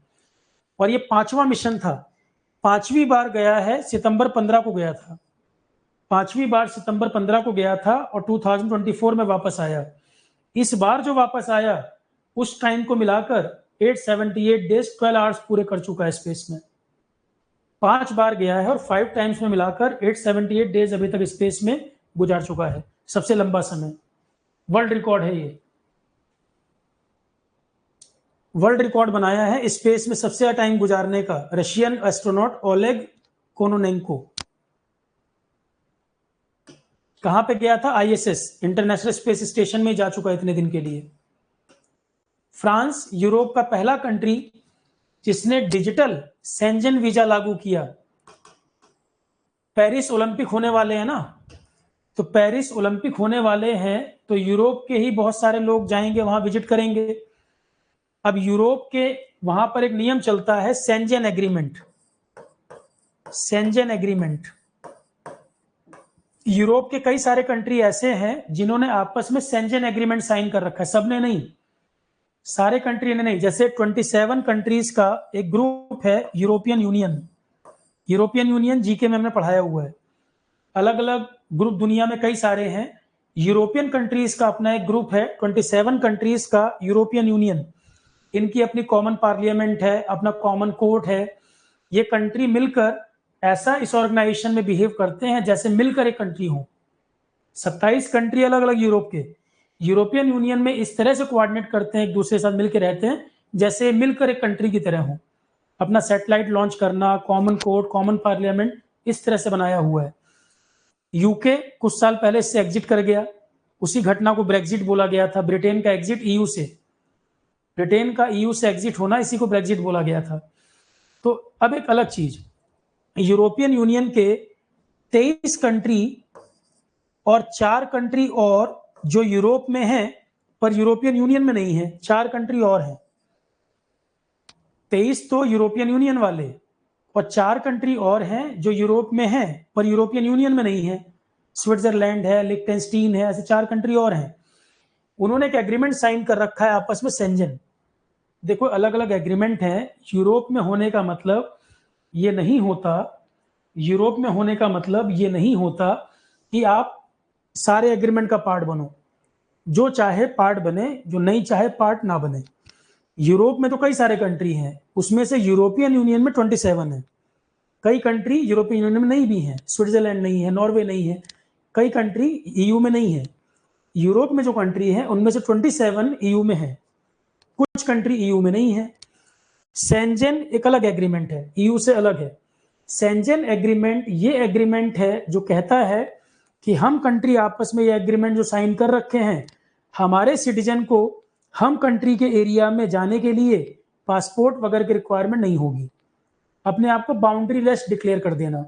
और ये 5वां मिशन था, 5वीं बार गया है, सितंबर 15 को गया था, 5वीं बार सितंबर 15 को गया था और 2024 में वापस आया। इस बार जो वापस आया उस टाइम को मिलाकर 878 डेज 12 आवर्स पूरे कर चुका है स्पेस में। 5 बार गया है और 5 टाइम्स में मिलाकर 878 डेज अभी तक स्पेस में गुजार चुका है, सबसे लंबा समय। वर्ल्ड रिकॉर्ड है ये, वर्ल्ड रिकॉर्ड बनाया है स्पेस में सबसे ज्यादा टाइम गुजारने का रशियन एस्ट्रोनॉट ओलेग कोनोनेंको। कहां पे गया था? आईएसएस, इंटरनेशनल स्पेस स्टेशन में जा चुका है इतने दिन के लिए। फ्रांस यूरोप का पहला कंट्री जिसने डिजिटल शेंजन वीजा लागू किया। पेरिस ओलंपिक होने वाले हैं ना, तो पेरिस ओलंपिक होने वाले हैं तो यूरोप के ही बहुत सारे लोग जाएंगे वहां, विजिट करेंगे। अब यूरोप के वहां पर एक नियम चलता है Schengen agreement. Schengen agreement, Europe के कई सारे कंट्री ऐसे हैं जिन्होंने आपस में शेंजन एग्रीमेंट साइन कर रखा है, सबने नहीं, सारे कंट्री ने नहीं। जैसे 27 कंट्रीज का एक ग्रुप है European union. European union GK में हमने पढ़ाया हुआ है। अलग अलग ग्रुप दुनिया में कई सारे हैं। यूरोपियन कंट्रीज का अपना एक ग्रुप है, 27 कंट्रीज का यूरोपियन यूनियन। इनकी अपनी कॉमन पार्लियामेंट है, अपना कॉमन कोर्ट है। ये कंट्री मिलकर ऐसा इस ऑर्गेनाइजेशन में बिहेव करते हैं जैसे मिलकर एक कंट्री हो। 27 कंट्री अलग अलग यूरोप के यूरोपियन यूनियन में इस तरह से कोऑर्डिनेट करते हैं, एक दूसरे के साथ मिलकर रहते हैं जैसे मिलकर एक कंट्री की तरह हो। अपना सैटेलाइट लॉन्च करना, कॉमन कोर्ट, कॉमन पार्लियामेंट, इस तरह से बनाया हुआ है। यूके कुछ साल पहले इससे एग्जिट कर गया। उसी घटना को ब्रेग्जिट बोला गया था। ब्रिटेन का एग्जिट ईयू से, ब्रिटेन का ईयू से एग्जिट होना, इसी को ब्रेग्जिट बोला गया था। तो अब एक अलग चीज, यूरोपियन यूनियन के 23 कंट्री और 4 कंट्री और जो यूरोप में है पर यूरोपियन यूनियन में नहीं है, 4 कंट्री और हैं। 23 तो यूरोपियन यूनियन वाले और 4 कंट्री और हैं जो यूरोप में हैं पर यूरोपियन यूनियन में नहीं है। स्विट्जरलैंड है, लिechtenstein है, ऐसे 4 कंट्री और हैं। उन्होंने एक एग्रीमेंट साइन कर रखा है आपस में, शेंजन। देखो अलग अलग एग्रीमेंट है। यूरोप में होने का मतलब ये नहीं होता, यूरोप में होने का मतलब ये नहीं होता कि आप सारे एग्रीमेंट का पार्ट बनो। जो चाहे पार्ट बने, जो नहीं चाहे पार्ट ना बने। यूरोप में तो कई सारे कंट्री हैं, उसमें से यूरोपियन यूनियन में 27 है। कई कंट्री यूरोपियन यूनियन में नहीं भी हैं, स्विट्जरलैंड नहीं है, नॉर्वे नहीं है, कई कंट्री ईयू में नहीं है। यूरोप में जो कंट्री है उनमें से 27 ईयू में है, कुछ कंट्री ईयू में नहीं है। शेंजन एक अलग एग्रीमेंट है, ईयू से अलग है। शेंजन एग्रीमेंट ये एग्रीमेंट है जो कहता है कि हम कंट्री आपस में ये एग्रीमेंट जो साइन कर रखे हैं, हमारे सिटीजन को हम कंट्री के एरिया में जाने के लिए पासपोर्ट वगैरह की रिक्वायरमेंट नहीं होगी। अपने आप को बाउंड्री लेस डिक्लेयर कर देना।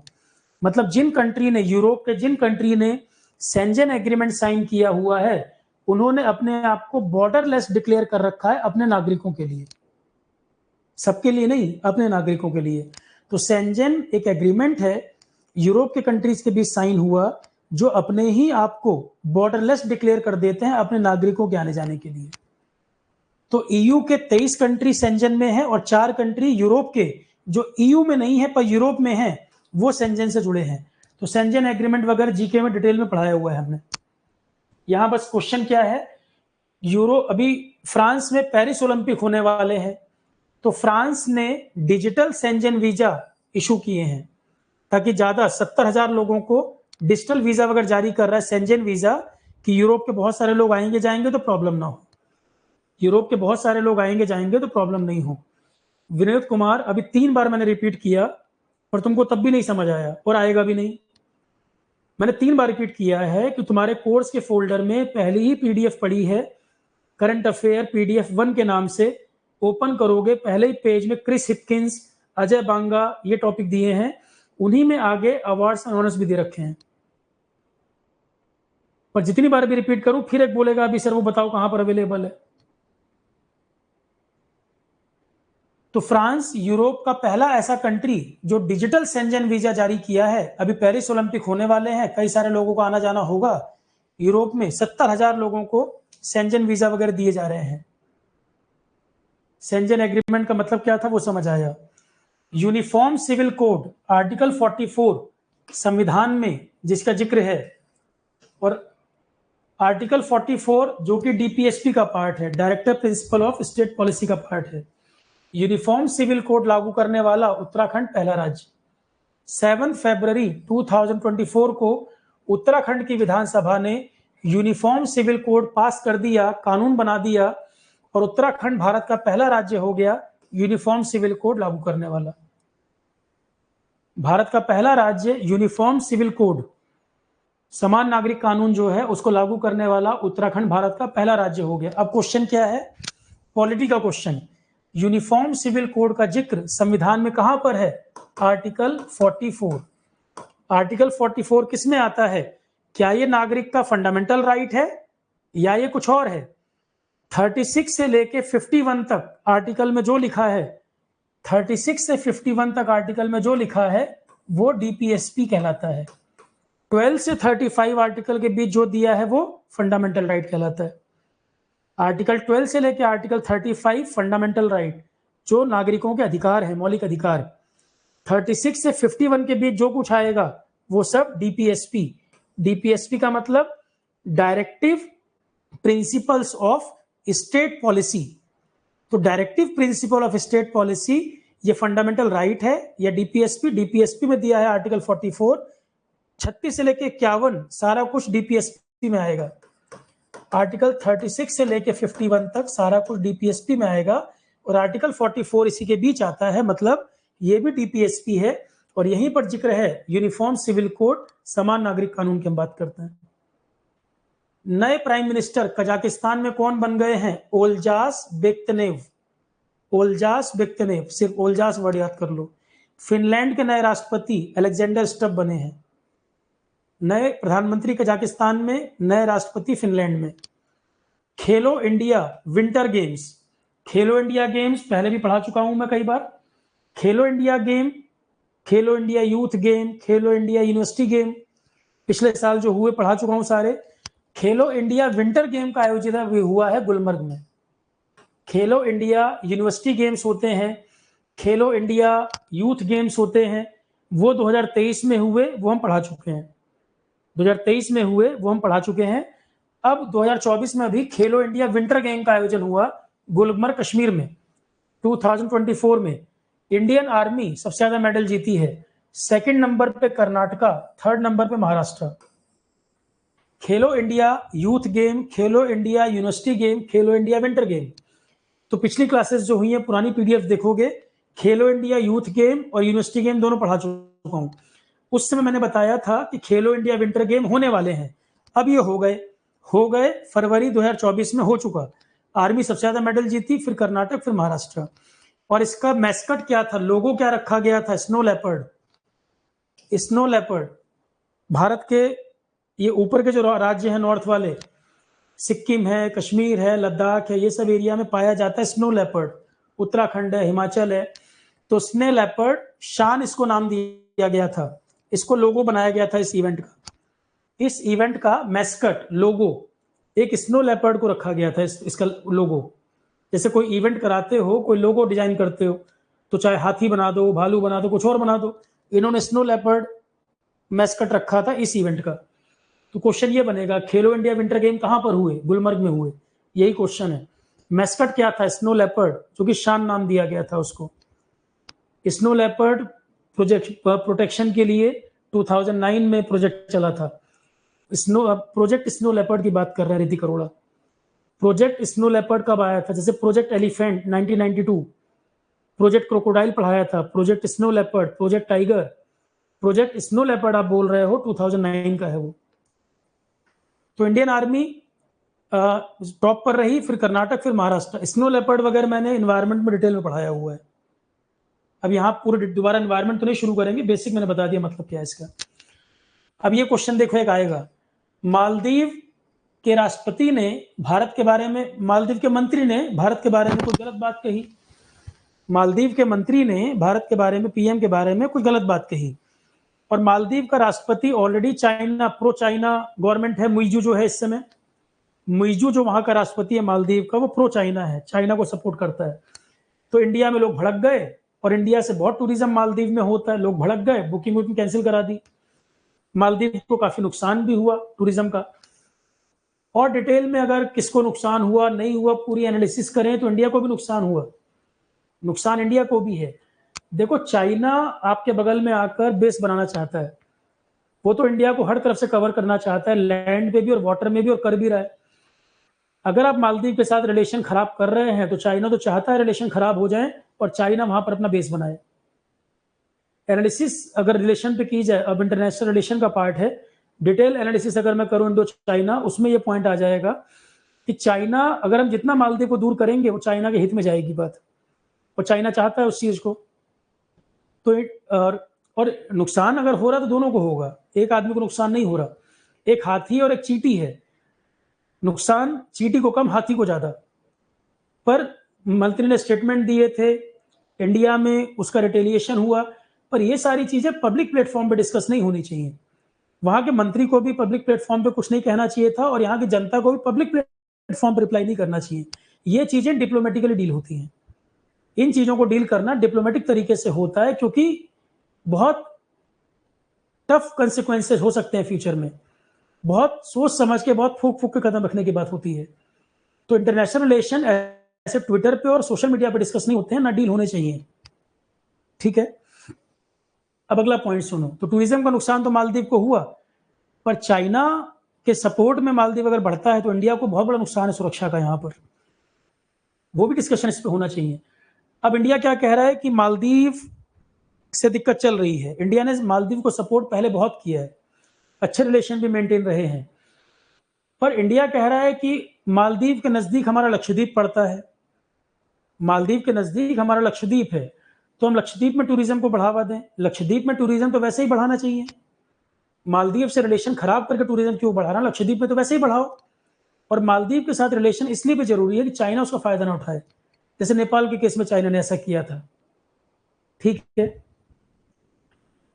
मतलब जिन कंट्री ने, यूरोप के जिन कंट्री ने शेंजन एग्रीमेंट साइन किया हुआ है, उन्होंने अपने आप को बॉर्डर लेस डिक्लेयर कर रखा है अपने नागरिकों के लिए, सबके लिए नहीं, अपने नागरिकों के लिए। तो शेंजन एक एग्रीमेंट है यूरोप के कंट्रीज के बीच साइन हुआ, जो अपने ही आप को बॉर्डरलेस डिक्लेयर कर देते हैं अपने नागरिकों के आने जाने के लिए। तो ईयू के 23 कंट्री शेंजन में है और 4 कंट्री यूरोप के जो ईयू में नहीं है पर यूरोप में है, वो शेंजन से जुड़े हैं। तो शेंजन एग्रीमेंट वगैरह जीके में डिटेल में पढ़ाया हुआ है हमने। यहां बस क्वेश्चन क्या है, अभी फ्रांस में पेरिस ओलंपिक होने वाले हैं, तो फ्रांस ने डिजिटल शेंजन वीजा इशू किए हैं ताकि ज्यादा 70,000 लोगों को डिजिटल वीजा वगैरह जारी कर रहा है, शेंजन वीजा, कि यूरोप के बहुत सारे लोग आएंगे जाएंगे तो प्रॉब्लम ना हो। यूरोप के बहुत सारे लोग आएंगे जाएंगे तो प्रॉब्लम नहीं हो। विनोद कुमार, अभी 3 बार मैंने रिपीट किया और तुमको तब भी नहीं समझ आया और आएगा भी नहीं। मैंने 3 बार रिपीट किया है कि तुम्हारे कोर्स के फोल्डर में पहले ही पीडीएफ पड़ी है, करंट अफेयर पीडीएफ 1 के नाम से। ओपन करोगे, पहले ही पेज में क्रिस हिपकिंस, अजय बांगा ये टॉपिक दिए हैं, उन्हीं में आगे अवार्ड्स एंड ऑनर्स भी दे रखे हैं। पर जितनी बार भी रिपीट करूं फिर एक बोलेगा अभी सर वो बताओ कहां पर अवेलेबल है। तो फ्रांस यूरोप का पहला ऐसा कंट्री जो डिजिटल शेंजन वीजा जारी किया है। अभी पेरिस ओलंपिक होने वाले हैं, कई सारे लोगों को आना जाना होगा यूरोप में। 70,000 लोगों को शेंजन वीजा वगैरह दिए जा रहे हैं। शेंजन एग्रीमेंट का मतलब क्या था वो समझ आया। यूनिफॉर्म सिविल कोड आर्टिकल 44 संविधान में जिसका जिक्र है, और आर्टिकल 44 जो कि डीपीएसपी का पार्ट है, director principal of state policy का पार्ट है। यूनिफॉर्म सिविल कोड लागू करने वाला उत्तराखंड पहला राज्य। 7 फरवरी 2024 को उत्तराखंड की विधानसभा ने यूनिफॉर्म सिविल कोड पास कर दिया, कानून बना दिया, और उत्तराखंड भारत का पहला राज्य हो गया यूनिफॉर्म सिविल कोड लागू करने वाला। भारत का पहला राज्य यूनिफॉर्म सिविल कोड, समान नागरिक कानून जो है उसको लागू करने वाला उत्तराखंड भारत का पहला राज्य हो गया। अब क्वेश्चन क्या है, political question, uniform civil code का जिक्र संविधान में कहां पर है? आर्टिकल 44। आर्टिकल 44 किस में आता है? क्या ये नागरिक का फंडामेंटल राइट है या ये कुछ और है? 36 से लेके 51 तक आर्टिकल में जो लिखा है, 36 से 51 तक आर्टिकल में जो लिखा है वो डीपीएसपी कहलाता है। 12 से 35 आर्टिकल के बीच जो दिया है वो फंडामेंटल राइट कहलाता है। आर्टिकल 12 से लेकर आर्टिकल 35 फंडामेंटल राइट, जो नागरिकों के अधिकार है, मौलिक अधिकार। 36 से 51 के बीच जो कुछ आएगा वो सब डीपीएसपी। डीपीएसपी का मतलब directive principles of state policy. तो directive principle of state policy ये फंडामेंटल राइट है या डीपीएसपी? डीपीएसपी में दिया है आर्टिकल 44। 36 से लेके 51 सारा कुछ डीपीएसपी में आएगा। आर्टिकल 36 से लेके 51 तक सारा कुछ डीपीएसपी में आएगा और आर्टिकल 44 इसी के बीच आता है, मतलब ये भी डीपीएसपी है। और यहीं पर जिक्र है यूनिफॉर्म सिविल कोड, समान नागरिक कानून की हम बात करते हैं। नए प्राइम मिनिस्टर कजाकिस्तान में कौन बन गए हैं? ओल्जास बेक्तनेव। ओल्जास बेक्तनेव, सिर्फ ओल्जास वर्ड याद कर लो। फिनलैंड के नए राष्ट्रपति अलेक्जेंडर स्टब बने हैं। नए प्रधानमंत्री कजाकिस्तान में, नए राष्ट्रपति फिनलैंड में। खेलो इंडिया विंटर गेम्स, खेलो इंडिया गेम्स पहले भी पढ़ा चुका हूं मैं कई बार। खेलो इंडिया गेम, खेलो इंडिया यूथ गेम, खेलो इंडिया यूनिवर्सिटी गेम पिछले साल जो हुए पढ़ा चुका हूं सारे। खेलो इंडिया विंटर गेम का आयोजन हुआ है गुलमर्ग में। खेलो इंडिया यूनिवर्सिटी गेम्स होते हैं, खेलो इंडिया यूथ गेम्स होते हैं, वो 2023 में हुए, वो हम पढ़ा चुके हैं। 2023 में हुए वो हम पढ़ा चुके हैं। अब 2024 में अभी खेलो इंडिया विंटर गेम का आयोजन हुआ गुलमर्ग कश्मीर में 2024 में। इंडियन आर्मी सबसे ज्यादा मेडल जीती है, सेकंड नंबर पे कर्नाटका, थर्ड नंबर पे महाराष्ट्र। खेलो इंडिया यूथ गेम, खेलो इंडिया यूनिवर्सिटी गेम, खेलो इंडिया विंटर गेम। तो पिछली क्लासेस जो हुई है पुरानी पीडीएफ देखोगे, खेलो इंडिया यूथ गेम और यूनिवर्सिटी गेम दोनों पढ़ा चुका हूं। उस समय मैंने बताया था कि खेलो इंडिया विंटर गेम होने वाले हैं, अब ये हो गए फरवरी 2024 में हो चुका। आर्मी सबसे ज्यादा मेडल जीती, फिर कर्नाटक, फिर महाराष्ट्र। और इसका मैस्कट क्या था, लोगो क्या रखा गया था? Snow leopard. Snow leopard Bharat के ये ऊपर के जो राज्य हैं नॉर्थ वाले, सिक्किम है, कश्मीर है, लद्दाख है, ये सब एरिया में पाया जाता है स्नो लेपर्ड। उत्तराखंड है, हिमाचल है। तो स्नो लेपर्ड शान इसको नाम दिया गया था, इसको लोगो बनाया गया था इस इवेंट का। इस इवेंट का मैस्कट लोगो एक स्नो लेपर्ड को रखा गया था, इसका लोगो। जैसे कोई इवेंट कराते हो, कोई लोगो डिजाइन करते हो, तो चाहे हाथी बना दो, भालू बना दो, कुछ और बना दो, इन्होंने स्नो लेपर्ड मैस्कट रखा था इस इवेंट का। तो क्वेश्चन ये बनेगा, खेलो इंडिया विंटर गेम कहां पर हुए? गुलमर्ग में हुए, यही क्वेश्चन है। मैस्कट क्या था? स्नो लेपर्ड, जो कि शान नाम दिया गया था उसको। स्नो लेपर्ड प्रोटेक्शन के लिए 2009 में प्रोजेक्ट चला था। प्रोजेक्ट स्नो लेपर्ड की बात कर रहे हैं Hrithik Arora. Project snow leopard कब आया था? जैसे प्रोजेक्ट एलिफेंट 1992, प्रोजेक्ट क्रोकोडाइल पढ़ाया था, project snow leopard, project tiger. Project snow leopard आप बोल रहे हो 2009 का है वो। तो इंडियन आर्मी टॉप पर रही, फिर कर्नाटक, फिर महाराष्ट्र। स्नो लेपर्ड वगैरह मैंने एनवायरमेंट में डिटेल में पढ़ाया हुआ है। अब यहाँ पूरे दोबारा एनवायरमेंट तो नहीं शुरू करेंगे, बेसिक मैंने बता दिया मतलब क्या है इसका। अब ये क्वेश्चन देखो एक आएगा, मालदीव के राष्ट्रपति ने भारत के बारे में, मालदीव के मंत्री ने भारत के बारे में कोई गलत बात कही। मालदीव के मंत्री ने भारत के बारे में, पीएम के बारे में कोई गलत बात कही। और मालदीव का राष्ट्रपति already China, pro China government है। मुइजू जो है इस समय, मुइजू जो वहां का राष्ट्रपति है मालदीव का, वो प्रो चाइना है, चाइना को सपोर्ट करता है। तो इंडिया में लोग भड़क गए, और इंडिया से बहुत टूरिज्म मालदीव में होता है, लोग भड़क गए, बुकिंग कैंसिल करा दी। मालदीव को काफी नुकसान भी हुआ टूरिज्म का। और डिटेल में अगर किसको नुकसान हुआ नहीं हुआ पूरी एनालिसिस करें तो इंडिया को भी नुकसान हुआ, नुकसान इंडिया को भी है। देखो, चाइना आपके बगल में आकर बेस बनाना चाहता है, वो तो इंडिया को हर तरफ से कवर करना चाहता है, लैंड पे भी और वाटर में भी, और कर भी रहा है। अगर आप मालदीव के साथ रिलेशन खराब कर रहे हैं तो चाइना तो चाहता है रिलेशन खराब हो जाए और चाइना वहां पर अपना बेस बनाए। एनालिसिस अगर रिलेशन पे की जाए, अब इंटरनेशनल रिलेशन का पार्ट है, डिटेल एनालिसिस अगर मैं करूं इंडो चाइना, उसमें ये पॉइंट आ जाएगा कि चाइना, अगर हम जितना मालदीव को दूर करेंगे वो चाइना के हित में जाएगी बात, और चाइना चाहता है उस चीज को। तो और नुकसान अगर हो रहा तो दोनों को होगा, एक आदमी को नुकसान नहीं हो रहा। एक हाथी और एक चींटी है, नुकसान चींटी को कम, हाथी को ज्यादा। पर मंत्री ने स्टेटमेंट दिए थे, इंडिया में उसका रिटेलिएशन हुआ, पर ये सारी चीजें पब्लिक प्लेटफॉर्म पे डिस्कस नहीं होनी चाहिए। वहां के मंत्री को भी पब्लिक प्लेटफॉर्म पे कुछ नहीं कहना चाहिए था, और यहाँ की जनता को भी पब्लिक प्लेटफॉर्म पे रिप्लाई नहीं करना चाहिए। ये चीजें डिप्लोमेटिकली डील होती हैं, इन चीजों को डील करना डिप्लोमेटिक तरीके से होता है, क्योंकि बहुत टफ कंसिक्वेंसेस हो सकते हैं फ्यूचर में। बहुत सोच समझ के, बहुत फूक फूक के कदम रखने की बात होती है। तो इंटरनेशनल रिलेशन ऐसे ट्विटर पे और सोशल मीडिया पे डिस्कस नहीं होते हैं, ना डील होने चाहिए। ठीक है, अब अगला पॉइंट सुनो। तो टूरिज्म का नुकसान तो मालदीव को हुआ, पर चाइना के सपोर्ट में मालदीव अगर बढ़ता है तो इंडिया को बहुत बड़ा नुकसान है सुरक्षा का यहाँ पर, वो भी डिस्कशन इस पर होना चाहिए। अब इंडिया क्या कह रहा है कि मालदीव से दिक्कत चल रही है। इंडिया ने मालदीव को सपोर्ट पहले बहुत किया है, अच्छे रिलेशन भी मेंटेन रहे हैं, पर इंडिया कह रहा है कि मालदीव के नजदीक हमारा लक्षद्वीप पड़ता है, मालदीव के नजदीक हमारा लक्षद्वीप है, तो हम लक्षद्वीप में टूरिज्म को बढ़ावा दें। लक्षद्वीप में टूरिज्म तो वैसे ही बढ़ाना चाहिए, मालदीव से रिलेशन खराब करके टूरिज्म क्यों बढ़ा रहा है? लक्षद्वीप में तो वैसे ही बढ़ाओ। और मालदीव के साथ रिलेशन इसलिए भी जरूरी है कि चाइना उसका फायदा ना उठाए, जैसे नेपाल के केस में चाइना ने ऐसा किया था। ठीक है,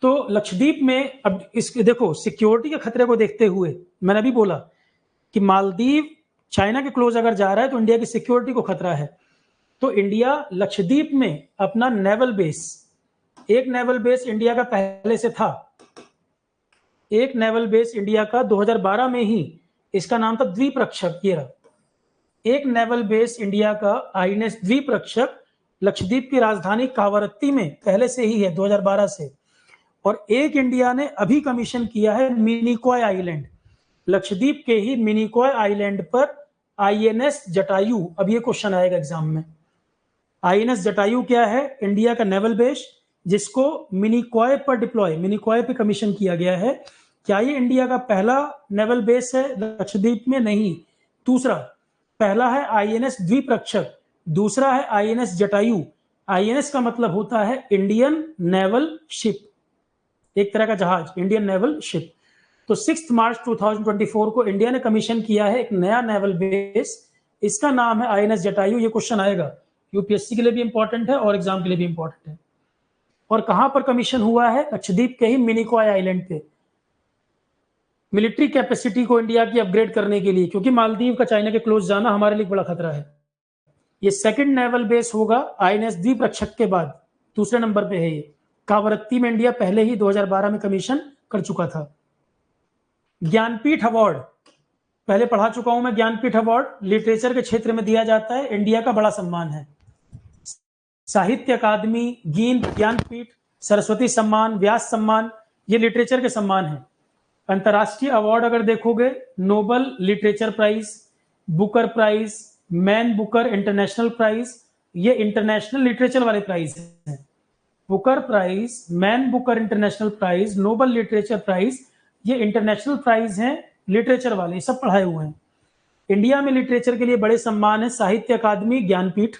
तो लक्षद्वीप में अब इसके देखो, सिक्योरिटी के खतरे को देखते हुए मैंने अभी बोला कि मालदीव चाइना के क्लोज अगर जा रहा है तो इंडिया की सिक्योरिटी को खतरा है। तो इंडिया लक्षद्वीप में अपना नेवल बेस, एक नेवल बेस इंडिया का पहले से था, एक नेवल बेस इंडिया का 2012 में ही, इसका नाम था द्वीप रक्षक। ये रहा एक नेवल बेस इंडिया का, आईएनएस द्वीप रक्षक, लक्षद्वीप की राजधानी कावरत्ती में पहले से ही है 2012 से। और एक इंडिया ने अभी कमीशन किया है मिनिकॉय आइलैंड, लक्षद्वीप के ही मिनिकॉय आइलैंड पर आईएनएस जटायु। अब ये क्वेश्चन आएगा एग्जाम में, आईएनएस जटायु क्या है? इंडिया का नेवल बेस जिसको मिनिकॉय पर डिप्लॉय, मिनिकॉय पे कमीशन किया गया है। क्या ये इंडिया का पहला नेवल बेस है लक्षद्वीप में? नहीं। दूसरा, पहला है आईएनएस द्वीप रक्षक, दूसरा है आईएनएस जटायु। आईएनएस का मतलब होता है इंडियन नेवल शिप, एक तरह का जहाज, इंडियन नेवल शिप। तो 6 मार्च 2024 को इंडिया ने कमीशन किया है एक नया नेवल बेस, इसका नाम है आईएनएस जटायु। ये क्वेश्चन आएगा, यूपीएससी के लिए भी इंपॉर्टेंट है और एग्जाम के लिए भी इंपॉर्टेंट है। और कहां पर कमीशन हुआ है? लक्षद्वीप के ही मिनिकॉय आइलैंड पे, मिलिट्री कैपेसिटी को इंडिया की अपग्रेड करने के लिए, क्योंकि मालदीव का चाइना के क्लोज जाना हमारे लिए बड़ा खतरा है। ये सेकंड नेवल बेस होगा आईएनएस द्वीप रक्षक के बाद, दूसरे नंबर पे है ये। कावरत्ती में इंडिया पहले ही 2012 में कमीशन कर चुका था। ज्ञानपीठ अवार्ड पहले पढ़ा चुका हूं मैं। ज्ञानपीठ अवार्ड लिटरेचर के क्षेत्र में दिया जाता है, इंडिया का बड़ा सम्मान है। साहित्य अकादमी, ज्ञानपीठ, सरस्वती सम्मान, व्यास सम्मान, ये लिटरेचर के सम्मान है। अंतरराष्ट्रीय अवार्ड अगर देखोगे, Nobel literature prize, Booker prize, Man Booker international prize, ये इंटरनेशनल लिटरेचर वाले प्राइज हैं। Booker prize, Man Booker international prize, Nobel literature prize, ये इंटरनेशनल प्राइज हैं लिटरेचर वाले, ये सब पढ़ाए हुए हैं। इंडिया में लिटरेचर के लिए बड़े सम्मान है, साहित्य अकादमी, ज्ञानपीठ,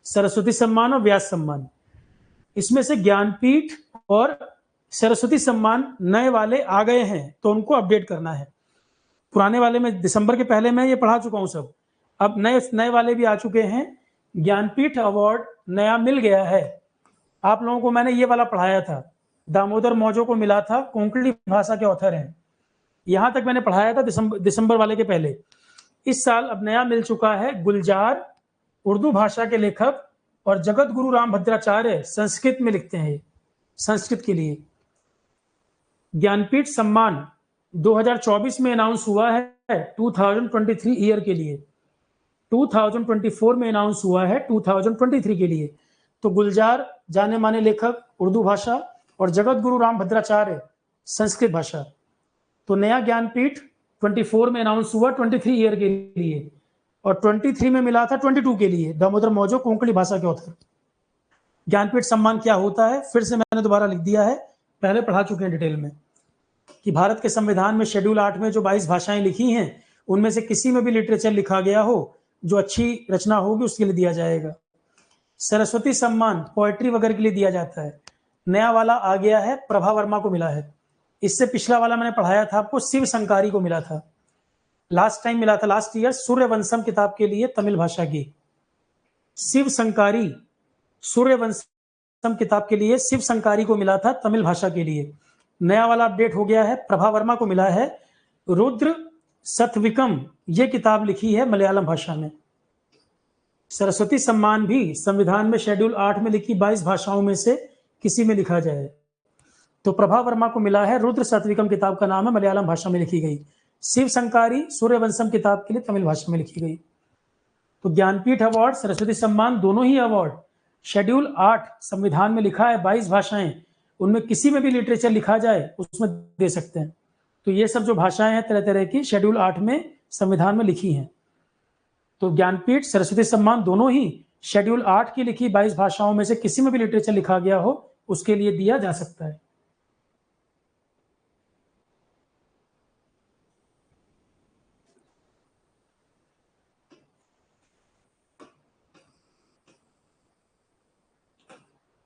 सरस्वती सम्मान और व्यास सम्मान। इसमें से ज्ञानपीठ और सरस्वती सम्मान नए वाले आ गए हैं, तो उनको अपडेट करना है। पुराने वाले में दिसंबर के पहले मैं ये पढ़ा चुका हूं सब, अब नए वाले भी आ चुके हैं। ज्ञानपीठ अवार्ड नया मिल गया है, आप लोगों को मैंने ये वाला पढ़ाया था, दामोदर मौजो को मिला था, कोंकणी भाषा के ऑथर हैं, यहां तक मैंने पढ़ाया था दिसंबर वाले के पहले। इस साल अब नया मिल चुका है, गुलजार उर्दू भाषा के लेखक और जगत गुरु राम भद्राचार्य संस्कृत में लिखते हैं, संस्कृत के लिए। ज्ञानपीठ सम्मान 2024 में अनाउंस हुआ है 2023 ईयर के लिए, 2024 में अनाउंस हुआ है 2023 के लिए। तो गुलजार जाने माने लेखक उर्दू भाषा और जगत गुरु राम भद्राचार्य संस्कृत भाषा। तो नया ज्ञानपीठ 24 में अनाउंस हुआ 23 ईयर के लिए, और 23 में मिला था 22 के लिए, दामोदर मौजो कोंकणी भाषा के ऑथर। ज्ञानपीठ सम्मान क्या होता है, फिर से मैंने दोबारा लिख दिया है, पहले पढ़ा चुके हैं डिटेल में, कि भारत के संविधान में शेड्यूल 8 में जो 22 भाषाएं लिखी हैं उनमें से किसी में भी लिटरेचर लिखा गया हो जो अच्छी रचना होगी उसके लिए दिया जाएगा। सरस्वती सम्मान पोएट्री वगैरह के लिए दिया जाता है। नया वाला आ गया है, प्रभा वर्मा को मिला है। इससे पिछला वाला मैंने पढ़ाया था आपको, शिव शंकारी को मिला था, लास्ट टाइम मिला था, लास्ट ईयर सूर्यवंशम किताब के लिए तमिल भाषा की। शिव शंकारी सूर्यवंशम किताब के लिए शिव शंकारी को मिला था तमिल भाषा के लिए। नया वाला अपडेट हो गया है, प्रभा वर्मा को मिला है। रुद्र सतविकम ये किताब लिखी है मलयालम भाषा में। सरस्वती सम्मान भी संविधान में शेड्यूल 8 में लिखी 22 भाषाओं में से किसी में लिखा जाए। तो प्रभा वर्मा को मिला है रुद्र सतविकम, किताब का नाम है, मलयालम भाषा में लिखी गई। शिव शंकारी सूर्यवंशम किताब के लिए तमिल भाषा में लिखी गई। तो ज्ञानपीठ अवार्ड, सरस्वती सम्मान, दोनों ही अवार्ड शेड्यूल 8 संविधान में लिखा है 22 भाषाएं, उनमें किसी में भी लिटरेचर लिखा जाए उसमें दे सकते हैं। तो ये सब जो भाषाएं हैं तरह तरह की शेड्यूल 8 में संविधान में लिखी हैं। तो ज्ञानपीठ, सरस्वती सम्मान दोनों ही शेड्यूल 8 की लिखी 22 भाषाओं में से किसी में भी लिटरेचर लिखा गया हो उसके लिए दिया जा सकता है।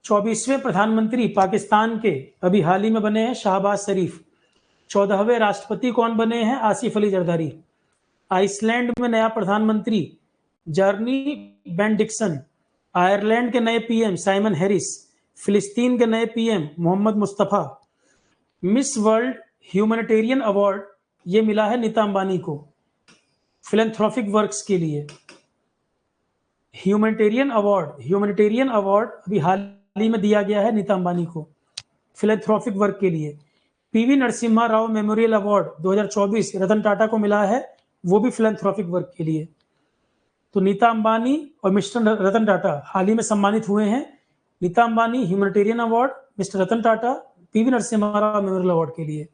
चौबीसवें प्रधानमंत्री पाकिस्तान के अभी हाल ही में बने हैं शाहबाज शरीफ। 14वें राष्ट्रपति कौन बने हैं? आसिफ अली जरदारी। आइसलैंड में नया प्रधानमंत्री जर्नी बेंडिक्सन। आयरलैंड के नए पीएम साइमन हैरिस। फिलिस्तीन के नए PM Mohammad Mustafa. Miss World humanitarian award ये मिला है नीता अंबानी को फिलैंथ्रोपिक वर्क्स के लिए। ह्यूमैनिटेरियन अवार्ड अभी हाल ही में दिया गया है नीता अंबानी को फिलैंथ्रोपिक वर्क के लिए। PV Narasimha Rao memorial award 2024 Ratan Tata को मिला है, वो भी फिलैंथ्रोपिक वर्क के लिए। तो नीता अंबानी और मिस्टर रतन टाटा हाल ही में सम्मानित हुए हैं। Nita Ambani humanitarian award, mister Ratan Tata PV Narasimha Rao memorial award के लिए।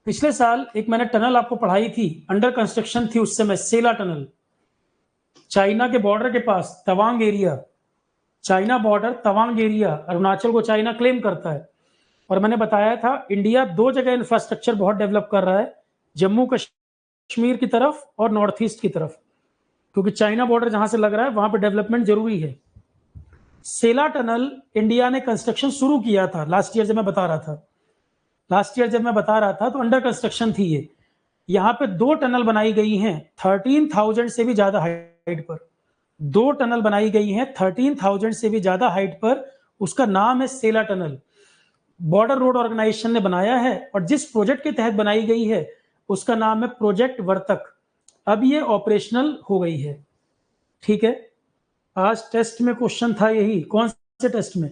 पिछले साल एक मैंने टनल आपको पढ़ाई थी, अंडर कंस्ट्रक्शन थी उस समय, सेला टनल, चाइना के बॉर्डर के पास Tawang area, China border Tawang area, Arunachal को चाइना क्लेम करता है। और मैंने बताया था इंडिया 2 जगह इंफ्रास्ट्रक्चर बहुत डेवलप कर रहा है, जम्मू कश्मीर की तरफ और नॉर्थ ईस्ट की तरफ, क्योंकि चाइना बॉर्डर जहां से लग रहा है वहां पे डेवलपमेंट जरूरी है। सेला टनल इंडिया ने कंस्ट्रक्शन शुरू किया था लास्ट ईयर जब मैं बता रहा था तो अंडर कंस्ट्रक्शन थी ये। यहाँ पे 2 टनल बनाई गई हैं 13,000 से भी ज्यादा हाइट पर। 2 टनल बनाई गई हैं 13,000 से भी ज्यादा हाइट पर। उसका नाम है सेला टनल, बॉर्डर रोड ऑर्गेनाइजेशन ने बनाया है। और जिस प्रोजेक्ट के तहत बनाई गई है उसका नाम है प्रोजेक्ट वर्तक। अब ये ऑपरेशनल हो गई है। ठीक है, आज टेस्ट में क्वेश्चन था यही। कौन से टेस्ट में?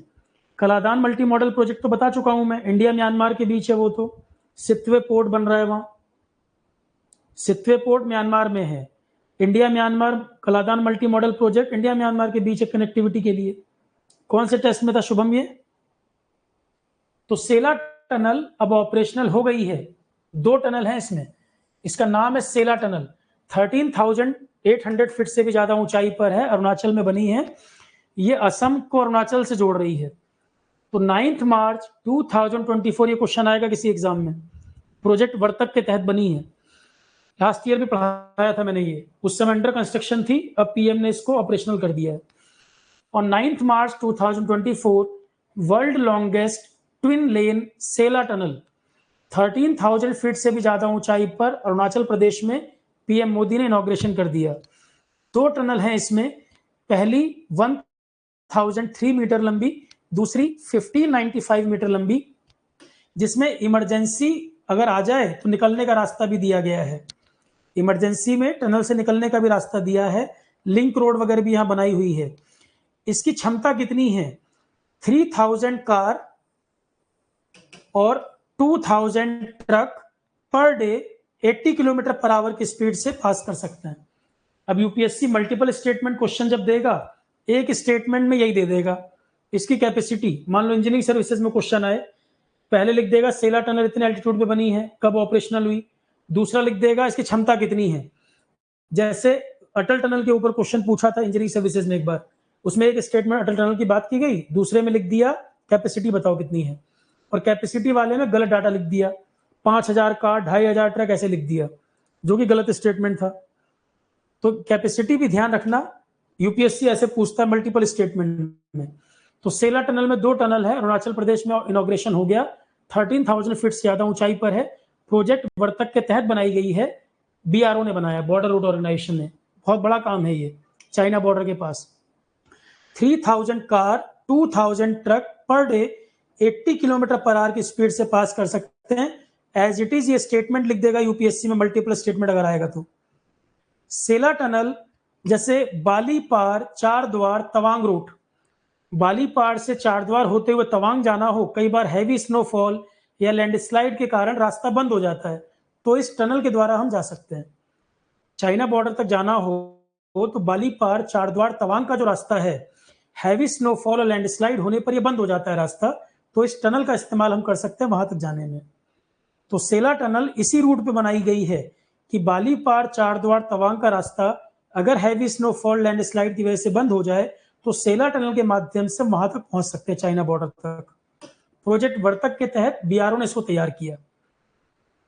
कलादान मल्टी मॉडल प्रोजेक्ट तो बता चुका हूं मैं, इंडिया म्यांमार के बीच है वो। तो सितवे पोर्ट बन रहा है वहां, सितवे पोर्ट म्यांमार में है। India Myanmar Kaladan multi modal project India Myanmar के बीच कनेक्टिविटी के लिए। कौन से टेस्ट में था शुभम ये? तो सेला टनल अब ऑपरेशनल हो गई है। 2 टनल है इसमें, इसका नाम है सेला टनल। 13,800 फीट से भी ज्यादा ऊंचाई पर है, अरुणाचल में बनी है। ये असम को अरुणाचल से जोड़ रही है। तो 9 मार्च 2024 ये क्वेश्चन आएगा किसी एग्जाम में। प्रोजेक्ट वर्तक के तहत बनी है, लास्ट ईयर भी पढ़ाया था मैंने ये। उस समय अंडर कंस्ट्रक्शन थी, अब पीएम ने इसको ऑपरेशनल कर दिया है। और 9 मार्च 2024 वर्ल्ड लॉन्गेस्ट ट्विन लेन सेला टनल 13,000 फीट से भी ज्यादा ऊंचाई पर अरुणाचल प्रदेश में पीएम मोदी ने इनॉग्रेशन कर दिया। 2 टनल हैं इसमें, पहली 1003 मीटर लंबी, दूसरी 1595 मीटर लंबी, जिसमें इमरजेंसी अगर आ जाए तो निकलने का रास्ता भी दिया गया है। इमरजेंसी में टनल से निकलने का भी रास्ता दिया है। लिंक रोड वगैरह भी यहां बनाई हुई है। इसकी क्षमता कितनी है? 3000 कार और 2000 truck per day 80 kilometre per our की स्पीड से पास कर सकते हैं। अब यूपीएससी मल्टीपल स्टेटमेंट क्वेश्चन जब देगा, एक स्टेटमेंट में यही दे देगा इसकी कैपेसिटी। मान लो इंजीनियरिंग सर्विसेज में क्वेश्चन आए, पहले लिख देगा सेला टनल इतने एल्टीट्यूड पे बनी है, कब ऑपरेशनल हुई। दूसरा लिख देगा इसकी क्षमता कितनी है। जैसे अटल टनल के ऊपर क्वेश्चन पूछा था इंजीनियरिंग सर्विसेज में एक बार, उसमें एक स्टेटमेंट अटल टनल की बात की गई, दूसरे में लिख दिया कैपेसिटी बताओ कितनी है। और कैपेसिटी वाले में गलत डाटा लिख दिया, 5,000 कार 2,500 ट्रक ऐसे लिख दिया। जो कि गलत स्टेटमेंट था। तो कैपेसिटी भी ध्यान रखना, यूपीएससी ऐसे पूछता है मल्टीपल स्टेटमेंट में। तो सेला टनल में 2 टनल है, अरुणाचल प्रदेश में इनॉग्रेशन हो गया, 13,000 फीट से ज्यादा ऊंचाई पर है। प्रोजेक्ट वर्तक के तहत बनाई गई है, बीआरओ ने बनाया, बॉर्डर रोड ऑर्गेनाइजेशन ने। बहुत बड़ा काम है ये, चाइना बॉर्डर के पास। 3,000 car, 2,000 truck per day 80 kilometre per our की स्पीड से पास कर सकते हैं। एज इट इज ये स्टेटमेंट लिख देगा यूपीएससी में, मल्टीपल स्टेटमेंट अगर आएगा तो। सेला टनल जैसे बालीपार, चारद्वार, तवांग रूट, बालीपार से चारद्वार होते हुए तवांग जाना हो, कई बार हैवी स्नोफॉल या लैंडस्लाइड के कारण रास्ता बंद हो जाता है, तो इस टनल के द्वारा हम जा सकते हैं। चाइना बॉर्डर तक जाना हो तो बालीपार, चारद्वार, तवांग का जो रास्ता है, हैवी स्नोफॉल और लैंडस्लाइड होने पर यह बंद हो जाता है रास्ता, तो इस टनल का इस्तेमाल हम कर सकते हैं वहां तक जाने में। तो सेला टनल इसी रूट पे बनाई गई है कि बालीपार, चारद्वार, तवांग का रास्ता अगर हैवी स्नोफॉल, लैंडस्लाइड की वजह से बंद हो जाए तो सेला टनल के माध्यम से वहां तक पहुंच सकते हैं, चाइना बॉर्डर तक। प्रोजेक्ट वर्तक के तहत बीआरओ ने इसको तैयार किया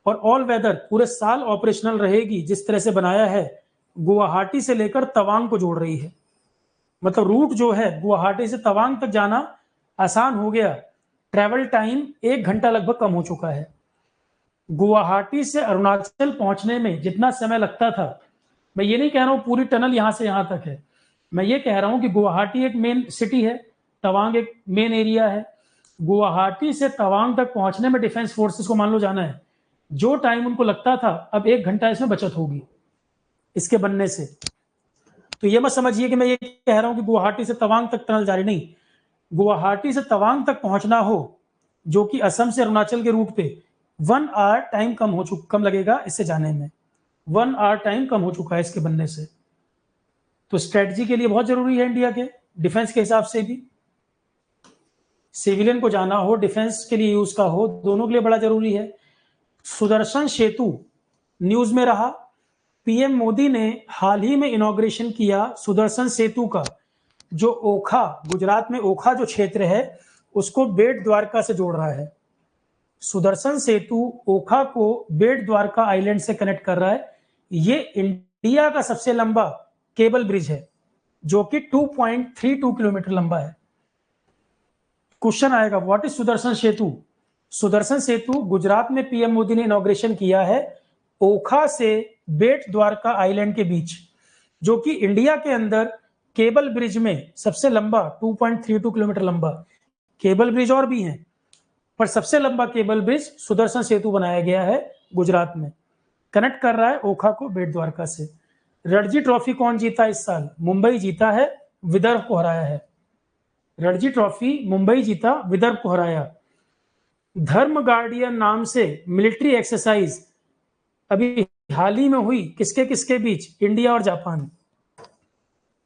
और ऑल वेदर पूरे साल ऑपरेशनल रहेगी। जिस तरह से बनाया है, गुवाहाटी से लेकर तवांग को जोड़ रही है, मतलब रूट जो है गुवाहाटी से तवांग तक जाना आसान हो गया। ट्रेवल टाइम 1 घंटा लगभग कम हो चुका है। गुवाहाटी से अरुणाचल पहुंचने में जितना समय लगता था, मैं ये नहीं कह रहा हूं पूरी टनल यहां से यहां तक है, मैं ये कह रहा हूं कि गुवाहाटी एक मेन सिटी है, तवांग एक मेन एरिया है। गुवाहाटी से तवांग तक पहुंचने में डिफेंस फोर्सेस को मान लो जाना है, जो टाइम उनको लगता था अब 1 घंटा इसमें बचत होगी इसके बनने से। तो ये मत समझिए कि मैं ये कह रहा हूं कि गुवाहाटी से तवांग तक टनल जारी नहीं, गुवाहाटी से तवांग तक पहुंचना हो जो कि असम से अरुणाचल के रूट पे, 1 आवर टाइम कम लगेगा इससे जाने में, 1 आवर टाइम कम हो चुका है इसके बनने से। तो स्ट्रेटजी के लिए बहुत जरूरी है, इंडिया के डिफेंस के हिसाब से भी, सिविलियन को जाना हो, डिफेंस के लिए यूज का हो, दोनों के लिए बड़ा जरूरी है। सुदर्शन सेतु न्यूज में रहा, पीएम मोदी ने हाल ही में इनॉग्रेशन किया सुदर्शन सेतु का, जो ओखा, गुजरात में ओखा जो क्षेत्र है उसको बेट द्वारका से जोड़ रहा है। सुदर्शन सेतु ओखा को बेट द्वारका आइलैंड से कनेक्ट कर रहा है। ये इंडिया का सबसे लंबा केबल ब्रिज है जो कि 2.32 किलोमीटर लंबा है। क्वेश्चन आएगा, व्हाट इज सुदर्शन सेतु? सुदर्शन सेतु गुजरात में पीएम मोदी ने इनॉग्रेशन किया है, ओखा से बेट द्वारका आइलैंड के बीच, जो कि इंडिया के अंदर केबल ब्रिज में सबसे लंबा, 2.32 किलोमीटर लंबा। केबल ब्रिज और भी हैं, पर सबसे लंबा केबल ब्रिज सुदर्शन सेतु बनाया गया है गुजरात में, कनेक्ट कर रहा है ओखा को बेट द्वारका से। रणजी ट्रॉफी कौन जीता इस साल? मुंबई जीता है, विदर्भ को हराया है। रणजी ट्रॉफी मुंबई जीता, विदर्भ को हराया। धर्म गार्डियन नाम से मिलिट्री एक्सरसाइज अभी हाल ही में हुई, किसके किसके बीच? इंडिया और जापान।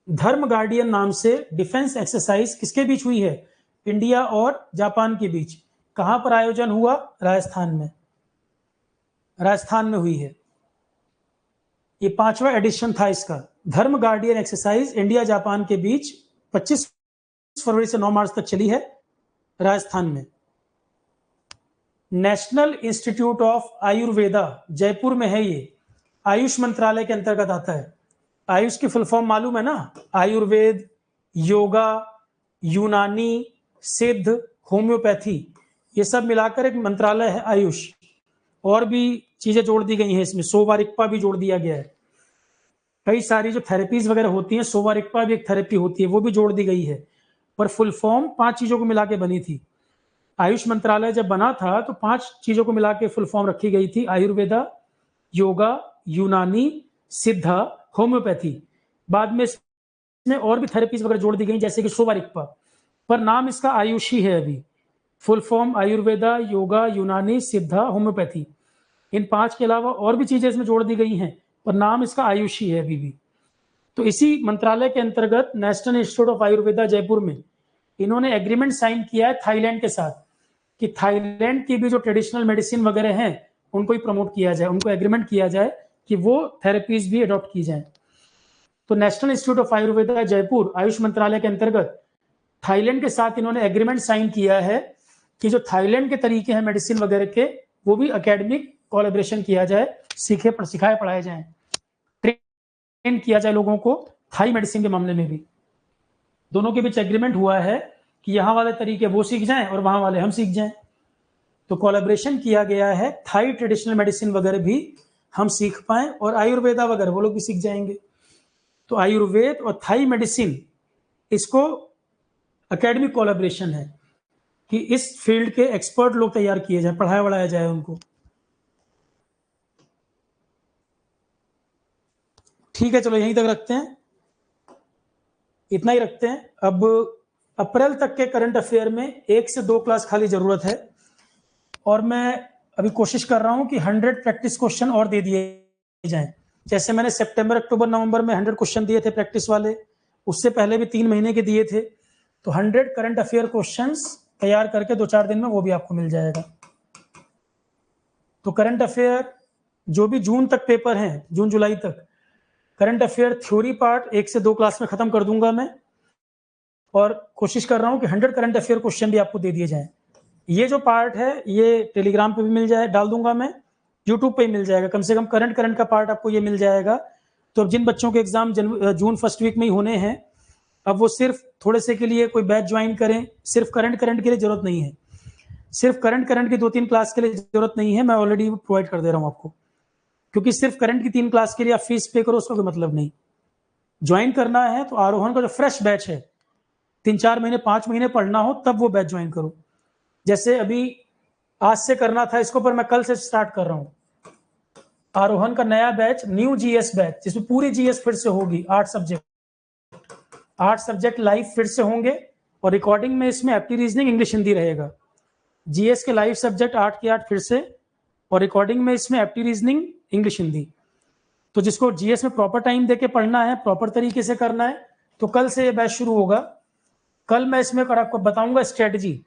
धर्म गार्डियन नाम से डिफेंस एक्सरसाइज किसके बीच हुई है? इंडिया और जापान के बीच। कहां पर आयोजन हुआ? राजस्थान में, राजस्थान में हुई है। ये 5वां एडिशन था इसका, धर्म गार्डियन एक्सरसाइज इंडिया जापान के बीच 25 फरवरी से 9 मार्च तक चली है राजस्थान में। National institute of Ayurveda Jaipur में है, ये आयुष मंत्रालय के अंतर्गत आता है। आयुष की फुल फॉर्म मालूम है ना? आयुर्वेद, योगा, यूनानी, सिद्ध, होम्योपैथी, ये सब मिलाकर एक मंत्रालय है आयुष। और भी चीजें जोड़ दी गई हैं इसमें, सोवा रिक्पा भी जोड़ दिया गया है। कई सारी जो थेरेपीज वगैरह होती हैं, सोवा रिक्पा भी एक थेरेपी होती है, वो भी जोड़ दी गई है। पर फुल फॉर्म 5 चीजों को मिला के बनी थी। आयुष मंत्रालय जब बना था तो 5 चीजों को मिला के फुल फॉर्म रखी गई थी, आयुर्वेदा, योगा, यूनानी, सिद्धा, होम्योपैथी। बाद में इसमें और भी थेरेपीज वगैरह जोड़ दी गई जैसे कि सोवा रिक्पा, पर नाम इसका आयुष ही है अभी। फुल फॉर्म आयुर्वेदा, योगा, यूनानी, सिद्धा, होम्योपैथी, इन 5 के अलावा और भी चीजें इसमें जोड़ दी गई हैं, पर नाम इसका आयुष ही है अभी भी। तो इसी मंत्रालय के अंतर्गत national institute of Ayurveda Jaipur में इन्होंने एग्रीमेंट साइन किया है थाईलैंड के साथ कि थाईलैंड की भी जो ट्रेडिशनल मेडिसिन वगैरह हैं उनको ही प्रमोट किया जाए, उनको एग्रीमेंट किया जाए कि वो थेरेपीज भी अडॉप्ट की जाए। तो national institute of Ayurveda Jaipur Ayush मंत्रालय के अंतर्गत थाईलैंड के साथ इन्होंने एग्रीमेंट साइन किया है कि जो थाईलैंड के तरीके हैं मेडिसिन वगैरह के, वो भी एकेडमिक कोलैबोरेशन किया जाए सिखाए पढ़ाए जाएं, ट्रेन किया जाए लोगों को थाई मेडिसिन के मामले में भी। दोनों के बीच एग्रीमेंट हुआ है कि यहाँ वाले तरीके वो सीख जाएं और वहां वाले हम सीख जाएं। तो कोलैबोरेशन किया गया है, थाई ट्रेडिशनल मेडिसिन वगैरह भी हम सीख पाएं और आयुर्वेदा वगैरह वो लोग भी सीख जाएंगे। तो आयुर्वेद और थाई मेडिसिन, इसको एकेडमिक कोलैबोरेशन है कि इस फील्ड के एक्सपर्ट लोग तैयार किए जाए, पढ़ाया बढ़ाया जाए उनको। ठीक है, चलो यहीं तक रखते हैं, इतना ही रखते हैं। अब अप्रैल तक के करंट अफेयर में 1 से 2 क्लास खाली जरूरत है, और मैं अभी कोशिश कर रहा हूं कि 100 प्रैक्टिस क्वेश्चन और दे दिए जाएं। जैसे मैंने सितंबर, अक्टूबर, नवंबर में 100 क्वेश्चन दिए थे प्रैक्टिस वाले, उससे पहले भी 3 महीने के दिए थे। तो 100 करंट अफेयर क्वेश्चंस तैयार करके 2-4 दिन में वो भी आपको मिल जाएगा। तो करंट अफेयर जो भी जून तक पेपर हैं, जून जुलाई तक, करंट अफेयर थ्योरी पार्ट 1 से 2 क्लास में खत्म कर दूंगा मैं, और कोशिश कर रहा हूं कि 100 करंट अफेयर क्वेश्चन भी आपको दे दिए जाएं। ये जो पार्ट है ये टेलीग्राम पे भी मिल जाए, डाल दूंगा मैं, यूट्यूब पे ही मिल जाएगा। कम से कम करंट का पार्ट आपको ये मिल जाएगा। तो अब जिन बच्चों के एग्जाम जून फर्स्ट वीक में ही होने हैं, अब वो सिर्फ थोड़े से के लिए कोई बैच ज्वाइन करें। सिर्फ करंट के लिए जरूरत नहीं है, सिर्फ करंट की 2-3 क्लास के लिए जरूरत नहीं है, मैं ऑलरेडी प्रोवाइड कर दे रहा हूँ आपको। क्योंकि सिर्फ करंट की 3 क्लास के लिए आप फीस पे करो, उसका कोई मतलब नहीं। ज्वाइन करना है तो आरोहण का जो फ्रेश बैच है, 3-4 महीने 5 महीने पढ़ना हो तब वो बैच ज्वाइन करो। जैसे अभी आज से करना था इसको, पर मैं कल से स्टार्ट कर रहा हूं आरोहण का नया बैच, न्यू जीएस बैच, जिसमें पूरी जीएस फिर से होगी। 8 सब्जेक्ट लाइव फिर से होंगे, और रिकॉर्डिंग में इसमें एप्टी रीजनिंग, इंग्लिश, हिंदी रहेगा। जीएस के लाइव सब्जेक्ट 8 के 8 फिर से, और रिकॉर्डिंग में इसमें एप्टी रीजनिंग, इंग्लिश, हिंदी। तो जिसको जीएस में प्रॉपर टाइम देके पढ़ना है, प्रॉपर तरीके से करना है, तो कल से ये बैच शुरू होगा। कल मैं इसमें आपको बताऊंगा स्ट्रेटजी,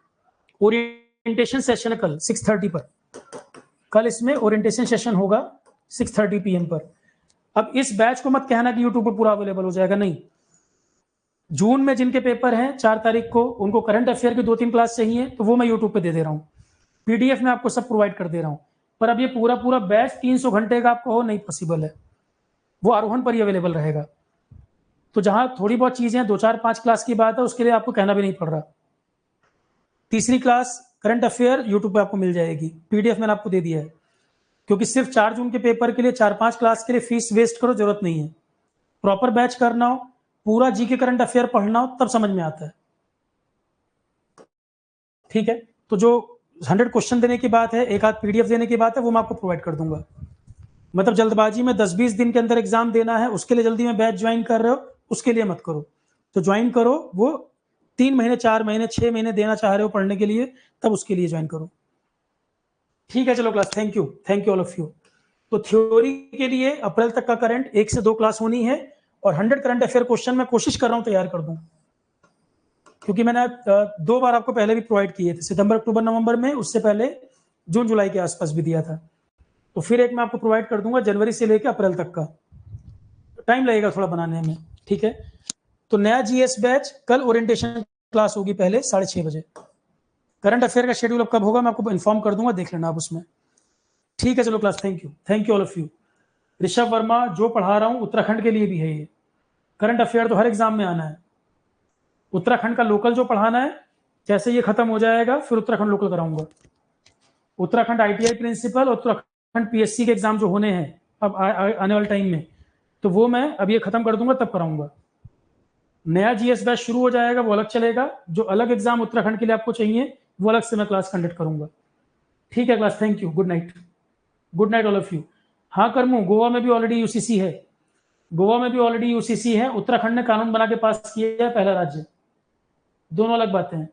ओरिएंटेशन सेशन है कल 6:30 पर। कल इसमें ओरिएंटेशन सेशन होगा 6:30 PM पर। अब इस बैच को मत कहना कि यूट्यूब पर पूरा अवेलेबल हो जाएगा, नहीं। जून में जिनके पेपर हैं 4 तारीख को, उनको करंट अफेयर की 2-3 क्लास चाहिए, तो वो मैं यूट्यूब पे दे रहा हूँ, पीडीएफ में आपको सब प्रोवाइड कर दे रहा हूँ। पर अब ये पूरा बैच 300 घंटे का आपको हो, नहीं पॉसिबल है, वो आरोहण पर ही अवेलेबल रहेगा। तो जहां थोड़ी बहुत चीजें 2-4-5 क्लास की बात है, उसके लिए आपको कहना भी नहीं पड़ रहा। तीसरी क्लास करंट अफेयर यूट्यूब पे आपको मिल जाएगी, पीडीएफ मैंने आपको दे दिया है। क्योंकि सिर्फ 4 जून के पेपर के लिए 4-5 क्लास के लिए फीस वेस्ट करो, जरूरत नहीं है। प्रॉपर बैच करना हो, पूरा जीके करंट अफेयर पढ़ना हो, तब समझ में आता है। ठीक है, तो जो 100 क्वेश्चन देने की बात है, एक आध पीडीएफ देने की बात है, वो मैं आपको प्रोवाइड कर दूंगा। मतलब जल्दबाजी में 10-20 दिन के अंदर एग्जाम देना है, उसके लिए जल्दी में बैच ज्वाइन कर रहे हो, उसके लिए मत करो। तो ज्वाइन करो, वो 3 महीने, 4 महीने, 6 महीने देना चाह रहे हो पढ़ने के लिए, तब उसके लिए ज्वाइन करो। ठीक है, चलो class, thank you all of you. तो थ्योरी के लिए अप्रैल तक का करंट 1 से 2 क्लास होनी है, और 100 करंट अफेयर क्वेश्चन मैं कोशिश कर रहा हूं तैयार कर दूं, क्योंकि मैंने 2 बार आपको पहले भी प्रोवाइड किए थे, सितंबर, अक्टूबर, नवंबर में, उससे पहले जून जुलाई के आसपास भी दिया था। तो फिर एक मैं आपको प्रोवाइड कर दूंगा जनवरी से लेकर अप्रैल तक का, टाइम लगेगा थोड़ा बनाने में। ठीक है, तो नया जीएस बैच कल ओरिएंटेशन क्लास होगी पहले 6:30 बजे। करंट अफेयर का शेड्यूल अब कब होगा मैं आपको इन्फॉर्म कर दूंगा, देख लेना आप उसमें। ठीक है, चलो class, thank you all of you. Rishabh Verma जो पढ़ा रहा हूँ उत्तराखंड के लिए भी है ये करंट अफेयर, तो हर एग्जाम में आना है। उत्तराखंड का लोकल जो पढ़ाना है, जैसे ये खत्म हो जाएगा फिर उत्तराखंड लोकल कराऊंगा। Uttarakhand ITI principal, Uttarakhand PSC के एग्जाम जो होने हैं अब आने वाले टाइम में, तो वो मैं अब ये खत्म कर दूंगा तब कराऊंगा। नया जीएस बैच शुरू हो जाएगा, वो अलग चलेगा। जो अलग एग्जाम उत्तराखंड के लिए आपको चाहिए, वो अलग से मैं क्लास कंडक्ट करूंगा। ठीक है class, thank you, good night all of you. हाँ करमू, गोवा में भी ऑलरेडी यूसीसी है, उत्तराखंड ने कानून बना के पास किया है, पहला राज्य। दोनों अलग बातें हैं।